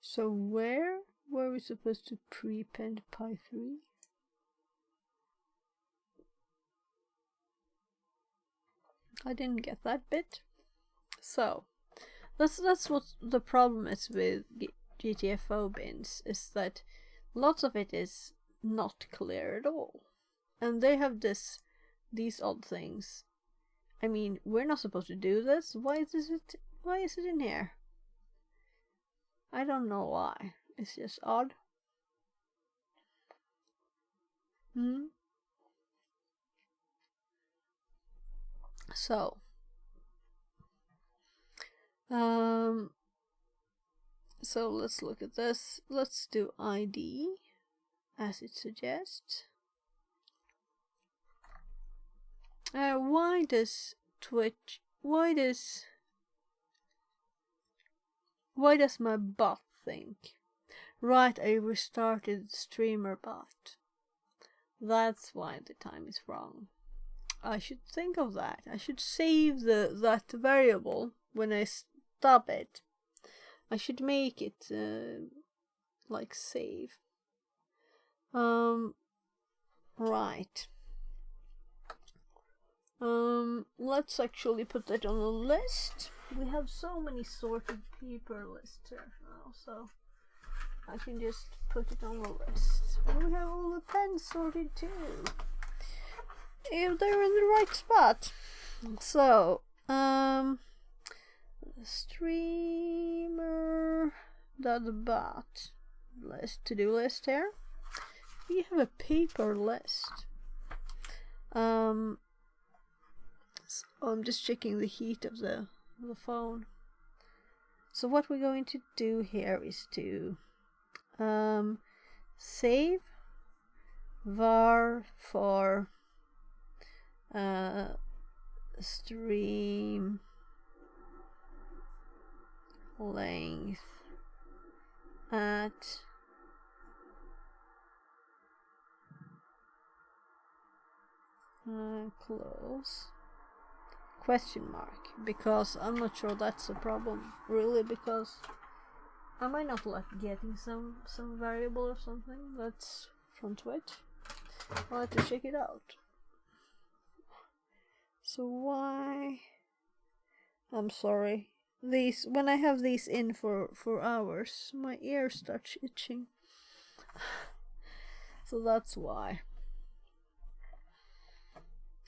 So where were we supposed to prepend Py3? I didn't get that bit. So that's what the problem is with GTFO bins, is that lots of it is not clear at all. And they have these odd things. I mean, we're not supposed to do this. Why is it in here? I don't know why. It's just odd. So so let's look at this. Let's do ID as it suggests. Why does my bot think? Right, I restarted streamer bot. That's why the time is wrong. I should think of that. I should save that variable when I stop it. I should make it like save. Right. Let's actually put that on the list. We have so many sorted paper lists here now, so I can just put it on the list. And we have all the pens sorted too. If they're in the right spot. So, streamer.bot list, to-do list here. We have a paper list. So I'm just checking the heat of the phone. So what we're going to do here is to save var for stream length at close question mark, because I'm not sure that's a problem really, because I might not like getting some variable or something that's from Twitch. I'll have to check it out. So why? I'm sorry. When I have these in for hours, my ear starts itching. So that's why.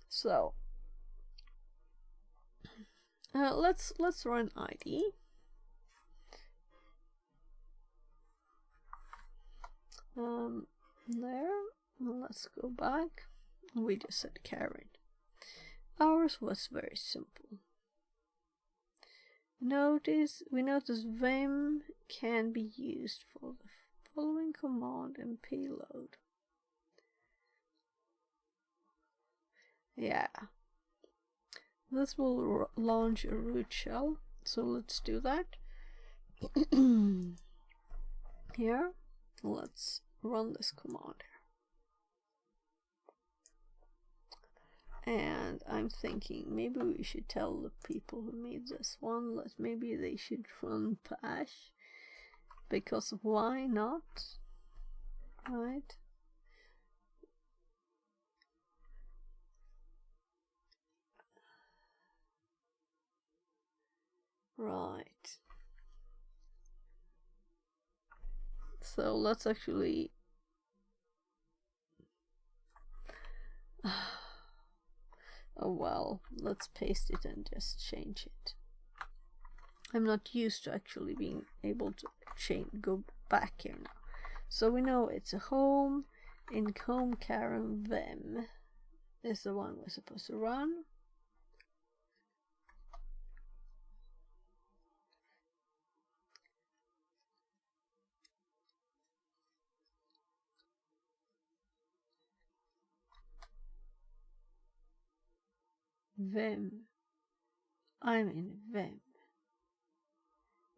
So Let's run ID. There. Let's go back. We just said Karen. Ours was very simple. We notice Vim can be used for the following command and payload. Yeah. This will launch a root shell, so let's do that. Here, let's run this command here. And I'm thinking maybe we should tell the people who made this one, maybe they should run Pash, because why not, right? Right. So let's actually oh well, let's paste it and just change it. I'm not used to actually being able to go back here now. So we know it's a home. In home Karen Vim is the one we're supposed to run. Vim. I'm in Vim.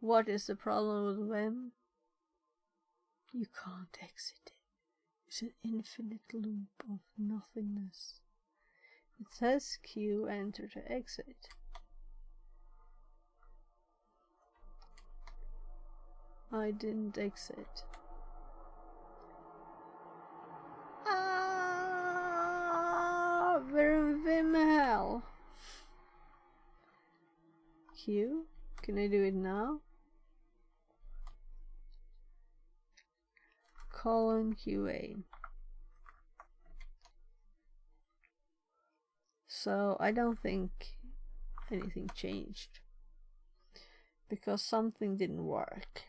What is the problem with Vim? You can't exit it. It's an infinite loop of nothingness. It says Q enter to exit. I didn't exit. We're in Vim hell. Q? Can I do it now? Colon QA. So I don't think anything changed because something didn't work.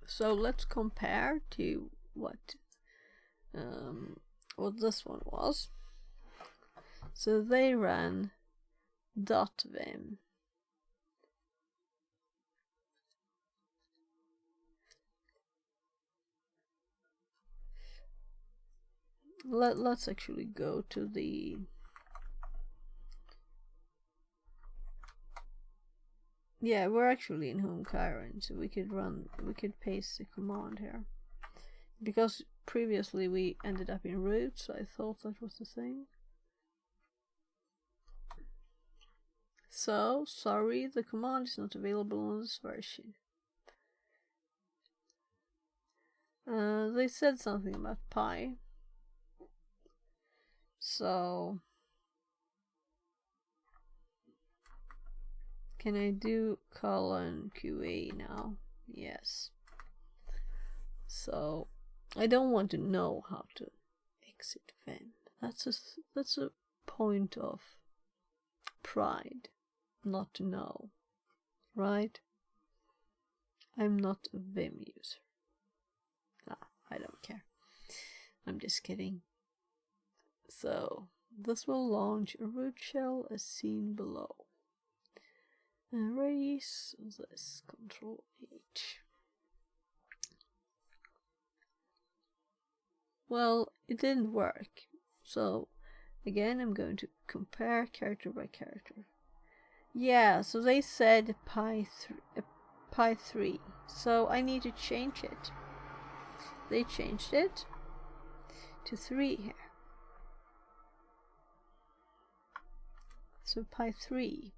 So let's compare to what this one was. So they ran .vim. Let's actually go to the we're actually in home Karen, so we could paste the command here. Because previously we ended up in root, so I thought that was the thing. So, sorry, the command is not available on this version. They said something about pi. So, can I do colon QA now? Yes. So, I don't want to know how to exit Vim. That's a point of pride, not to know, right? I'm not a Vim user. I don't care. I'm just kidding. So, this will launch a root shell as seen below. Erase this, Control H. Well, it didn't work. So, again, I'm going to compare character by character. Yeah, so they said pi 3. So I need to change it. They changed it to 3 here. So pi 3.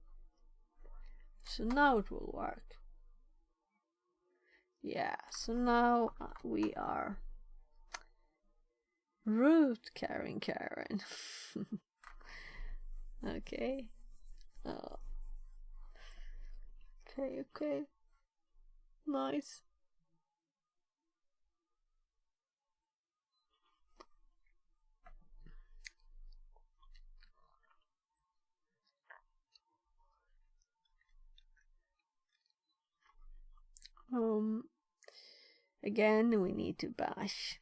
So now it will work. Yeah, so now we are root Karen. Okay. Okay. Nice. Again, we need to bash.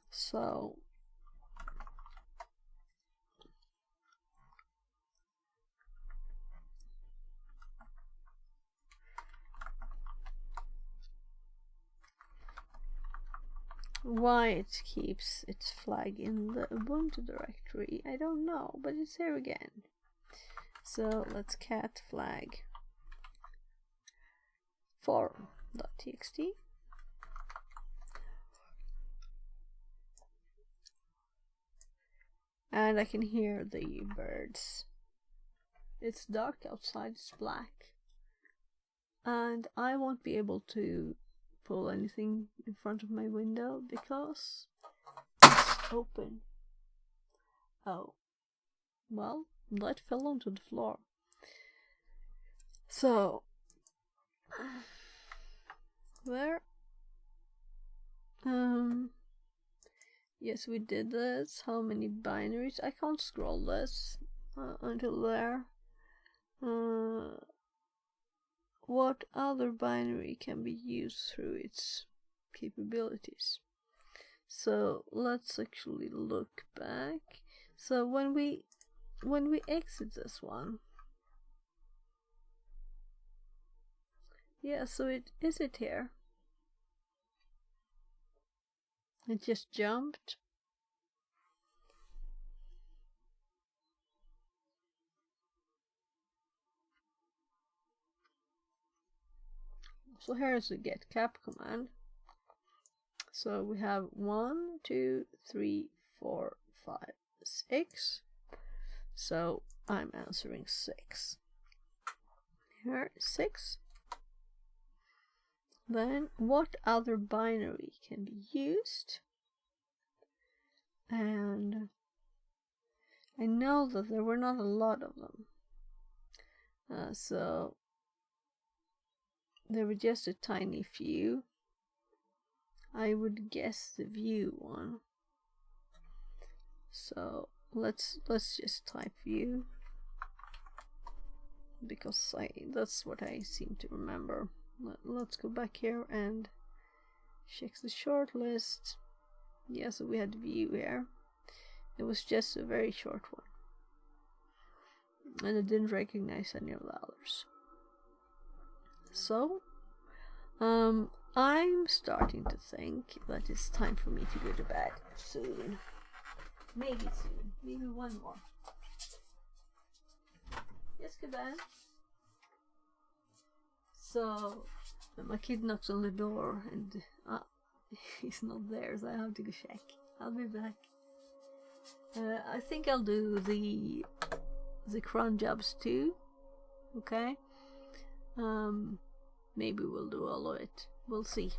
So why it keeps its flag in the Ubuntu directory, I don't know, but it's here again. So let's cat flag form.txt. And I can hear the birds. It's dark outside, it's black. And I won't be able to pull anything in front of my window because it's open. Oh, well, that fell onto the floor. So, there. Yes, we did this. How many binaries? I can't scroll this until there. What other binary can be used through its capabilities? So let's actually look back. So when we exit this one, yeah, so is it here? It just jumped. So here's the get cap command. So we have 1, 2, 3, 4, 5, 6. So I'm answering 6. Here, 6. Then what other binary can be used? And I know that there were not a lot of them. So there were just a tiny few. I would guess the view one. So let's just type view because that's what I seem to remember. Let's go back here and check the short list. Yeah, so we had view here. It was just a very short one. And I didn't recognize any of the others. So, I'm starting to think that it's time for me to go to bed soon. Maybe soon. Maybe one more. Yes, go bed. So, my kid knocks on the door and he's not there, so I have to go check. I'll be back. I think I'll do the cron jobs too. Okay. Maybe we'll do all of it. We'll see.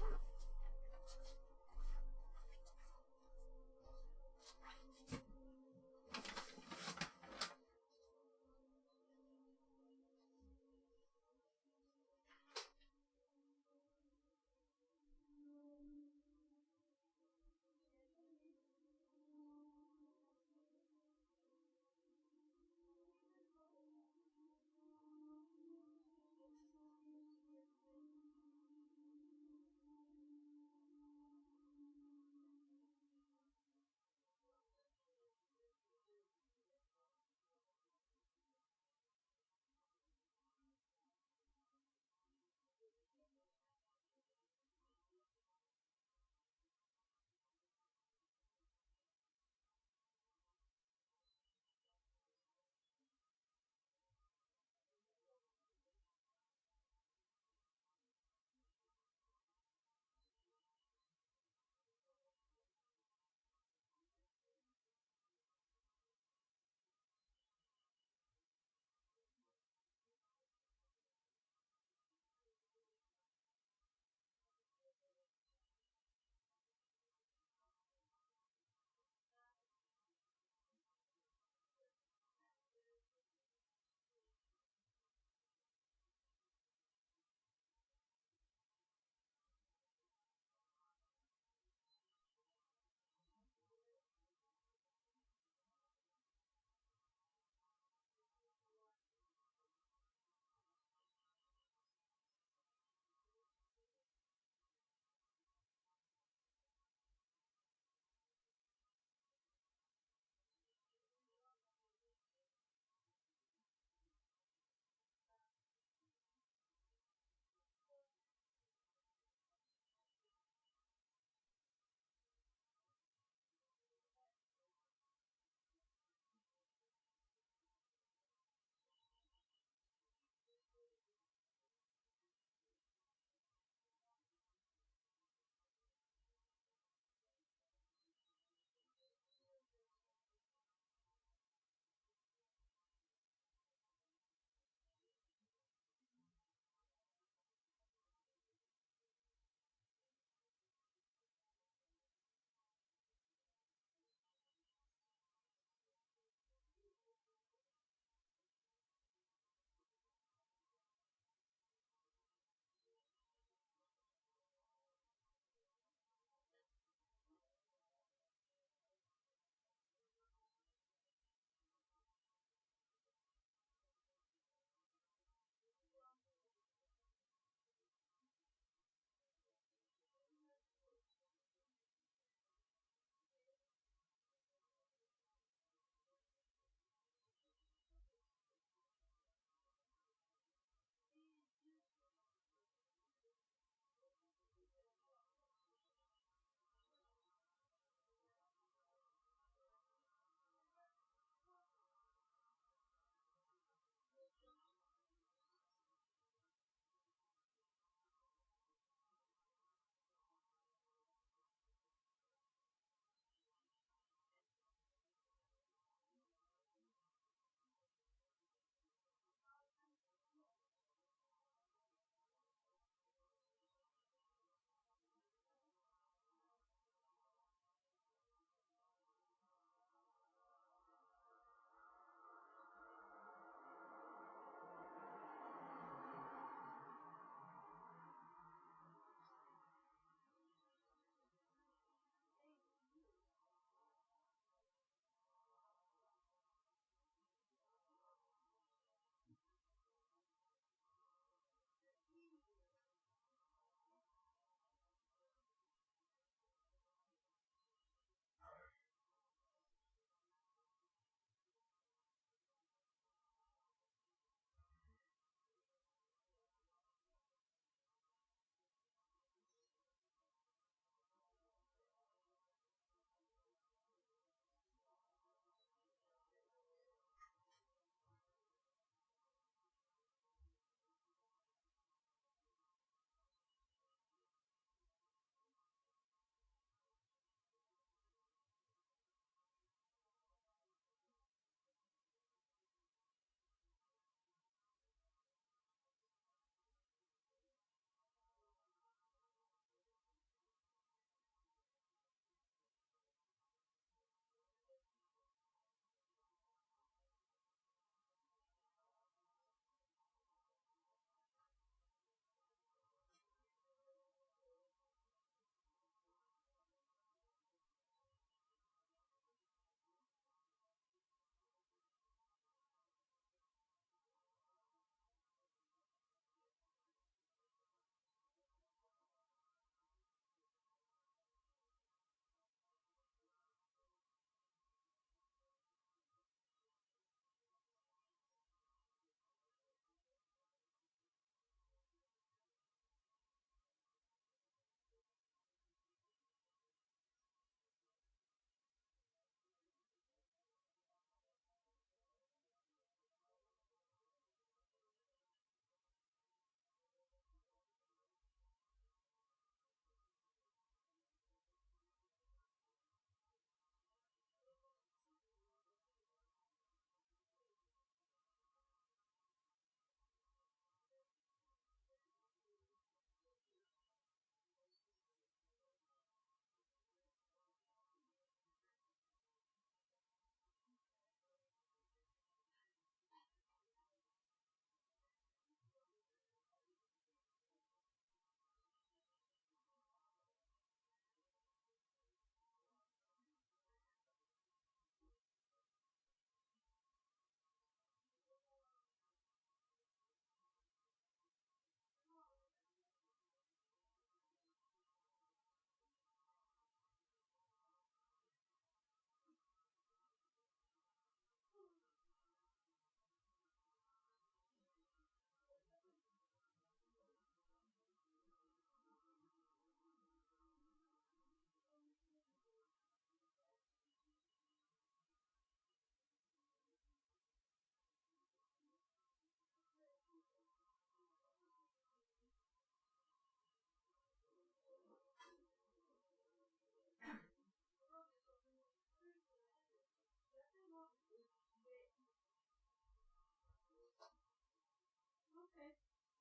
Okay.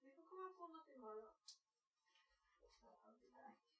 Vi får komma på något imorgon. So I'll be back.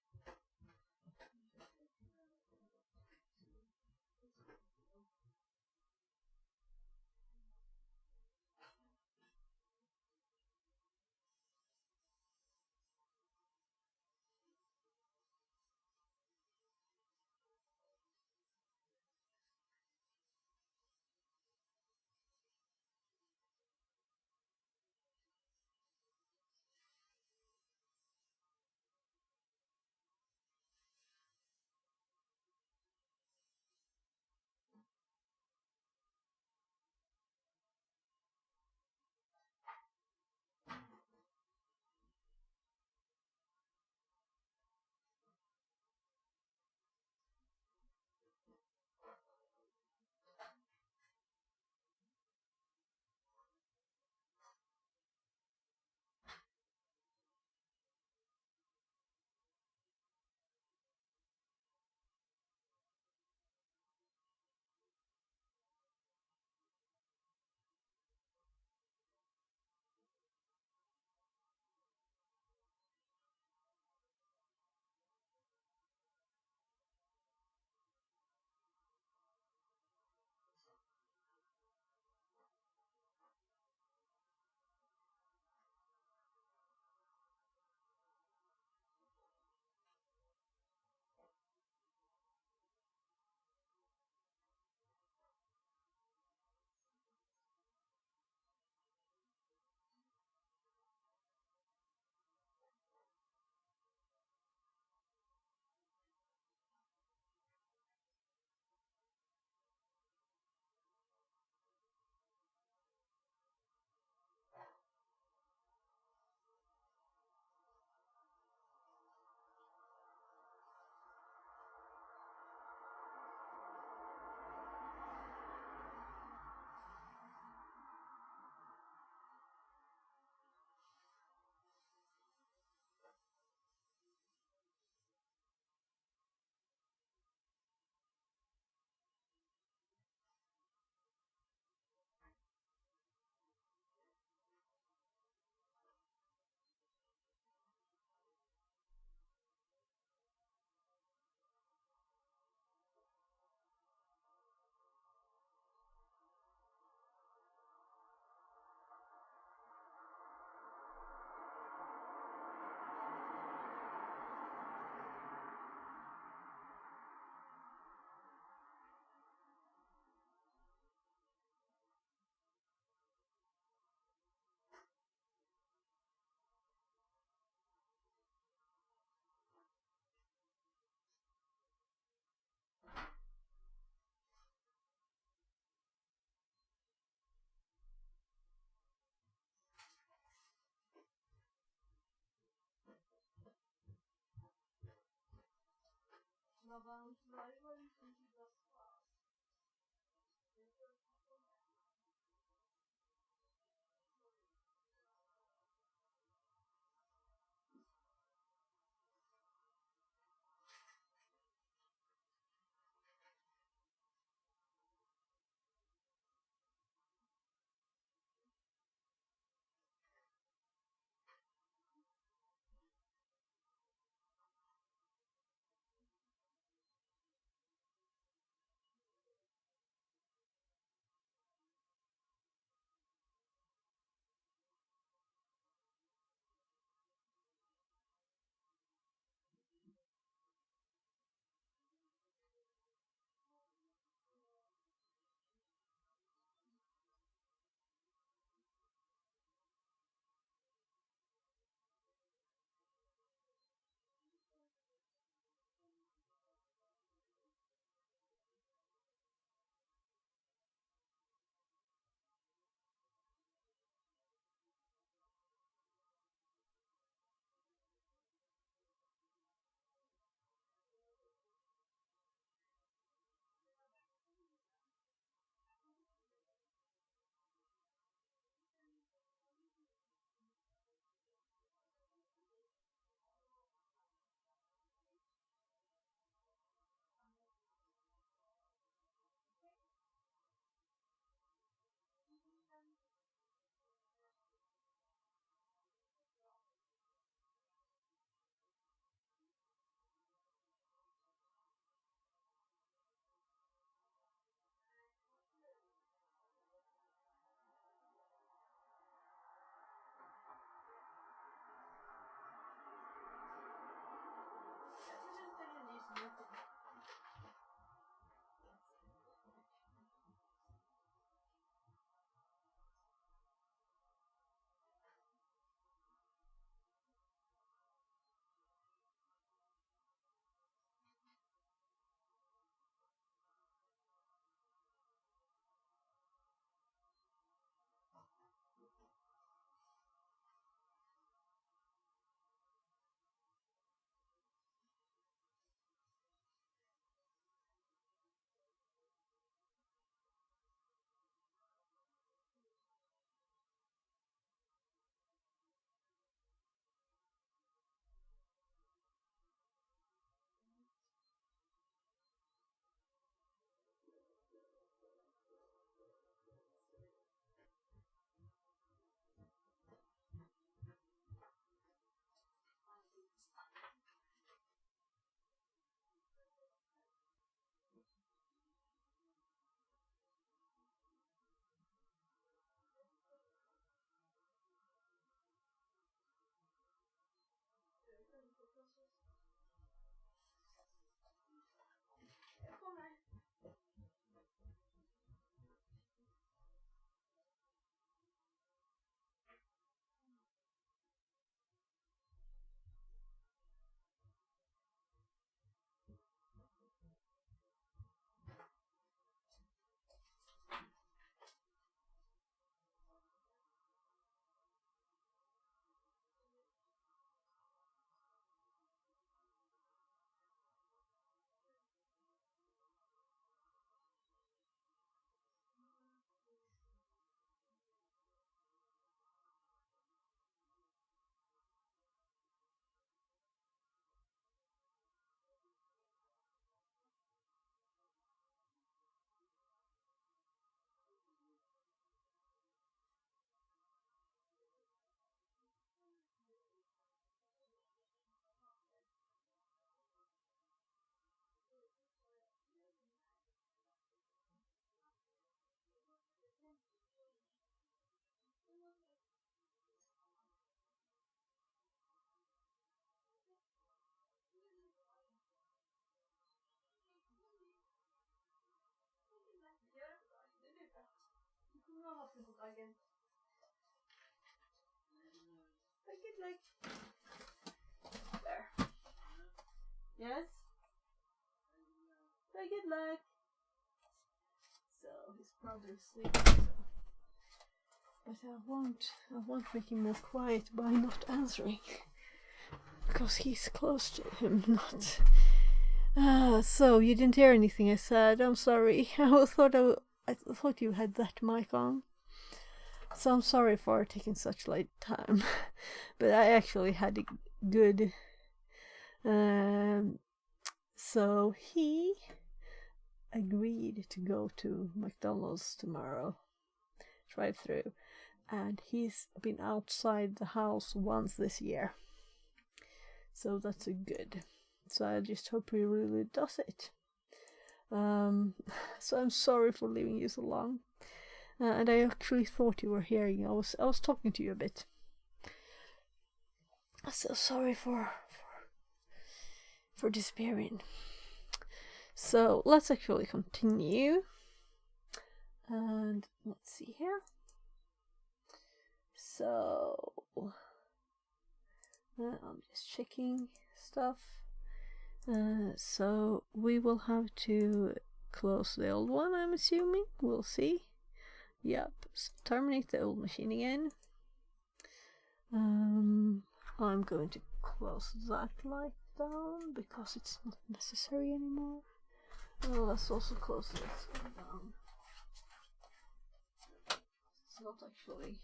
Vad varmt varje var liksom till bröstfas. There. Yes? Good luck. So he's probably sleeping, so. But I won't make him more quiet by not answering. Because he's close to him, not. So you didn't hear anything I said. I'm sorry. I thought you had that mic on. So I'm sorry for taking such late time. But I actually had a good. So he agreed to go to McDonald's tomorrow, drive-through, and he's been outside the house once this year. So that's a good. So I just hope he really does it. So I'm sorry for leaving you so long. And I actually thought you were hearing. I was talking to you a bit. So sorry for disappearing. So let's actually continue. And let's see here. So I'm just checking stuff. So we will have to close the old one, I'm assuming. We'll see. Yep, so terminate the old machine again. I'm going to close that light down because it's not necessary anymore. Let's also close this one down. It's not actually.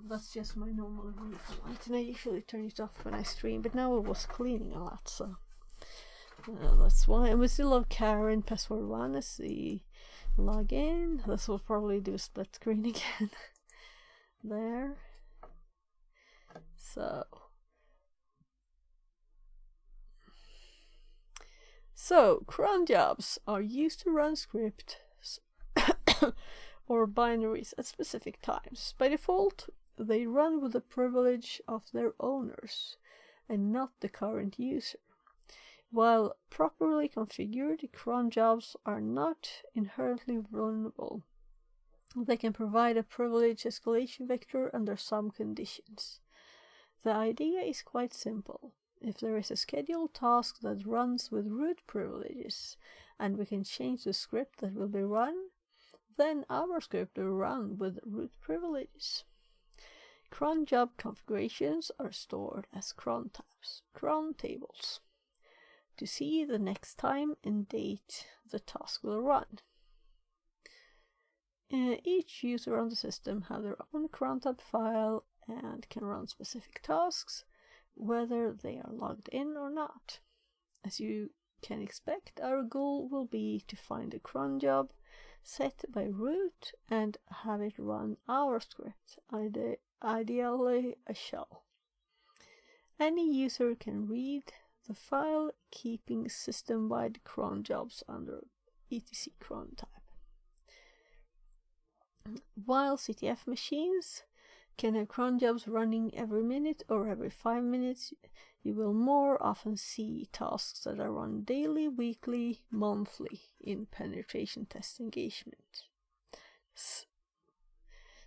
That's just my normal roof light, and I usually turn it off when I stream, but now I was cleaning a lot, so that's why. And we still have Karen, password 1 as the login. This will probably do a split screen again. There. So cron jobs are used to run scripts or binaries at specific times. By default, they run with the privilege of their owners and not the current user. While properly configured, cron jobs are not inherently vulnerable. They can provide a privilege escalation vector under some conditions. The idea is quite simple. If there is a scheduled task that runs with root privileges, and we can change the script that will be run, then our script will run with root privileges. Cron job configurations are stored as cron tabs, cron tables, to see the next time and date the task will run. Each user on the system have their own cron tab file and can run specific tasks, whether they are logged in or not. As you can expect, our goal will be to find a cron job set by root and have it run our script, ideally a shell. Any user can read the file, keeping system-wide cron jobs under etc cron type. While CTF machines can have cron jobs running every minute or every 5 minutes, you will more often see tasks that are run daily, weekly, monthly in penetration test engagement.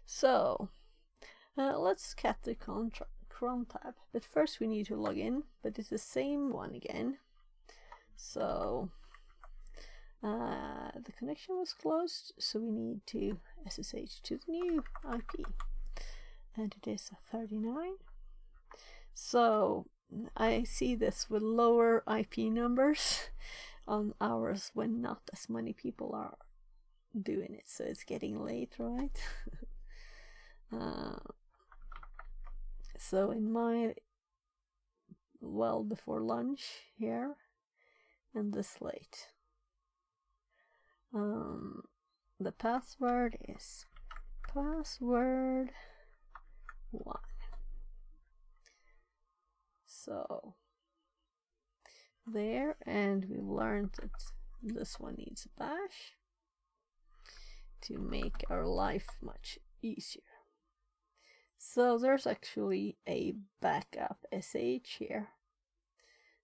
So, let's cat the cron tab, but first we need to log in, but it's the same one again. So, the connection was closed, so we need to SSH to the new IP, and it is 39. So I see this with lower IP numbers on ours when not as many people are doing it, so it's getting late, right? So in my well before lunch here, and this late. The password is password 1. So there, and we learned that this one needs a bash to make our life much easier. So there's actually a backup SH here,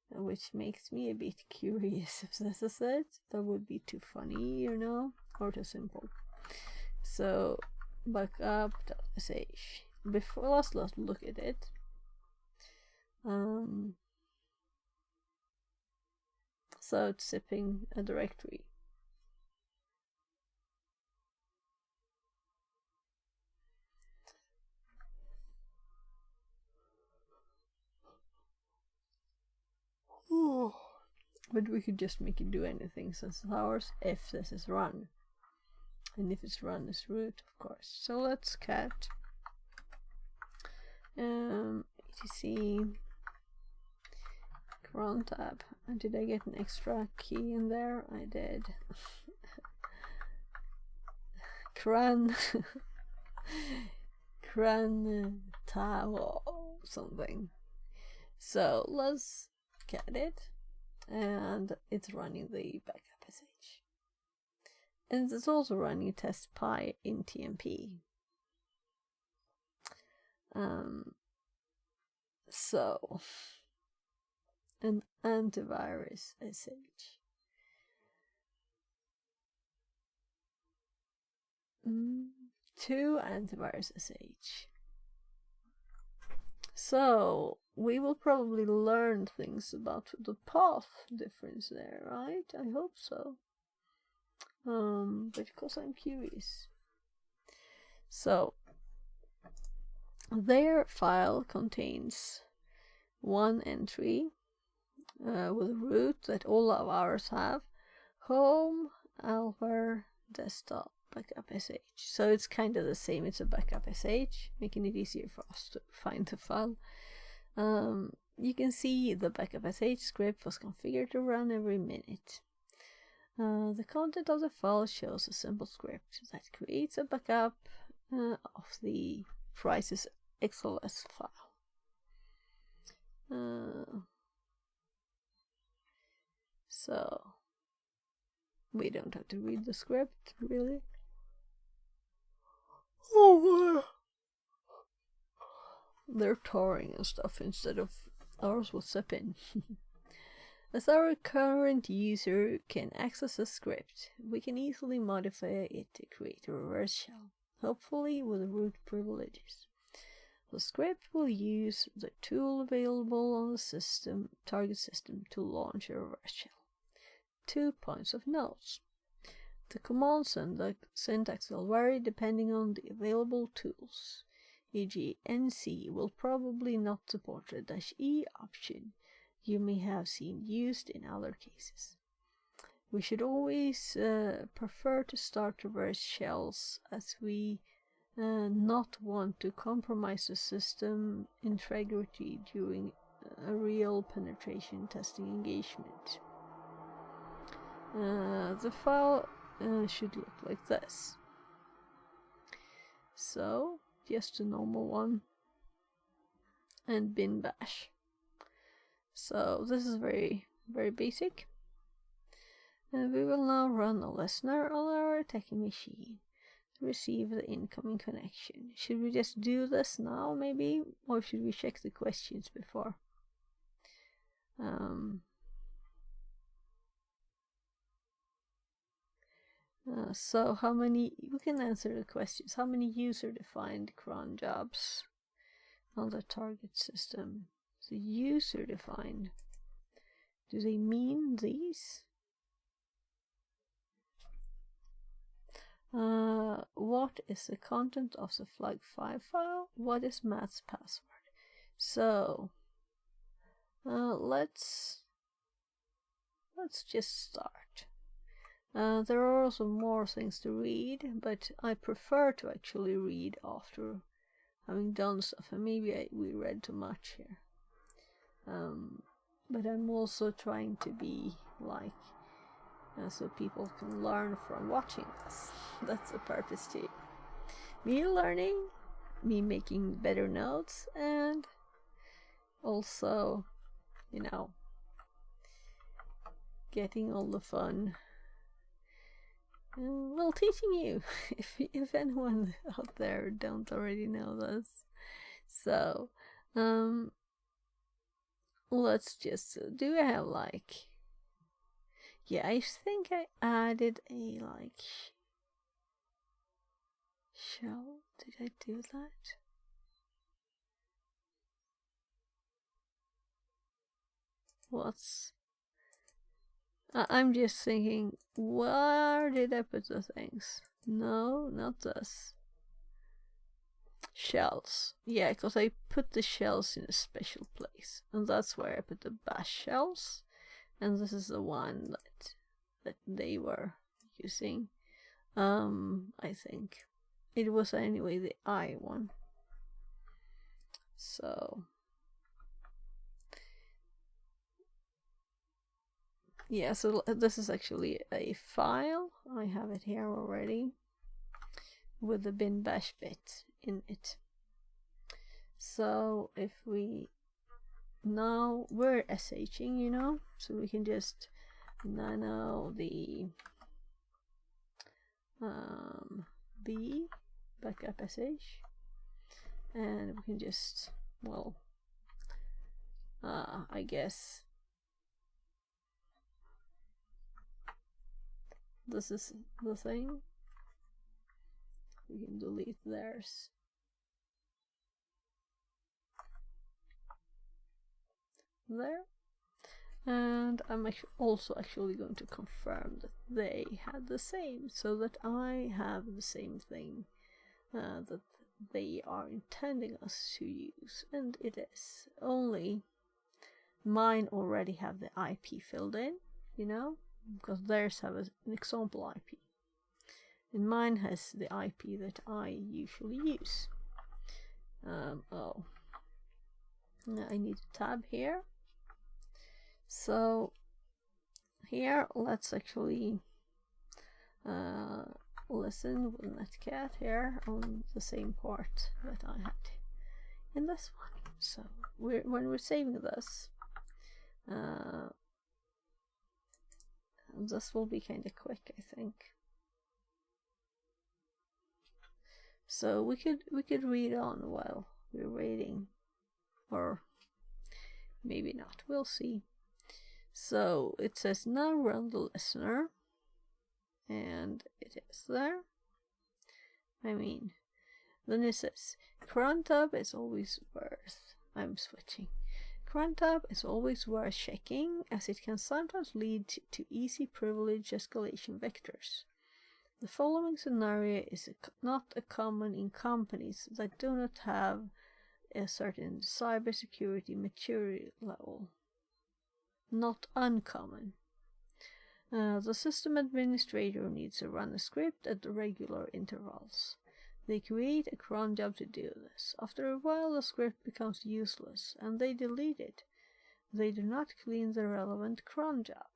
which makes me a bit curious if this is it. That would be too funny, you know, or too simple. So backup.sh. Before let's look at it. So it's zipping a directory. But we could just make it do anything since it's ours if this is run. And if it's run is root, of course. So let's cat etc cron tab. And did I get an extra key in there? I did. Cran cran tab or something. So let's get it, and it's running the backup sh. And it's also running test pi in TMP. So an antivirus sh. Two antivirus sh. So we will probably learn things about the path difference there, right? I hope so. Because I'm curious. So their file contains one entry with a root that all of ours have: home, alver, desktop, backup sh. So it's kind of the same. It's a backup sh, making it easier for us to find the file. You can see the backup sh script was configured to run every minute. The content of the file shows a simple script that creates a backup of the prices XLS file. So we don't have to read the script, really. Oh, they're touring and stuff instead of ours will zip in. As our current user can access a script, we can easily modify it to create a reverse shell, hopefully with root privileges. The script will use the tool available on the target system to launch a reverse shell. 2 points of notes. The command syntax will vary depending on the available tools, e.g. NC will probably not support the -e option you may have seen used in other cases. We should always prefer to start reverse shells, as we not want to compromise the system integrity during a real penetration testing engagement. The file should look like this. So, just a normal one, and bin bash. So this is very, very basic. And we will now run a listener on our attacking machine to receive the incoming connection. Should we just do this now, maybe? Or should we check the questions before? So how many, we can answer the questions. How many user-defined cron jobs on the target system? The user-defined. Do they mean these? What is the content of the flag5 file? What is Matt's password? So let's just start. There are also more things to read, but I prefer to actually read after having done stuff, and maybe we read too much here. But I'm also trying to be like, so people can learn from watching this. That's the purpose too. Me learning, me making better notes, and also, getting all the fun. Well, teaching you, if anyone out there don't already know this. So, let's just, do I have yeah, I think I added a Shell? Did I do that? I'm just thinking, where did I put the things? No, not this. Shells. Yeah, because I put the shells in a special place. And that's where I put the bash shells. And this is the one that they were using. I think. It was anyway the I one. So yeah, so this is actually a file. I have it here already with the bin bash bit in it. So if we now we're shing, you know, so we can just nano the b backup sh, and we can just, well, I guess this is the thing. We can delete theirs. There. And I'm also actually going to confirm that they had the same, so that I have the same thing that they are intending us to use, and it is. Only mine already have the IP filled in, you know, because theirs have an example IP, and mine has the IP that I usually use. Oh, now I need a tab here. So here, let's actually listen with Netcat here on the same part that I had in this one. So when we're saving this, this will be kind of quick, I think. So we could read on while we're waiting, or maybe not. We'll see. So it says now run the listener, and it is there. I mean, then it says cron tab is always worth. I'm switching. Cron tab is always worth checking, as it can sometimes lead to easy privilege escalation vectors. The following scenario is not common in companies that do not have a certain cybersecurity maturity level. Not uncommon. The system administrator needs to run a script at regular intervals. They create a cron job to do this. After a while, the script becomes useless, and they delete it. They do not clean the relevant cron job.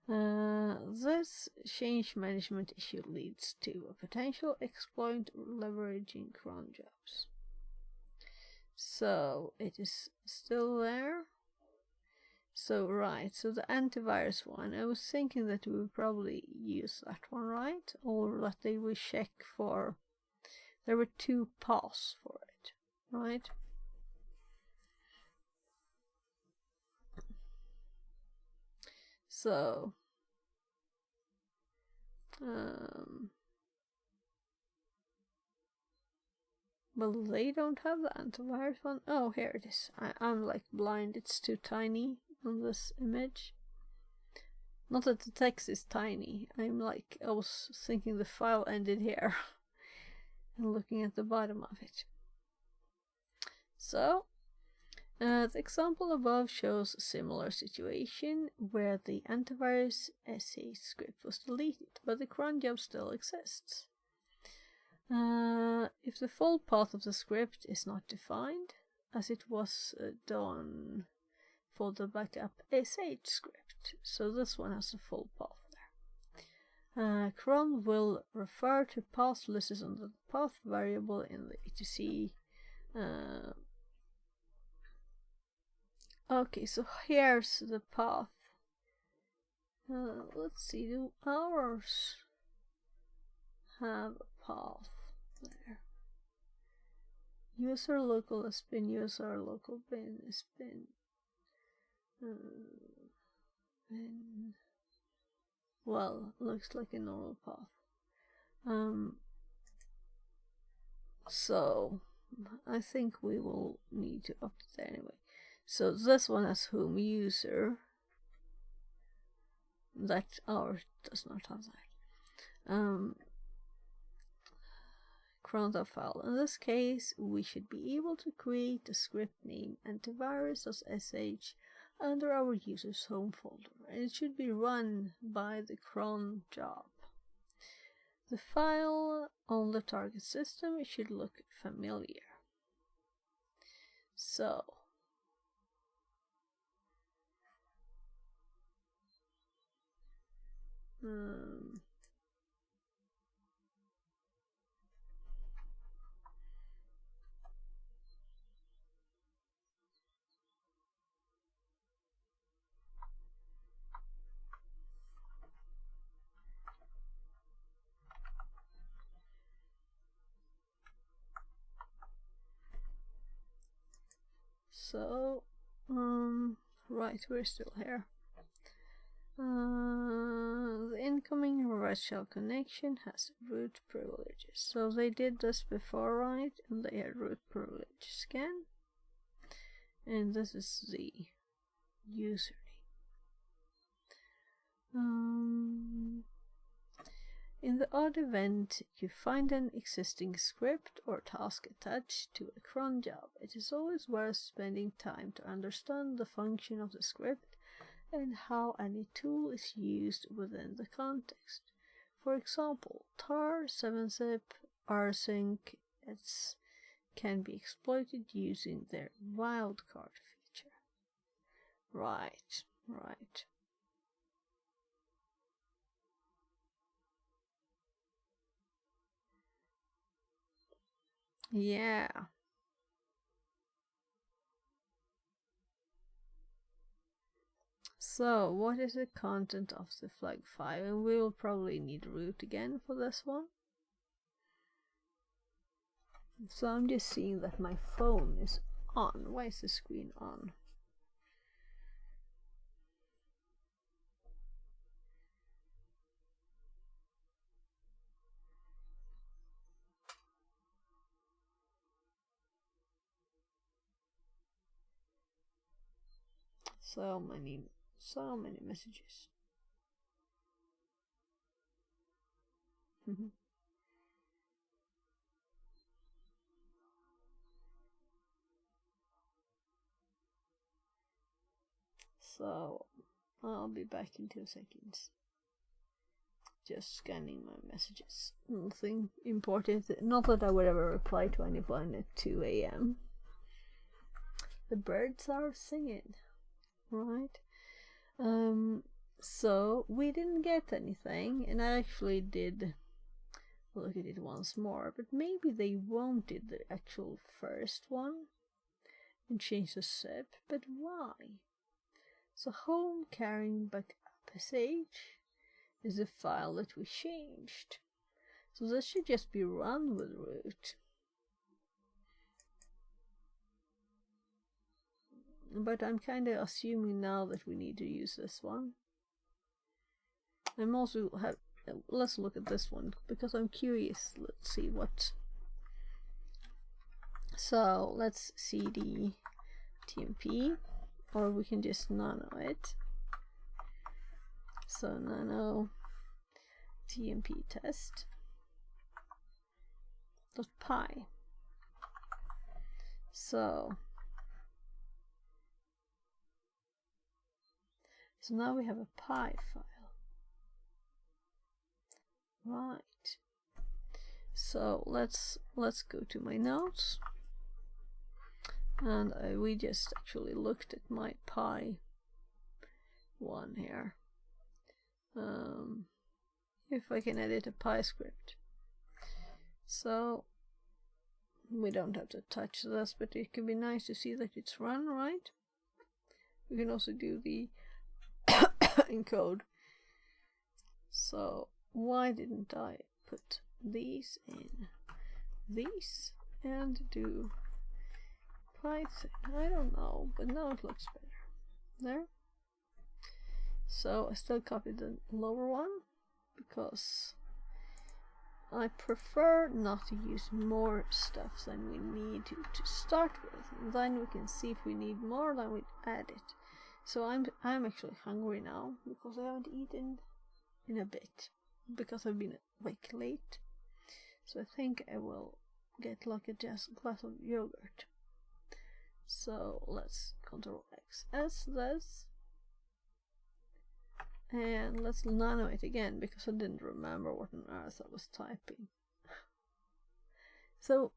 This change management issue leads to a potential exploit leveraging cron jobs. So it is still there. So right, so the antivirus one, I was thinking that we would probably use that one, right? Or that they will check for, there were 2 paths for it, right? So, well, they don't have the antivirus one. Oh, here it is. I'm like blind, it's too tiny on this image. Not that the text is tiny, I was thinking the file ended here and looking at the bottom of it. So, the example above shows a similar situation where the antivirus sh script was deleted, but the cron job still exists. If the full path of the script is not defined, as it was done for the backup sh script, so this one has a full path there. Cron will refer to path listed on the path variable in the etc. Okay, so here's the path. Let's see, do ours have a path there? User local has been user local bin has been bin. Well, looks like a normal path. So I think we will need to update that anyway. So this one has home user. That ours does not have that. Cron file. In this case, we should be able to create a script name antivirus as sh under our user's home folder, and it should be run by the cron job. The file on the target system should look familiar. So right, we're still here. The incoming red shell connection has root privileges. So they did this before, right? And they had root privilege scan. And this is the username. In the odd event you find an existing script or task attached to a cron job, it is always worth spending time to understand the function of the script and how any tool is used within the context. For example, tar, 7-zip, rsync, etc. can be exploited using their wildcard feature. Right. Yeah. So, what is the content of the flag file? And we will probably need root again for this one. So I'm just seeing that my phone is on. Why is the screen on? So many messages. So I'll be back in 2 seconds. Just scanning my messages. Nothing important. Not that I would ever reply to anyone at 2 a.m. The birds are singing, right? So we didn't get anything, and I actually did look at it once more, but maybe they wanted the actual first one and changed the zip, but why? So home carrying backup sh is the file that we changed. So this should just be run with root. But I'm kind of assuming now that we need to use this one. I'm also let's look at this one because I'm curious. Let's see what. So let's cd tmp, or we can just nano it. So nano tmp test .py. So now we have a py file. Right. So let's go to my notes, and we just actually looked at my py one here. If I can edit a py script. So we don't have to touch this, but it can be nice to see that it's run, right? We can also do the encode. So why didn't I put these in these and do Python? I don't know, but now it looks better. There. So I still copied the lower one because I prefer not to use more stuff than we need to start with, and then we can see if we need more, then we add it. So I'm actually hungry now because I haven't eaten in a bit because I've been awake late. So I think I will get like a just glass of yogurt. So let's Ctrl XS this. And let's nano it again because I didn't remember what on earth I was typing. So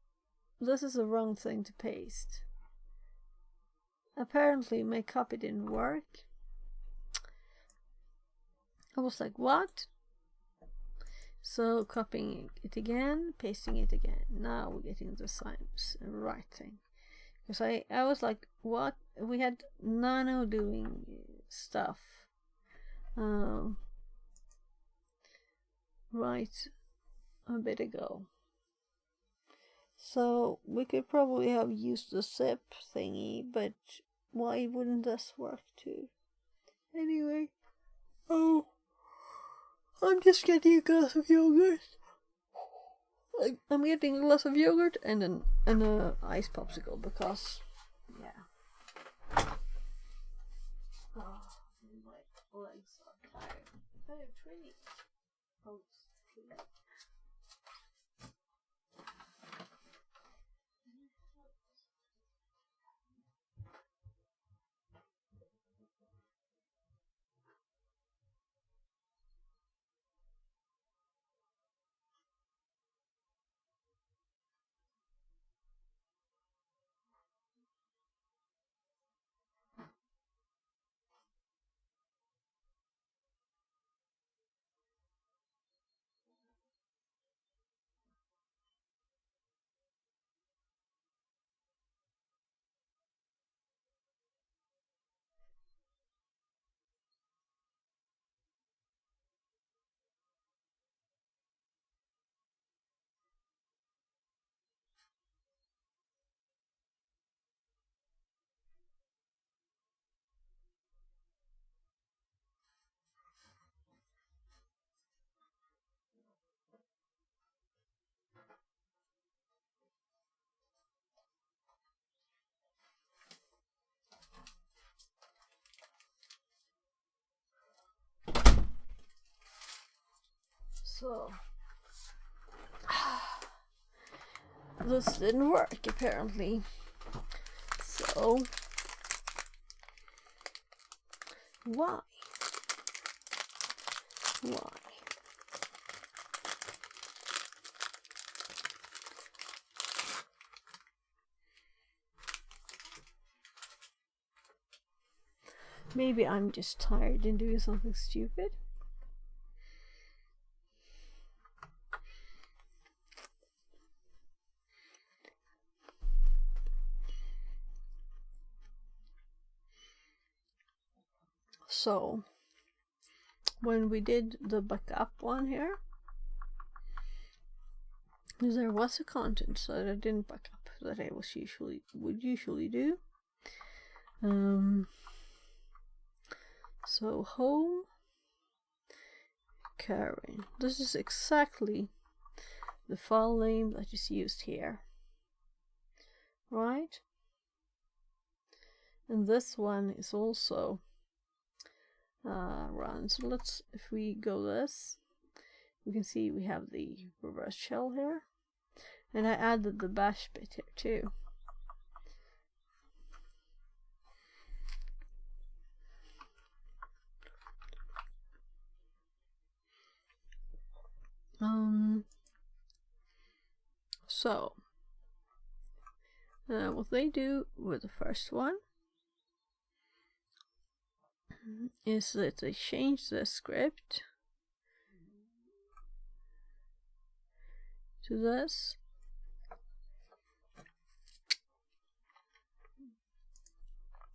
this is the wrong thing to paste. Apparently my copy didn't work. I was like, what? So copying it again, pasting it again. Now we're getting the right thing. Because I was like, what? We had nano doing stuff. Right a bit ago. So we could probably have used the zip thingy, but why wouldn't this work too? Anyway, I'm just getting a glass of yogurt. I'm getting a glass of yogurt and an ice popsicle because, yeah. Oh, my legs are tired. I have training. Oh, so this didn't work apparently. So why? Maybe I'm just tired and doing something stupid. So when we did the backup one here, there was a content that I didn't back up that I would usually do. So home Karen. This is exactly the file name that is used here, right? And this one is also run. So let's, if we go this, we can see we have the reverse shell here, and I added the bash bit here too. So what they do with the first one is that they change the script to this.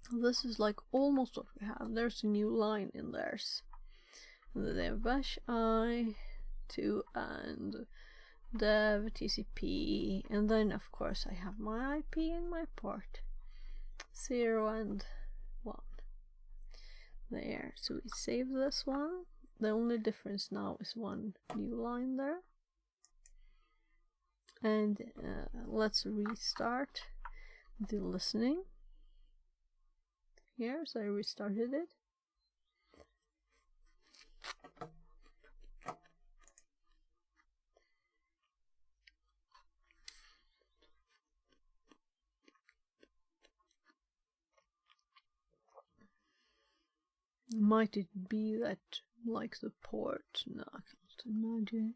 This is like almost what we have. There's a new line in theirs. And then they have bash I, 2 and dev TCP, and then of course I have my IP and my port 0 and 1 there. So we save this one. The only difference now is one new line there. And let's restart the listening. Here, so I restarted it. Might it be that, like, the port? No, I can't imagine.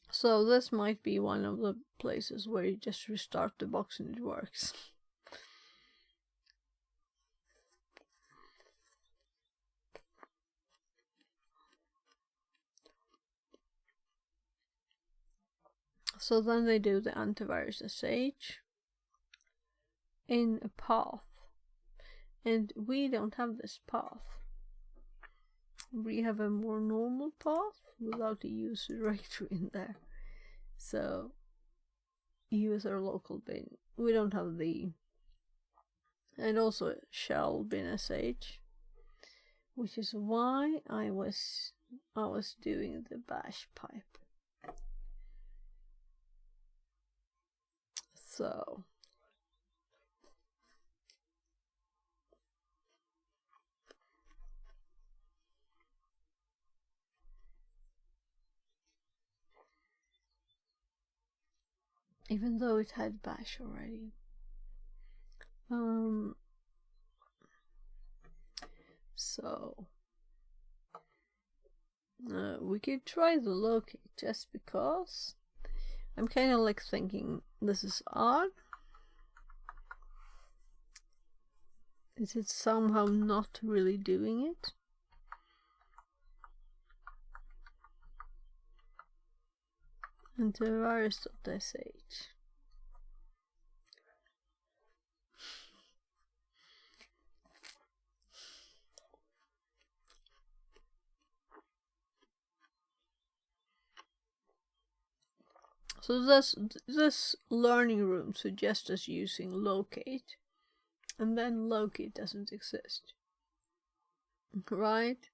So this might be one of the places where you just restart the box and it works. So then they do the antivirus SH in a path. And we don't have this path. We have a more normal path without a user directory in there. So user local bin. We don't have the, and also shell bin sh, which is why I was doing the bash pipe. So even though it had bash already. So we could try the locate just because I'm kind of like thinking this is odd. Is it somehow not really doing it? Antivirus.sh. So this learning room suggests us using locate, and then locate doesn't exist, right?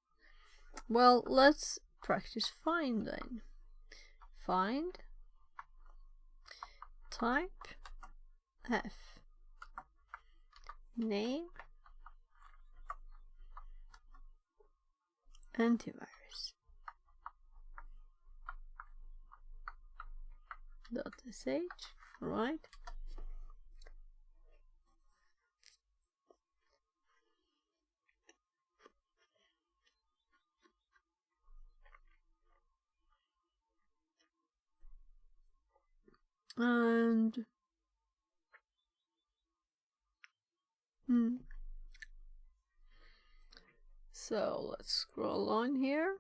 Well, let's practice find then. Find, type F, name, antivirus. .sh, right? And so let's scroll on here.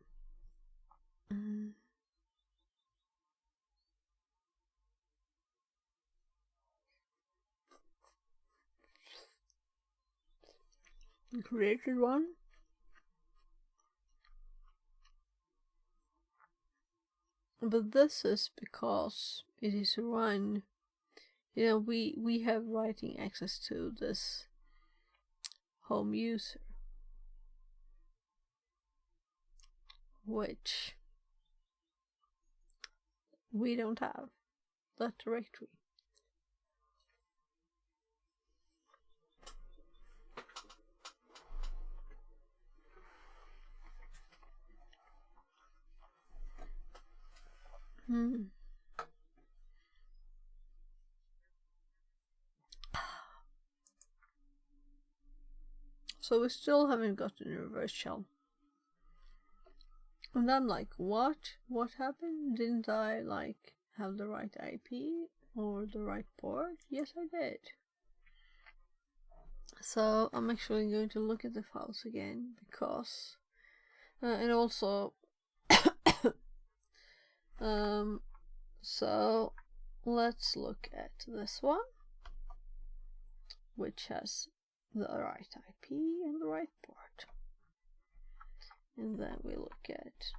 Created one. But this is because it is run. You know, we have writing access to this home user, which we don't have that directory. So we still haven't gotten a reverse shell. And I'm like, what? What happened? Didn't I like have the right IP or the right port? Yes, I did. So I'm actually going to look at the files again because, and also, so let's look at this one, which has the right IP and the right port. And then we look at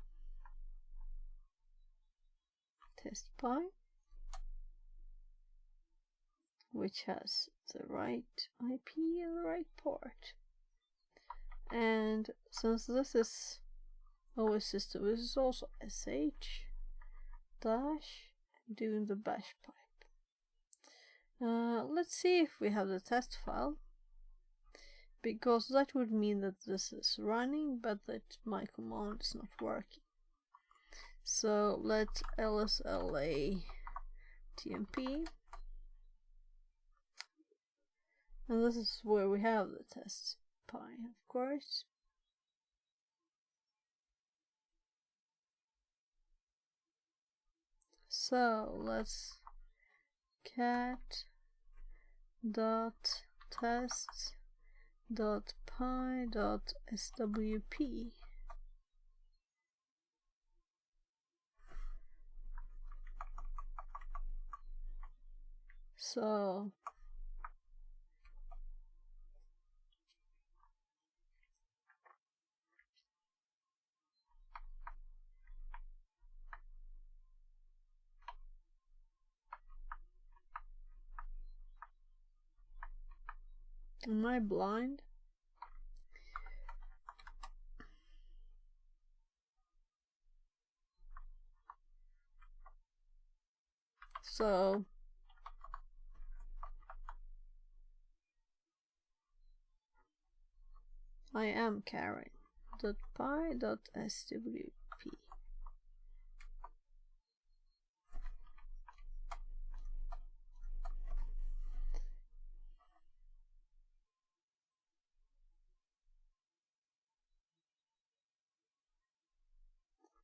testpy, which has the right IP and the right port. And since this is OS system, this is also sh dash doing the bash pipe. Let's see if we have the test file, because that would mean that this is running but that my command is not working. So let's lsla tmp, and this is where we have the test py, of course. So let's cat dot test dot py dot swp. So am I blind? So I am Karen. .py.swp.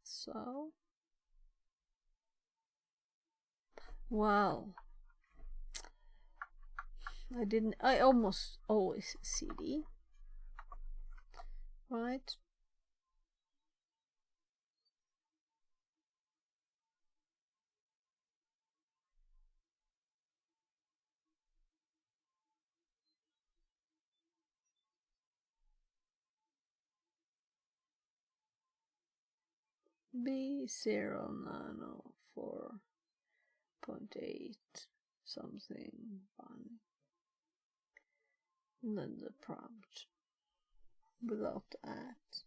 So, well, I almost always cd, right? B0904.8 something 1, and then the prompt without at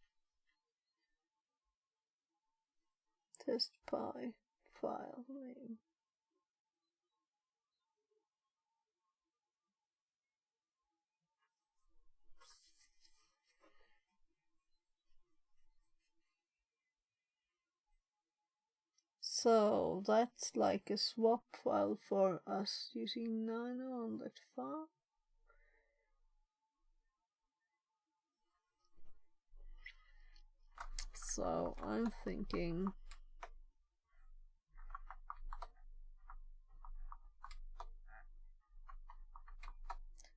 testpy file name. So that's like a swap file for us using Nano on that file. So I'm thinking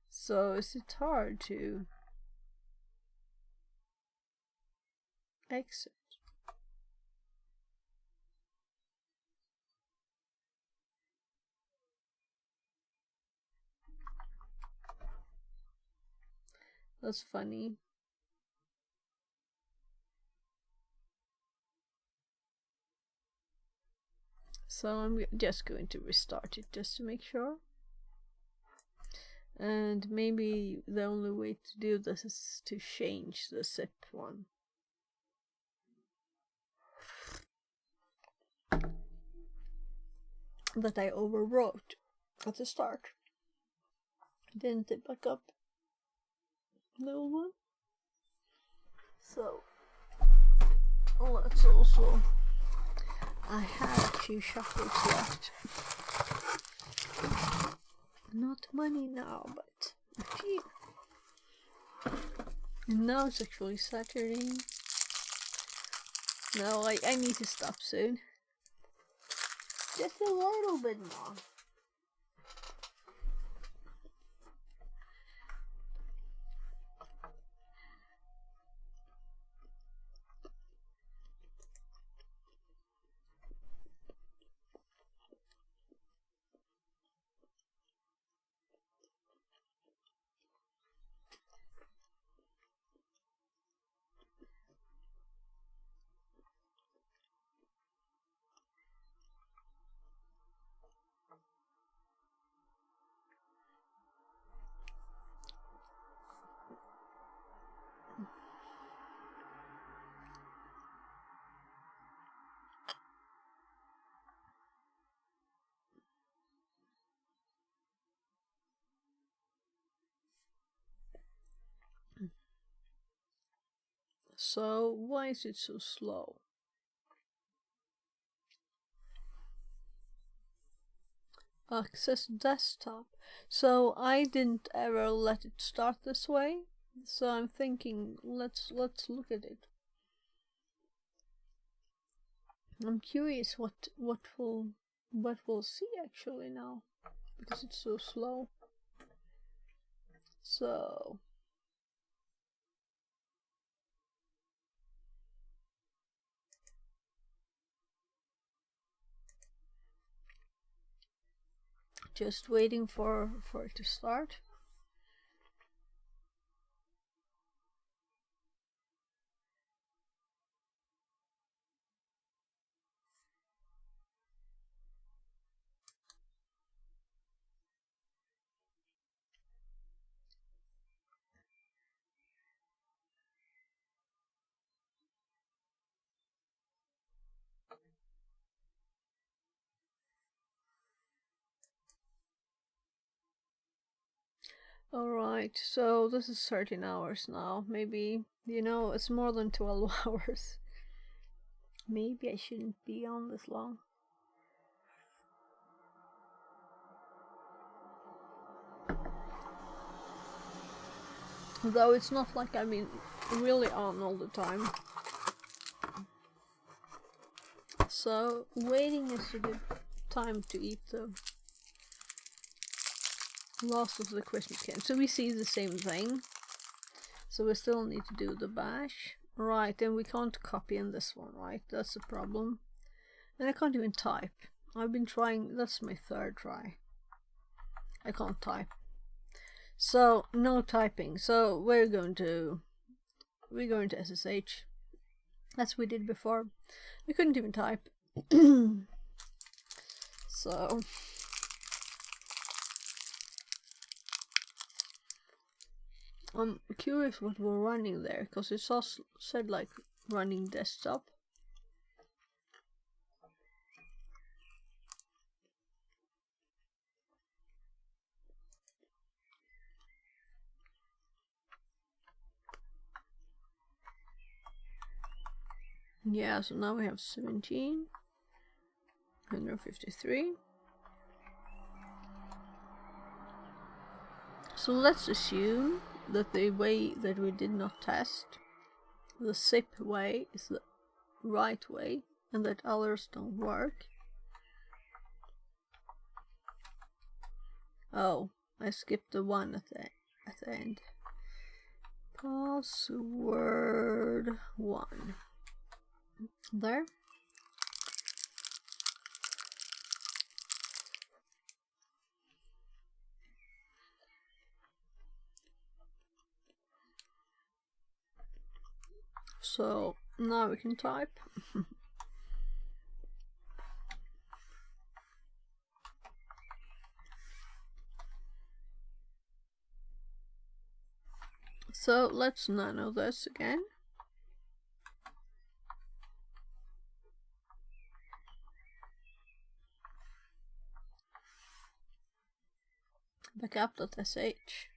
so is it hard to exit? That's funny. So I'm just going to restart it just to make sure. And maybe the only way to do this is to change the zip one. That I overwrote at the start. Didn't it back up the old one? So let's also, I have 2 shuffles left. Not many now, but a few. And now it's actually Saturday. No, I need to stop soon. Just a little bit more. So why is it so slow? Access desktop. So I didn't ever let it start this way. So I'm thinking, let's look at it. I'm curious what we'll see actually now, because it's so slow. So just waiting for it to start. Alright, so this is 13 hours now. Maybe, you know, it's more than 12 hours. Maybe I shouldn't be on this long. Though it's not like I've been really on all the time. So, waiting is a good time to eat the last of the Christmas candy. So we see the same thing. So we still need to do the bash. Right, and we can't copy in this one, right? That's the problem. And I can't even type. I've been trying, that's my third try. I can't type. So, no typing. So we're going to SSH. As we did before. We couldn't even type. So I'm curious what we're running there, because it said like running desktop. Yeah, so now we have 17, 153. So let's assume that the way that we did not test, the zip way, is the right way, and that others don't work. Oh, I skipped the one at the end. Password 1. There. So now we can type. So let's nano this again. Backup.sh.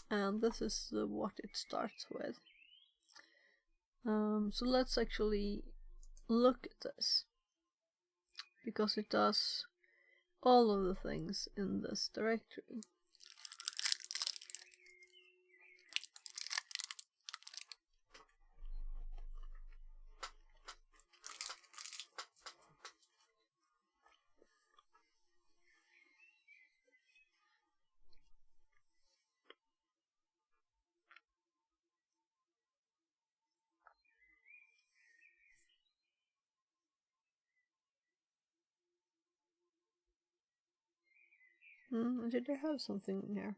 And this is what it starts with. So let's actually look at this, because it does all of the things in this directory. Did I have something in here?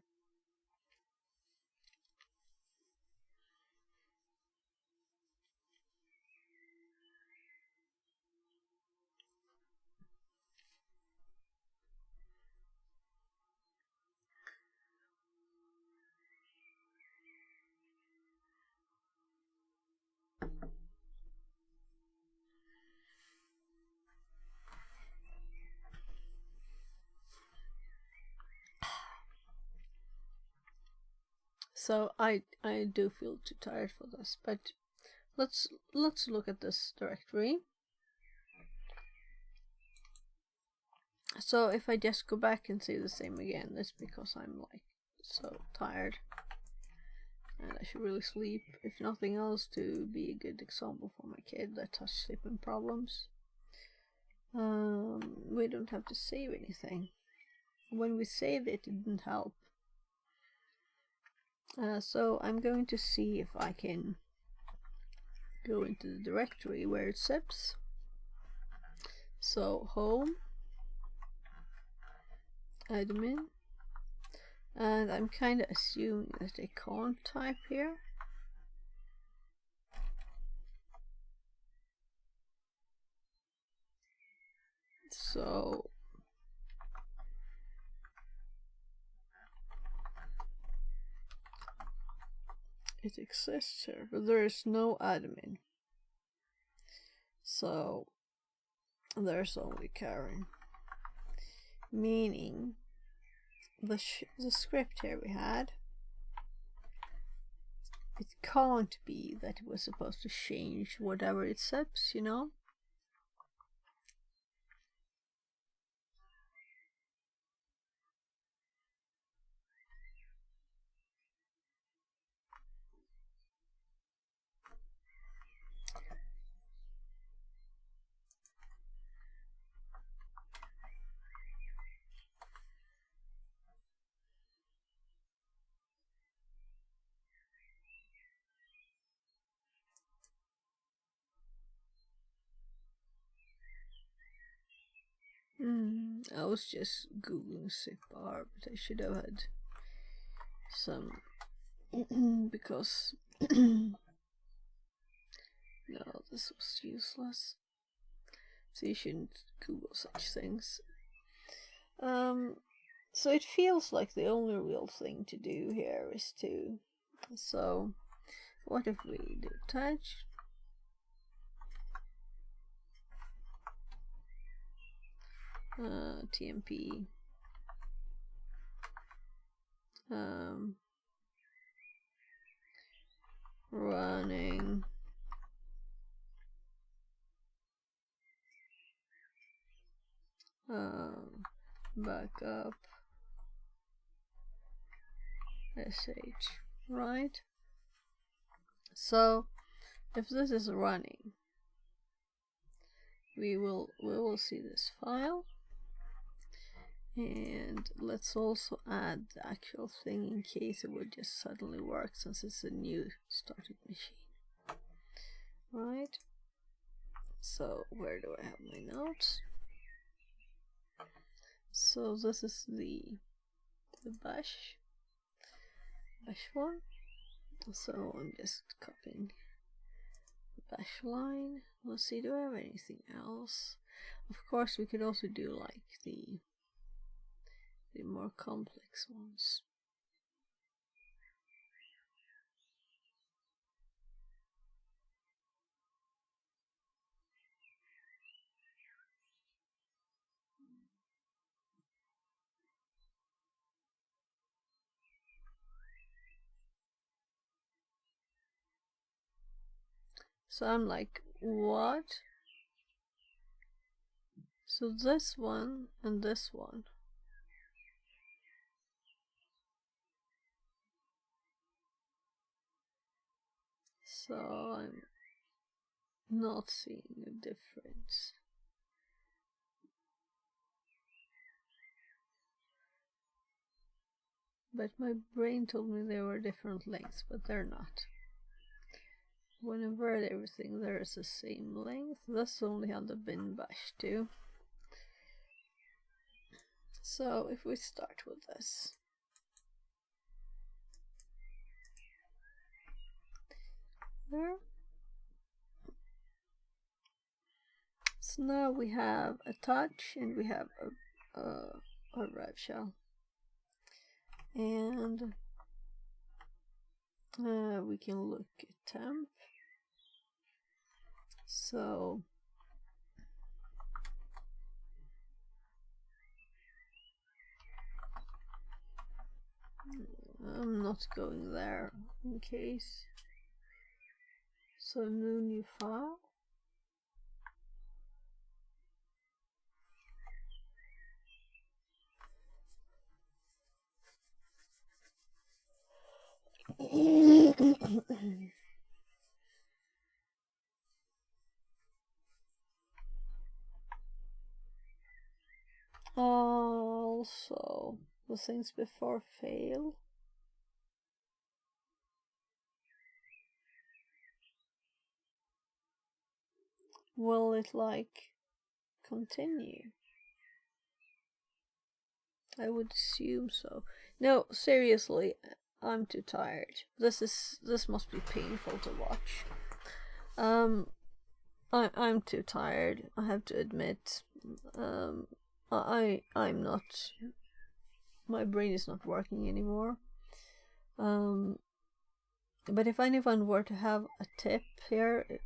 So I do feel too tired for this, but let's look at this directory. So if I just go back and say the same again, it's because I'm like so tired and I should really sleep, if nothing else, to be a good example for my kid that has sleeping problems. We don't have to save anything. When we saved it, it didn't help. So I'm going to see if I can go into the directory where it zips. So home, admin, and I'm kind of assuming that I can't type here. So it exists here, but there is no admin. So there's only Karen, meaning the script here we had, it can't be that it was supposed to change whatever it zips, you know? I was just googling zip bar, but I should have had some because no, this was useless. So you shouldn't Google such things. So it feels like the only real thing to do here is to. So what if we do touch? TMP. Running. Backup. SH. Right? So if this is running, we will see this file. And let's also add the actual thing in case it would just suddenly work, since it's a new started machine. Right? So where do I have my notes? So this is the bash one. So I'm just copying the bash line. Let's see, do I have anything else? Of course we could also do like the more complex ones. So I'm like, what? So this one and this one. So I'm not seeing a difference. But my brain told me they were different lengths, but they're not. When I read everything, there is the same length. This only had the bin bash too. So if we start with this. There. So now we have a touch and we have a rev shell. And we can look at temp. So I'm not going there in case. So no new file. Also, the things before fail. Will it like continue? I would assume so. No, seriously, I'm too tired. This must be painful to watch. I'm too tired, I have to admit. I'm not, my brain is not working anymore. But if anyone were to have a tip here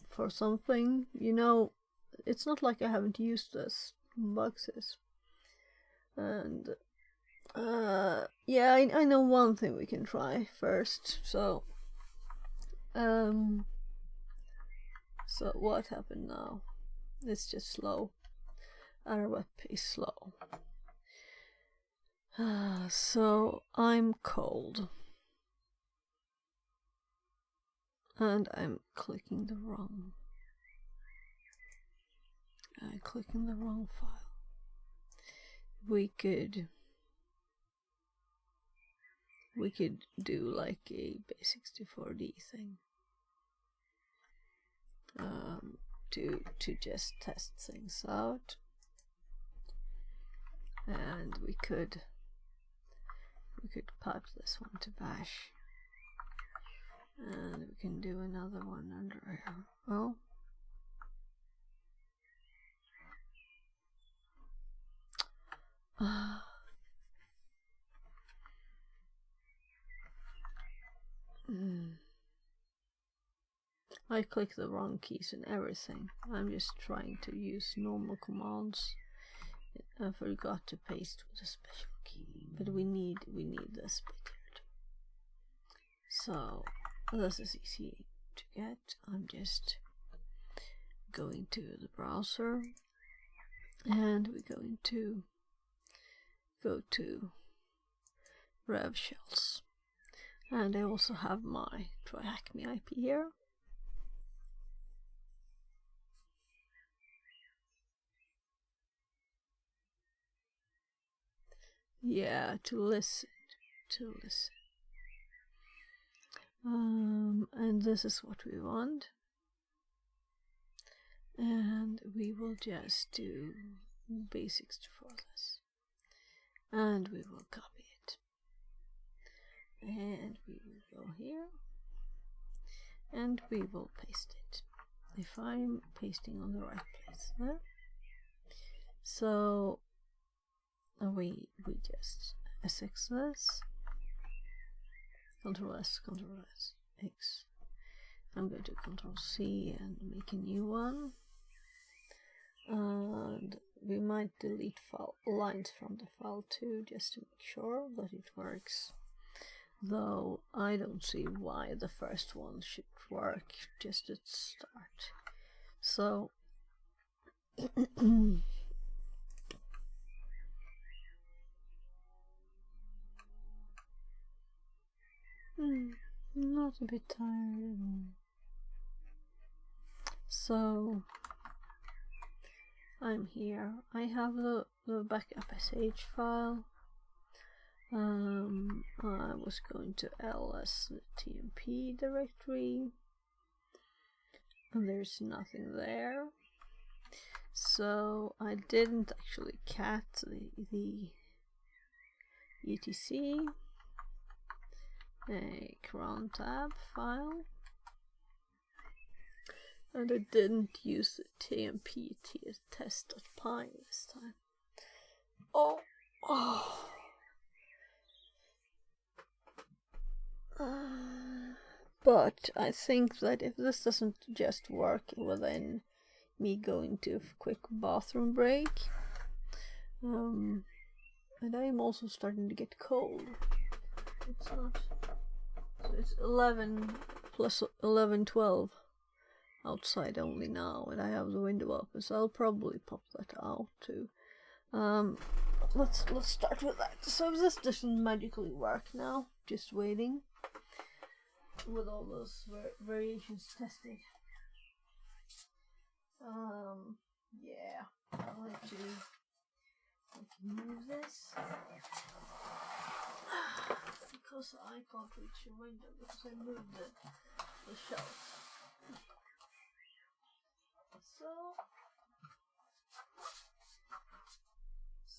for something, you know, it's not like I haven't used this boxes. And yeah, I know one thing we can try first. So so what happened now? It's just slow. Our web is slow. So I'm cold. And I'm clicking the wrong file. We could do like a basics2 4D thing. To just test things out. And we could pipe this one to bash. And we can do another one under here. Oh. I clicked the wrong keys and everything. I'm just trying to use normal commands. I forgot to paste with a special key, but we need this bit here. So this is easy to get. I'm just going to the browser, and we're going to go to rev shells, and I also have my TryHackMe IP here. Yeah, to listen. And this is what we want, and we will just do basics for this, and we will copy it, and we will go here, and we will paste it. If I'm pasting on the right place there, so we just SX this, Ctrl S, X. I'm going to Ctrl C and make a new one. And we might delete lines from the file too, just to make sure that it works. Though I don't see why the first one should work just at start. So not a bit tired. So I'm here. I have the backup sh file. I was going to ls the tmp directory, and there's nothing there. So I didn't actually cat the etc a cron tab file, and I didn't use the tmp test.py this time. But I think that if this doesn't just work within me going to a quick bathroom break, and I am also starting to get cold, it's not. So it's 11 plus 11, 12 outside only now, and I have the window open, so I'll probably pop that out too. Let's start with that. So this doesn't magically work now. Just waiting with all those variations tested. Yeah, I'll have to move this because I can't reach the window because I moved the shelf. So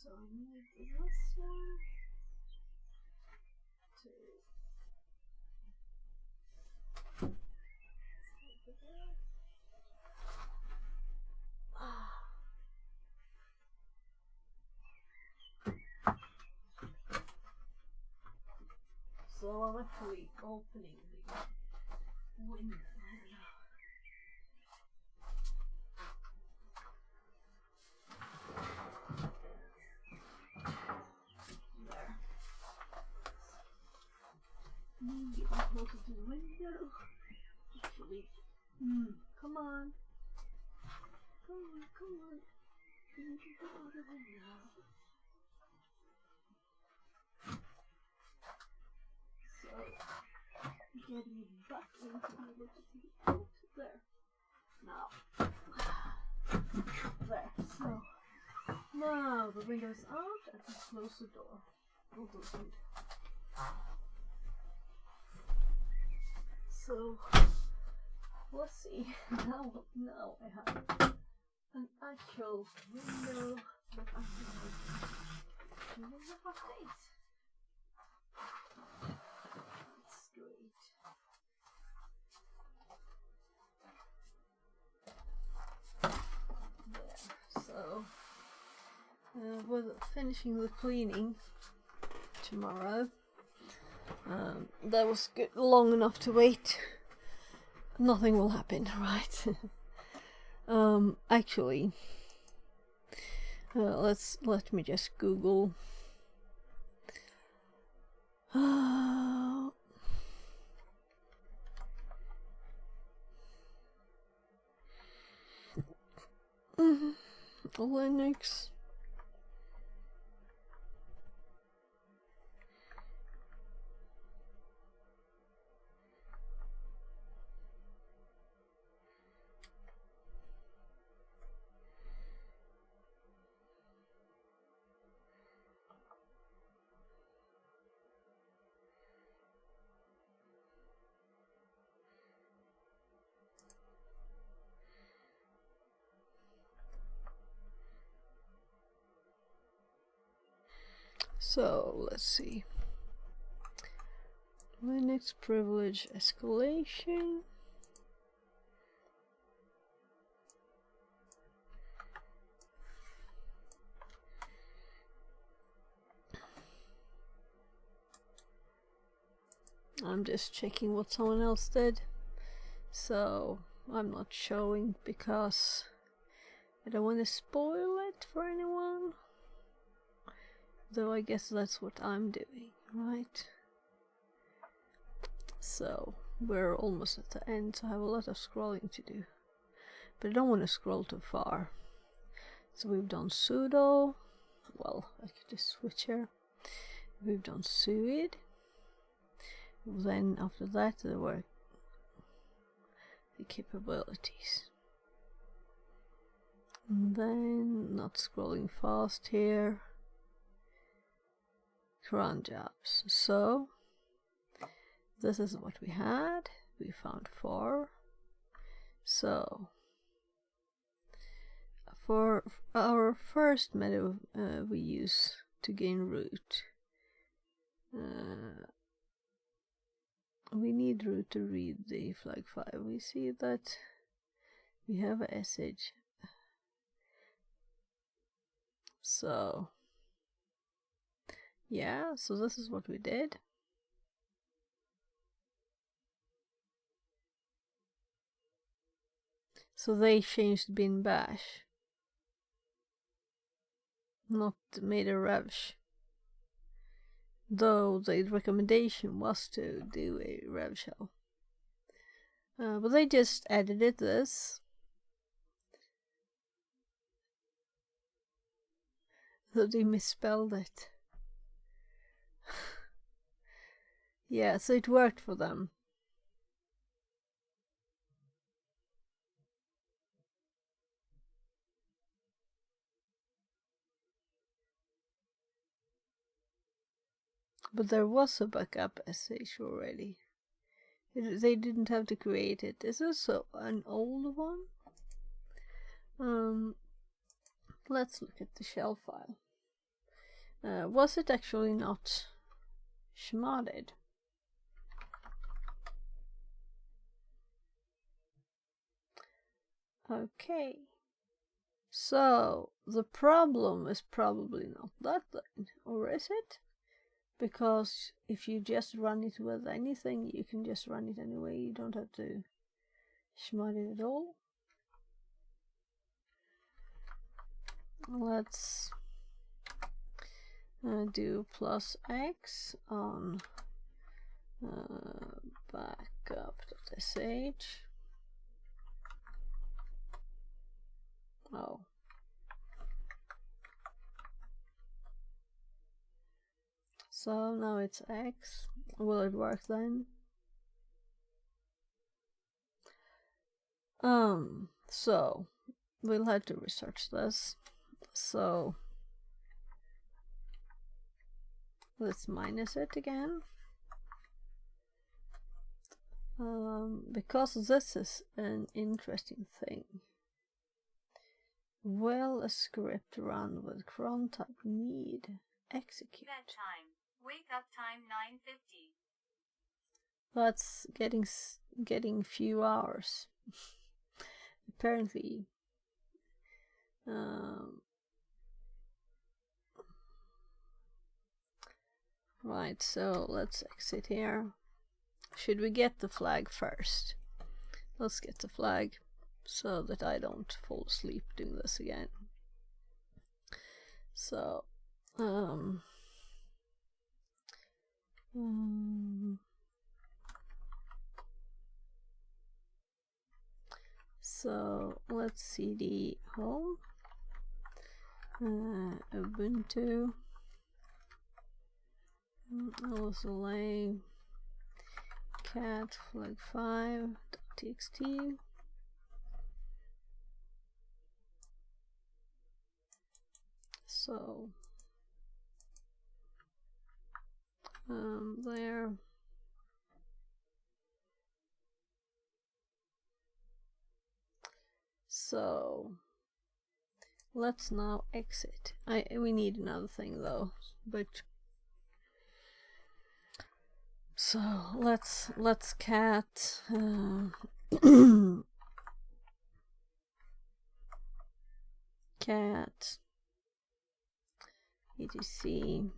I need this one to So I'm actually opening the window now. There. Getting closer to the window. Actually, come on. Come on. You need to get out of the window. So, getting it back in to be able to see it out. There. Now. There. So, now the window is out. I can close the door. Oh, good. So, let's see. Now I have an actual window that I can have a face. That's great. There. So, with finishing the cleaning tomorrow, that was good, long enough to wait. Nothing will happen, right? Actually, let me just Google. Linux. So let's see. Linux privilege escalation. I'm just checking what someone else did, so I'm not showing because I don't want to spoil it for anyone. Though I guess that's what I'm doing, right? So we're almost at the end, so I have a lot of scrolling to do. But I don't want to scroll too far. So we've done sudo. Well, I could just switch here. We've done suid. Then after that there were the capabilities. And then, not scrolling fast here, cron jobs. So this is what we had. We found 4. So for our first method we use to gain root, we need root to read the flag 5. We see that we have a sh. So yeah, so this is what we did. So they changed bin bash, not made a revsh. though the recommendation was to do a rev shell. But they just edited this. So they misspelled it. Yeah, so it worked for them. But there was a backup SH already. They didn't have to create it. Is this an old one? Let's look at the shell file. Was it actually not schmodded? Okay. So the problem is probably not that line, or is it? Because if you just run it with anything, you can just run it anyway. You don't have to schmod it at all. Let's do +x on backup.sh. Oh. So now it's x. Will it work then? So we'll have to research this. So let's minus it again. Because this is an interesting thing. Will a script run with cron type need execute? Bedtime. Wake up time 9:50. That's getting few hours. Apparently. Right, so let's exit here. Should we get the flag first? Let's get the flag so that I don't fall asleep doing this again. So, so let's cd home, Ubuntu, LSLA, cat flag 5.txt. So there. So let's now exit. We need another thing though, but so let's cat cat etc.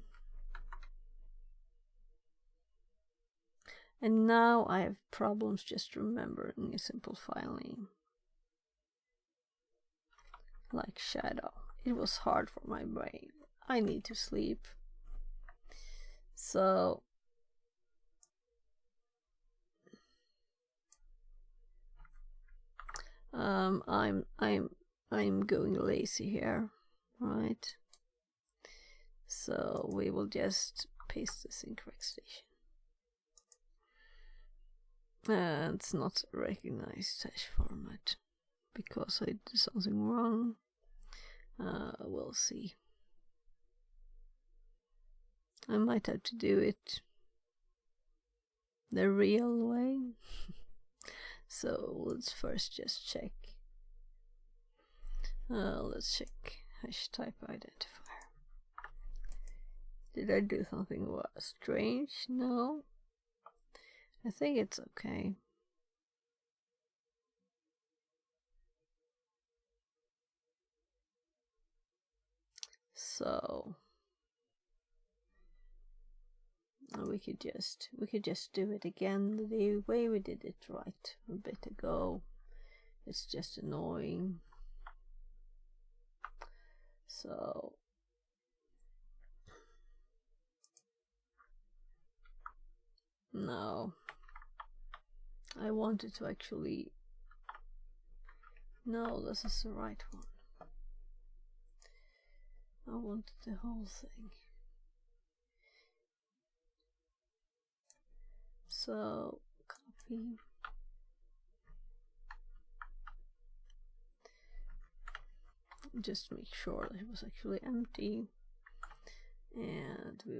And now I have problems just remembering a simple file name. Like shadow. It was hard for my brain. I need to sleep. So I'm going lazy here, right? So we will just paste this in correct station. It's not recognized hash format because I did something wrong. We'll see. I might have to do it the real way. So let's first just check. Let's check hash type identifier. Did I do something strange? No. I think it's okay. So we could just do it again the way we did it right a bit ago. It's just annoying. So No. I wanted to actually... No, this is the right one. I wanted the whole thing. So, copy. Just make sure that it was actually empty. And we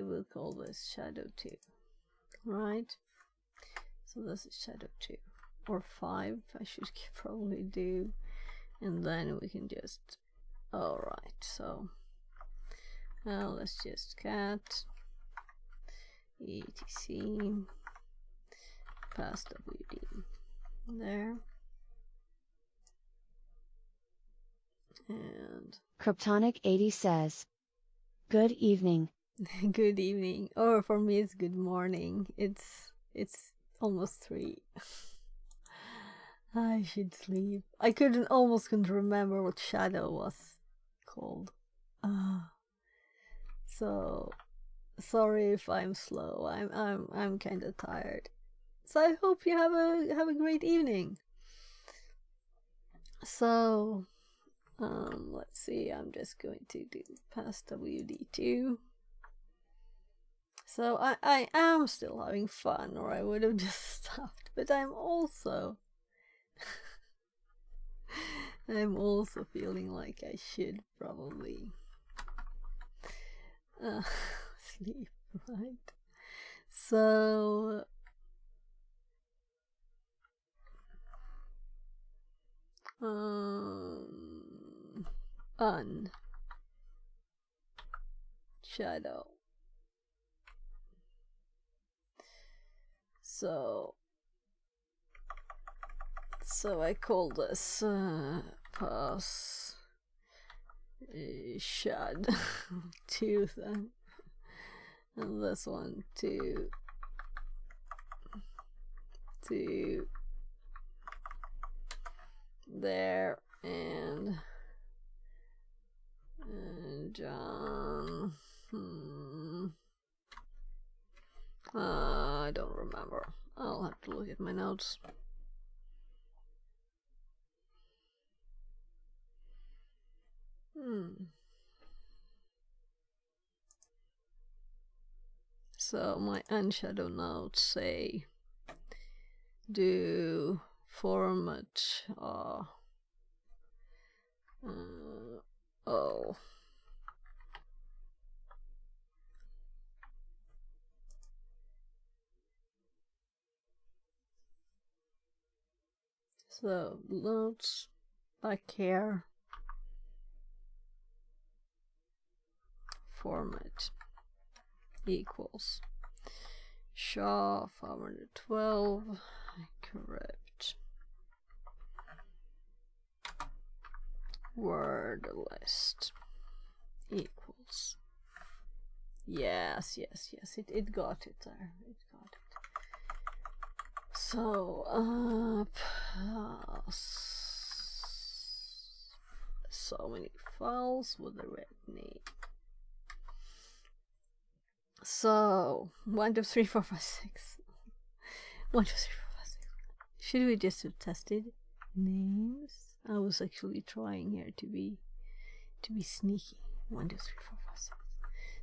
will call this shadow 2. Right? So this is shadow 2. Or 5, I should probably do. And then we can just... Alright, so... Now let's just cat etc pass wd there. And Kryptonic 80 says, "Good evening." good evening, or for me it's good morning. It's almost 3. I should sleep. I almost couldn't remember what shadow was called. So sorry if I'm slow. I'm kind of tired. So I hope you have a great evening. So let's see. I'm just going to do pass WD2. So I am still having fun, or I would have just stopped. But I'm also feeling like I should probably sleep, right? So shadow. So I call this pass shad 2 then, and this one to there, and John. I don't remember. I'll have to look at my notes. So my unshadow notes say do format oh. So notes back here, format equals SHA 512 correct word list equals yes, it got it there, it got it. So so many files with the red name. So 1 2 3 4 5 6 1 2 3 4 5 6. Should we just have tested names? I was actually trying here to be sneaky. 1 2 3 4 5 6.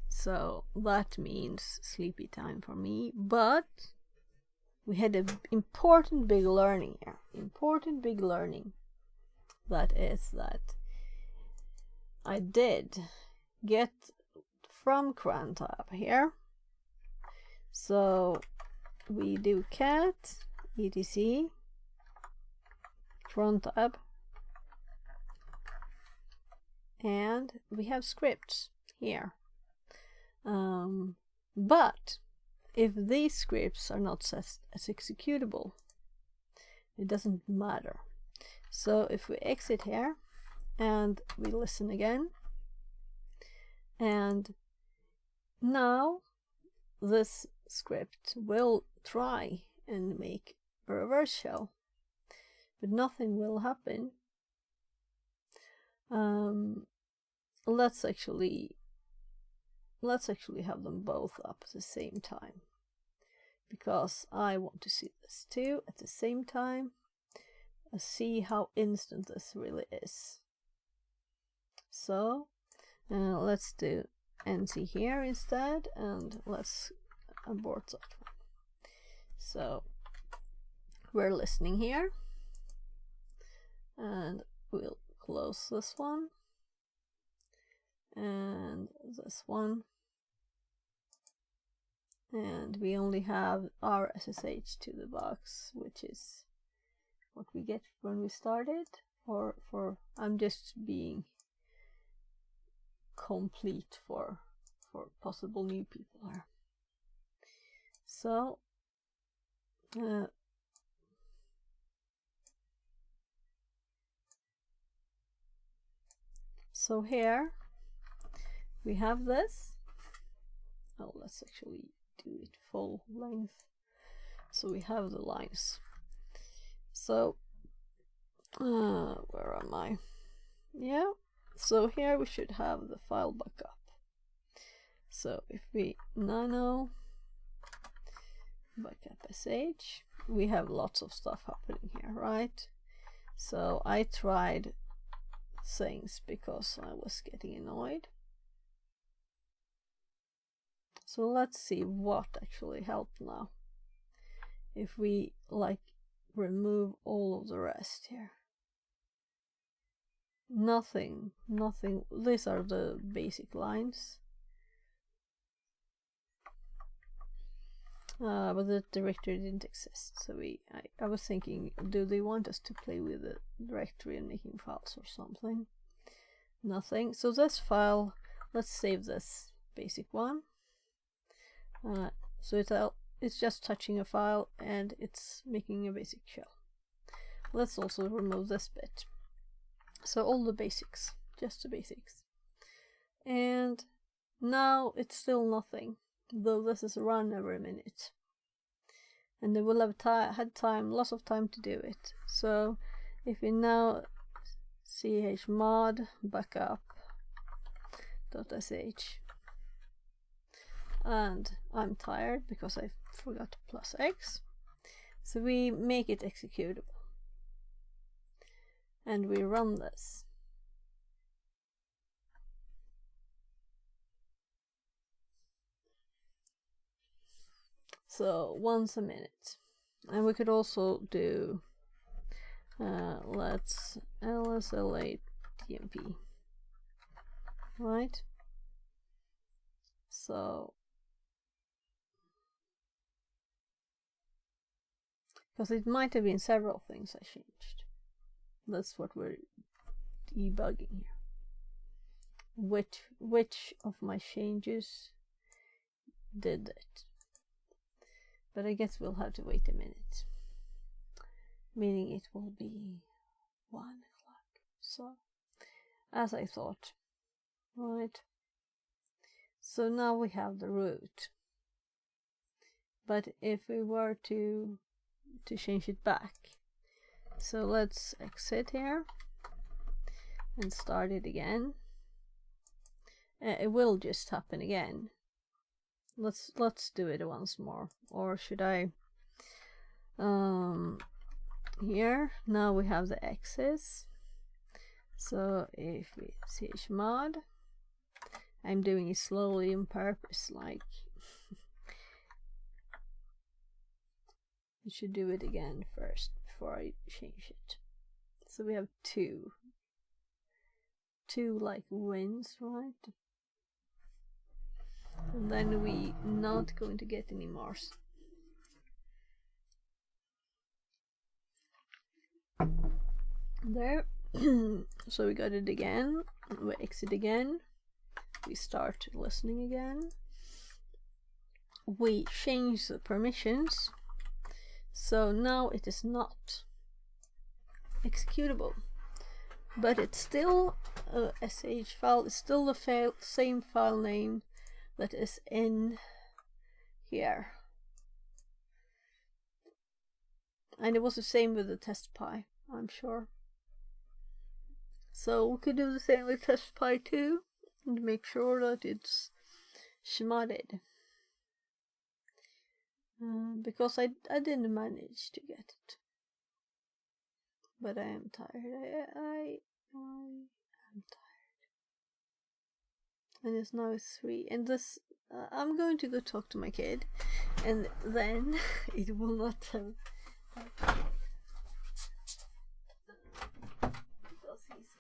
So that means sleepy time for me, but we had an important big learning here. Important big learning. That is that I did get from cron tab here. So we do cat etc cron tab, and we have scripts here. But if these scripts are not set as executable, it doesn't matter. So if we exit here and we listen again, and now this script will try and make a reverse shell, but nothing will happen. Let's actually have them both up at the same time. because I want to see this too at the same time. See how instant this really is. So let's do NC here instead, and let's abort that one. So we're listening here, and we'll close this one and this one, and we only have our SSH to the box, which is what we get when we started, or for I'm just being complete for possible new people here. So so here we have this. Oh, let's actually do it full length. So we have the lines. So where am I? Yeah, so here we should have the file backup. So if we nano backup sh, we have lots of stuff happening here, right? So I tried things because I was getting annoyed. So let's see what actually helped now. If we like remove all of the rest here. Nothing. These are the basic lines. But the directory didn't exist. So I was thinking, do they want us to play with the directory and making files or something? Nothing. So this file, let's save this basic one. So it's just touching a file and it's making a basic shell. Let's also remove this bit. So all the basics, just the basics. And now it's still nothing, though this is run every minute. And they will have had time, lots of time to do it. So if we now chmod backup.sh, and I'm tired because I forgot +x, so we make it executable. And we run this. So once a minute. And we could also do let's lslate tmp, right? So because it might have been several things I changed. That's what we're debugging here. Which of my changes did it? But I guess we'll have to wait a minute. Meaning it will be 1 o'clock. So, as I thought. Right. So now we have the root. But if we were to change it back. So let's exit here and start it again. It will just happen again. Let's do it once more. Or should I here now we have the x's. So if we chmod, I'm doing it slowly on purpose, like you should do it again first before I change it. So we have two like wins, right? And then we not going to get any more. There. So we got it again. We exit again. We start listening again. We change the permissions. So now it is not executable. But it's still a sh file. It's still the same file name that is in here. And it was the same with the test.py, I'm sure. So we could do the same with test.py too, and make sure that it's chmodded. because I didn't manage to get it. But I am tired. I am tired. And it's now 3. And this, I'm going to go talk to my kid, and then it will not have. Because he's.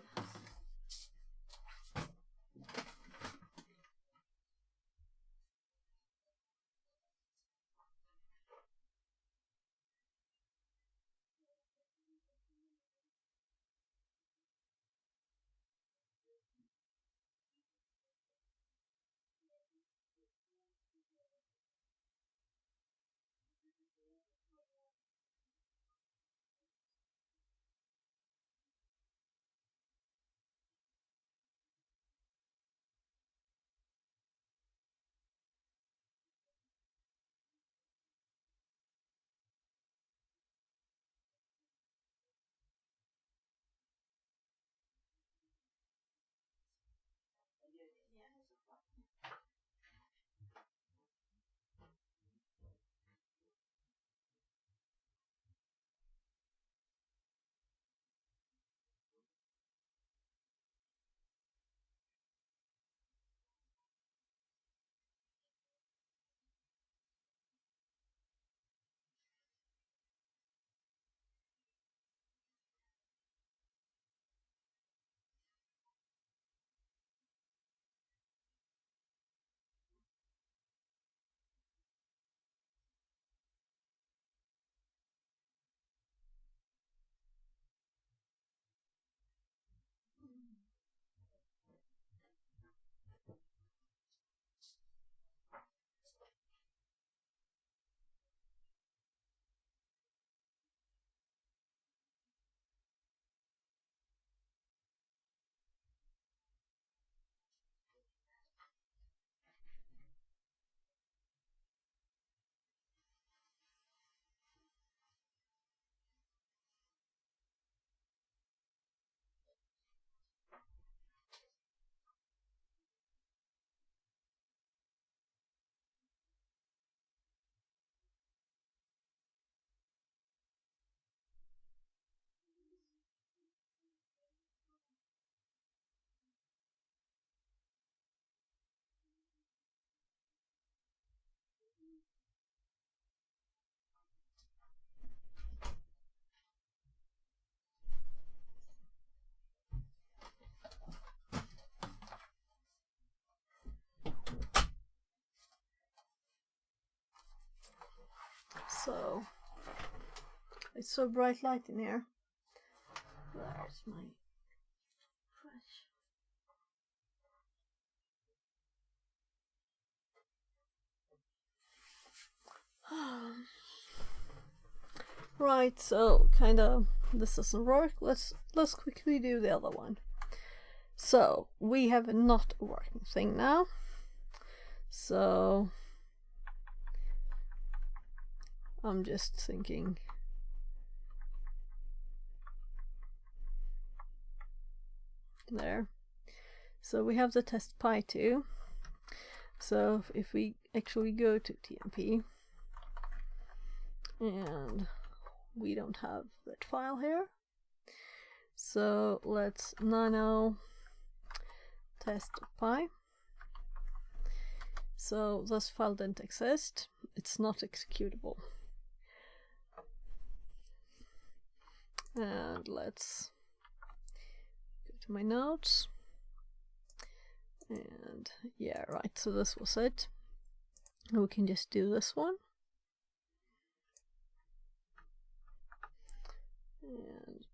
So it's so bright light in here. There's my fresh. Right, so kinda this doesn't work. Let's quickly do the other one. So we have a not working thing now. So I'm just thinking. There. So we have the test pi 2. So if we actually go to TMP, and we don't have that file here. So let's nano test pi. So this file didn't exist. It's not executable. And let's go to my notes. And yeah, right, so this was it. And we can just do this one. And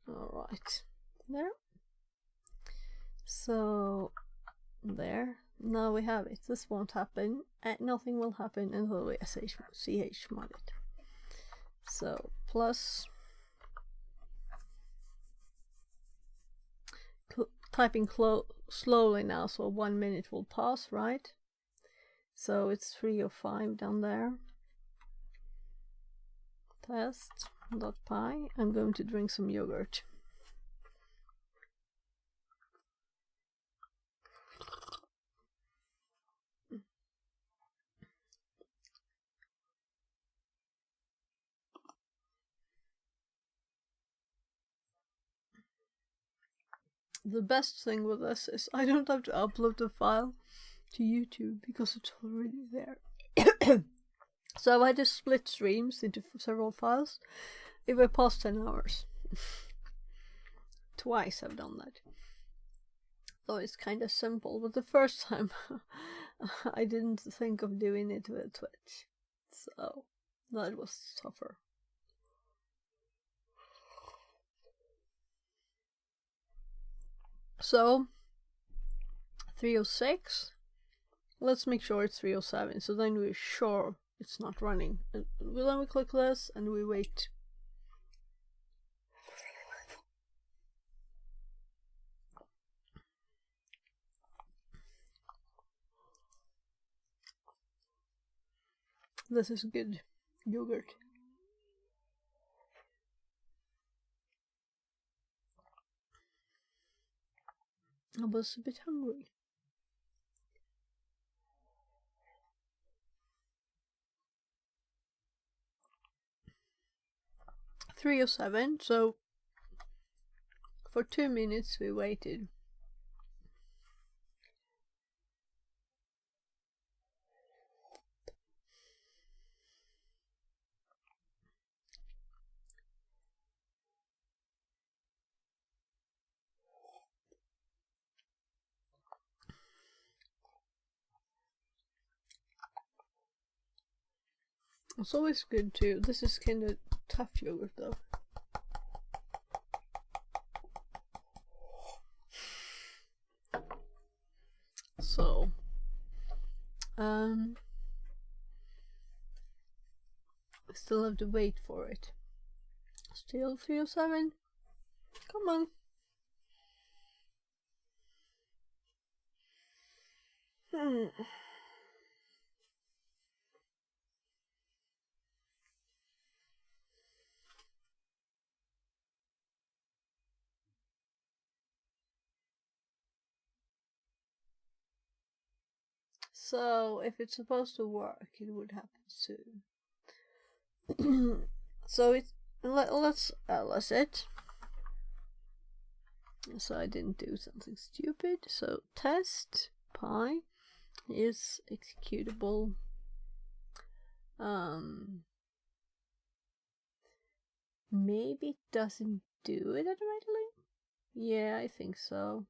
all right, there. So there, now we have it. This won't happen, and nothing will happen until we chmod it. So plus typing slowly now, so 1 minute will pass, right? So it's 3 or 5 down there. Test.py. I'm going to drink some yogurt. the best thing with this is I don't have to upload the file to YouTube because it's already there. So I just split streams into several files if I past 10 hours. Twice I've done that. So it's kind of simple, but the first time I didn't think of doing it with Twitch. So that was tougher. So 306. Let's make sure it's 307, so then we're sure it's not running. And then we click this and we wait. This is good yogurt. I was a bit hungry. $307, so for 2 minutes we waited. It's always good too. This is kind of tough yogurt though. So, I still have to wait for it. Still 307. Come on. So, if it's supposed to work, it would happen soon. So let's LS it. So I didn't do something stupid. So test pi is executable. Maybe it doesn't do it automatically. Yeah, I think so.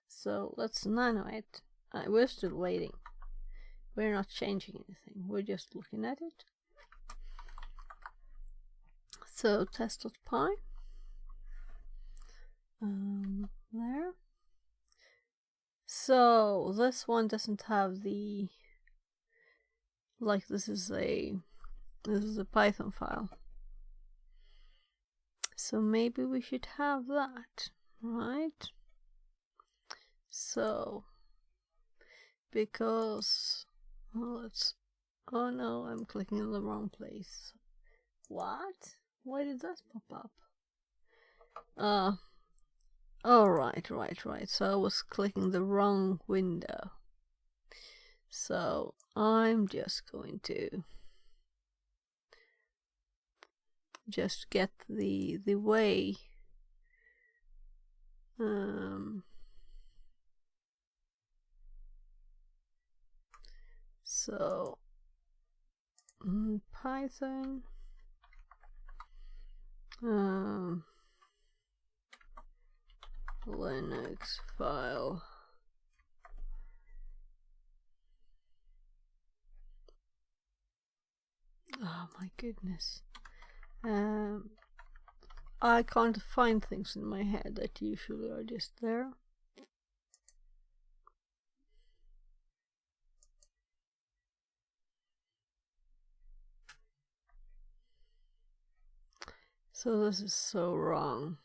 So let's nano it. We're still waiting. We're not changing anything. We're just looking at it. So test.py. There. So this one doesn't have the, like, this is a Python file. So maybe we should have that, right? So because oh no, I'm clicking in the wrong place. What? Why did that pop up? Oh, right. So I was clicking the wrong window. So I'm just going to just get the way. So Python. Linux file. Oh my goodness. I can't find things in my head that usually are just there. So this is so wrong.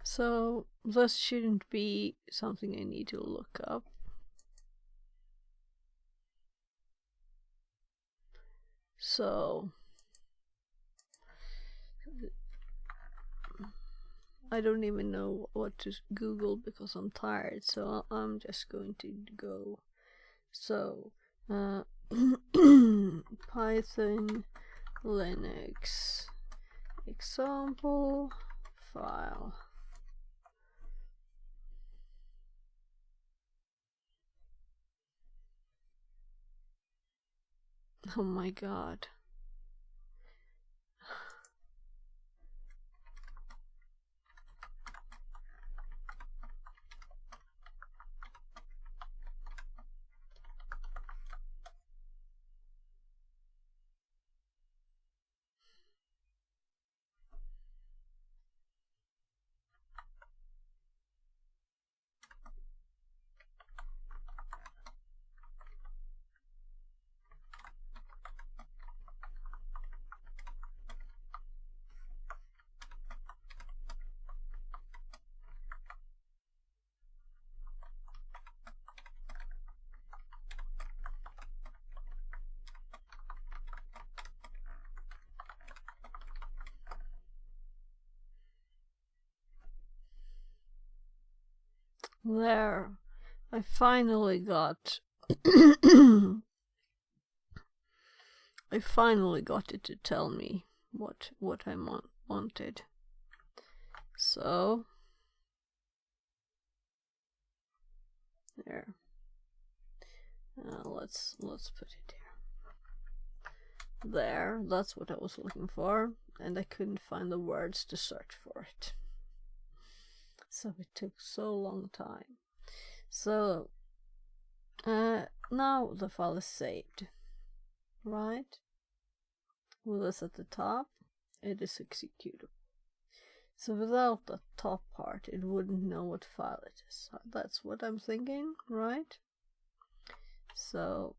So this shouldn't be something I need to look up. So I don't even know what to Google because I'm tired, so I'm just going to go. So, Python Linux example file. Oh my god. There, I finally got I finally got it to tell me what I wanted. So there. Let's put it here. There, that's what I was looking for, and I couldn't find the words to search for it. So it took so long time. So now the file is saved, right? With this at the top, it is executable. So without the top part, it wouldn't know what file it is. That's what I'm thinking, right? So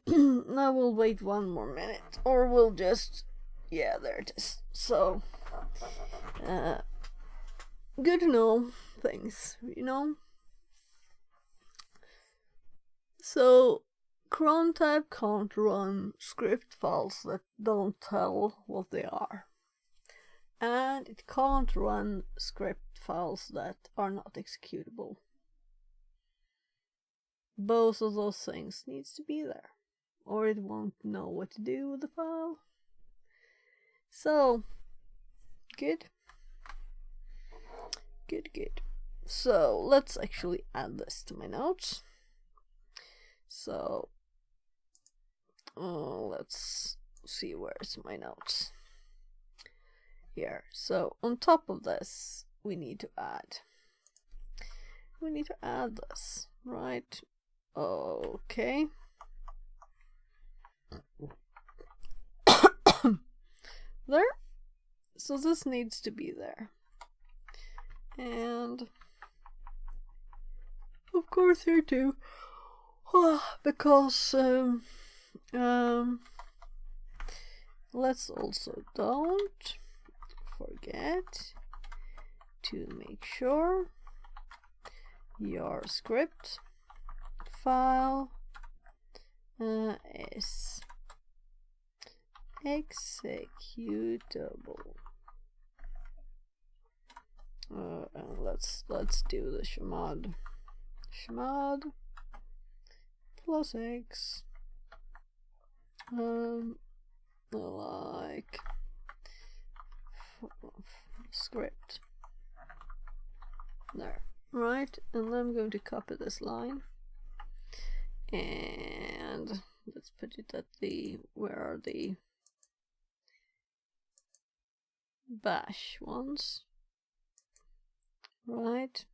now we'll wait 1 more minute, or we'll just, yeah, there it is. So good to know things, you know. So cron type can't run script files that don't tell what they are, and it can't run script files that are not executable. Both of those things needs to be there, or it won't know what to do with the file. So good. So let's actually add this to my notes. So let's see, where's my notes here. So on top of this, we need to add this, right? Okay. There. So this needs to be there, and of course here too, because let's also don't forget to make sure your script file is executable. And let's do the chmod plus x like script there, right? And I'm going to copy this line, and let's put it at the, where are the bash ones, right?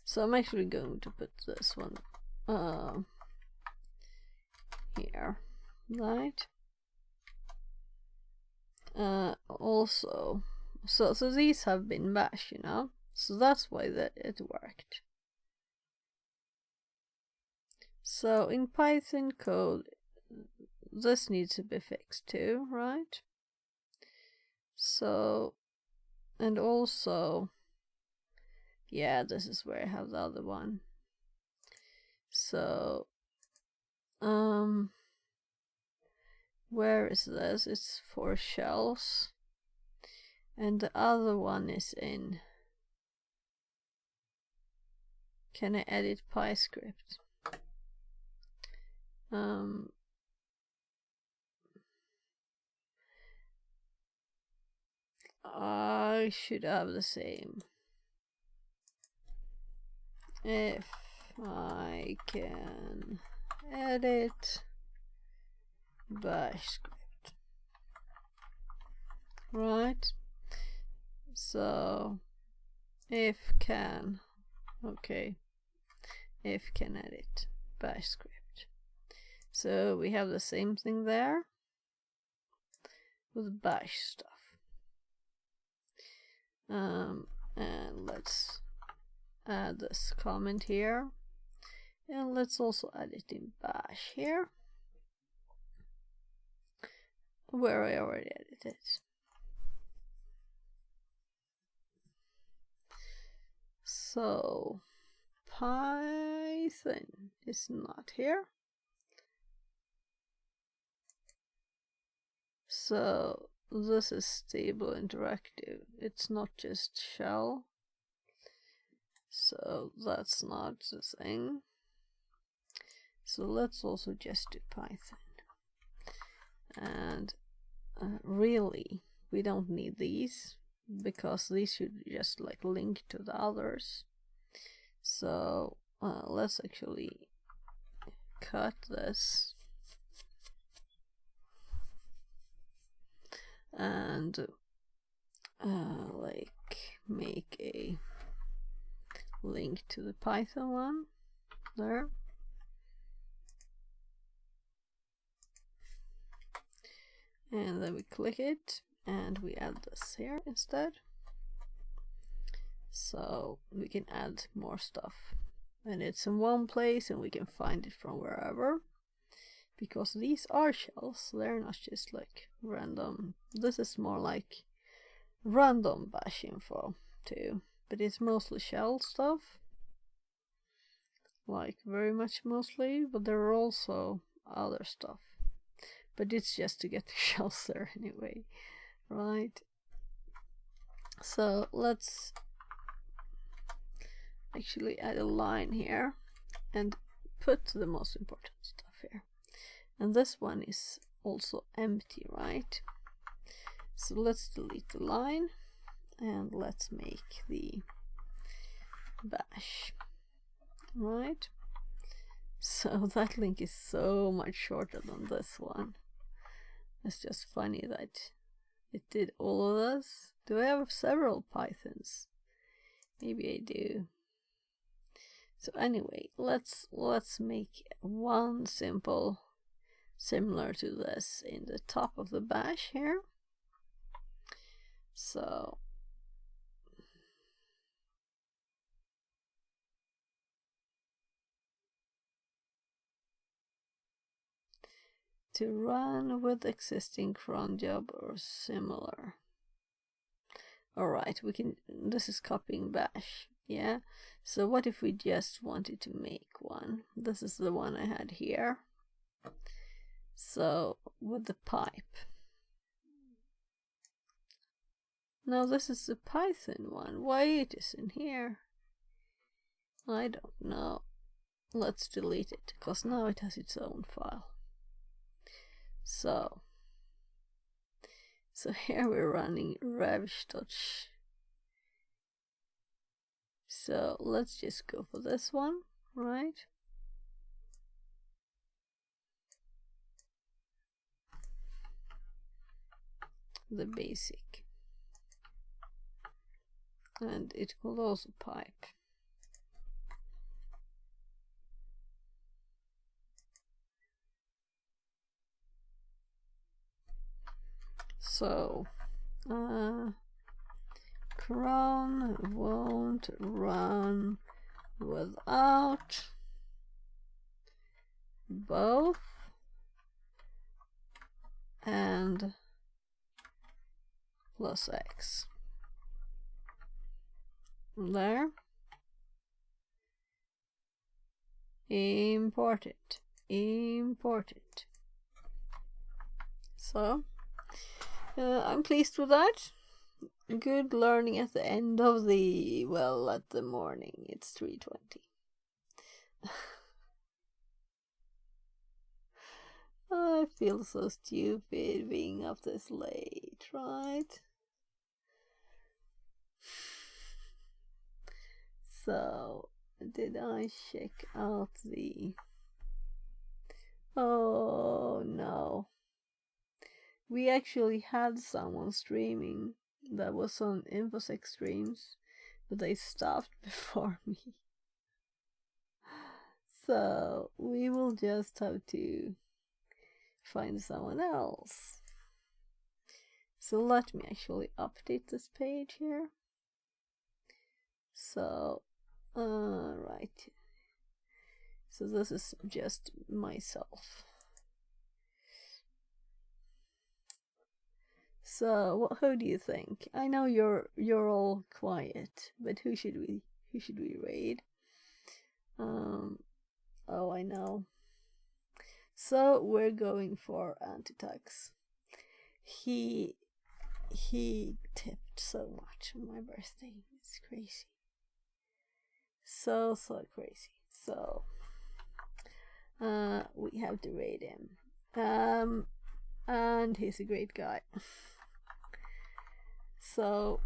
So I'm actually going to put this one here, right? Also, so these have been bash, you know, so that's why that it worked. So in Python code, this needs to be fixed too, right? So, and also, yeah, this is where I have the other one. So where is this? It's for shells, And the other one is in. Can I edit PyScript? I should have the same. If I can edit bash script. Right? So if can, okay, if can edit bash script. So we have the same thing there with bash stuff. And let's add this comment here, and let's also add it in bash here, where I already edited. So Python is not here. So this is stable interactive. It's not just shell. So that's not the thing. So let's also just do Python. And really, we don't need these, because these should just like link to the others. So let's actually cut this and like make a link to the Python one there. And then we click it and we add this here instead. So we can add more stuff, and it's in one place and we can find it from wherever, because these are shells, they're not just like random. This is more like random bash info too, but it's mostly shell stuff, like very much mostly, but there are also other stuff, but it's just to get the shells there anyway, right? So let's actually add a line here and put the most important stuff here. And this one is also empty, right? So let's delete the line and let's make the bash, right? So that link is so much shorter than this one. It's just funny that it did all of this. Do I have several Pythons? Maybe I do. So anyway, let's make one simple similar to this in the top of the bash here. So to run with existing cron job or similar. Alright, we can, this is copying bash, yeah? So what if we just wanted to make one? This is the one I had here. So with the pipe. Now this is the Python one. Why it isn't here? I don't know. Let's delete it, because now it has its own file. So here we're running revsh. So let's just go for this one, right? The basic. And it will also pipe. So cron won't run without both and plus x. There. Import it. So I'm pleased with that. Good learning at the end of the, well, at the morning. It's 3:20. I feel so stupid being up this late, right? So, did I check out the... Oh no. We actually had someone streaming that was on InfoSec streams, but they stopped before me. So, we will just have to find someone else. So let me actually update this page here. So, right. So this is just myself. So, who do you think? I know you're all quiet, but who should we raid? Oh, I know. So we're going for Antitax. He tipped so much on my birthday. It's crazy. So crazy. So we have to raid him. And he's a great guy. So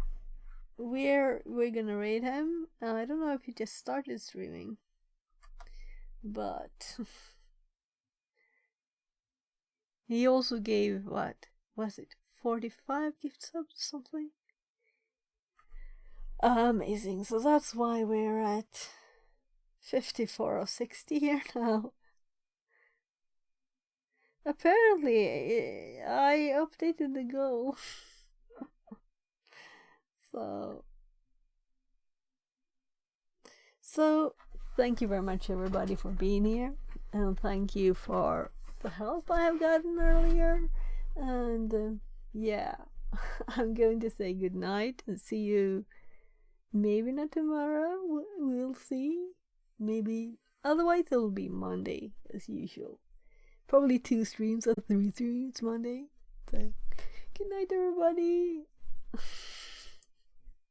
we're gonna raid him. I don't know if he just started streaming, but he also gave, what was it, 45 gift subs, something? Amazing. So that's why we're at 54 or 60 here now. Apparently, I updated the goal. So, thank you very much, everybody, for being here. And thank you for the help I have gotten earlier. And yeah, I'm going to say good night and see you. Maybe not tomorrow. We'll see. Maybe. Otherwise, it'll be Monday, as usual. Probably 2 streams or 3 streams Monday. So, good night, everybody.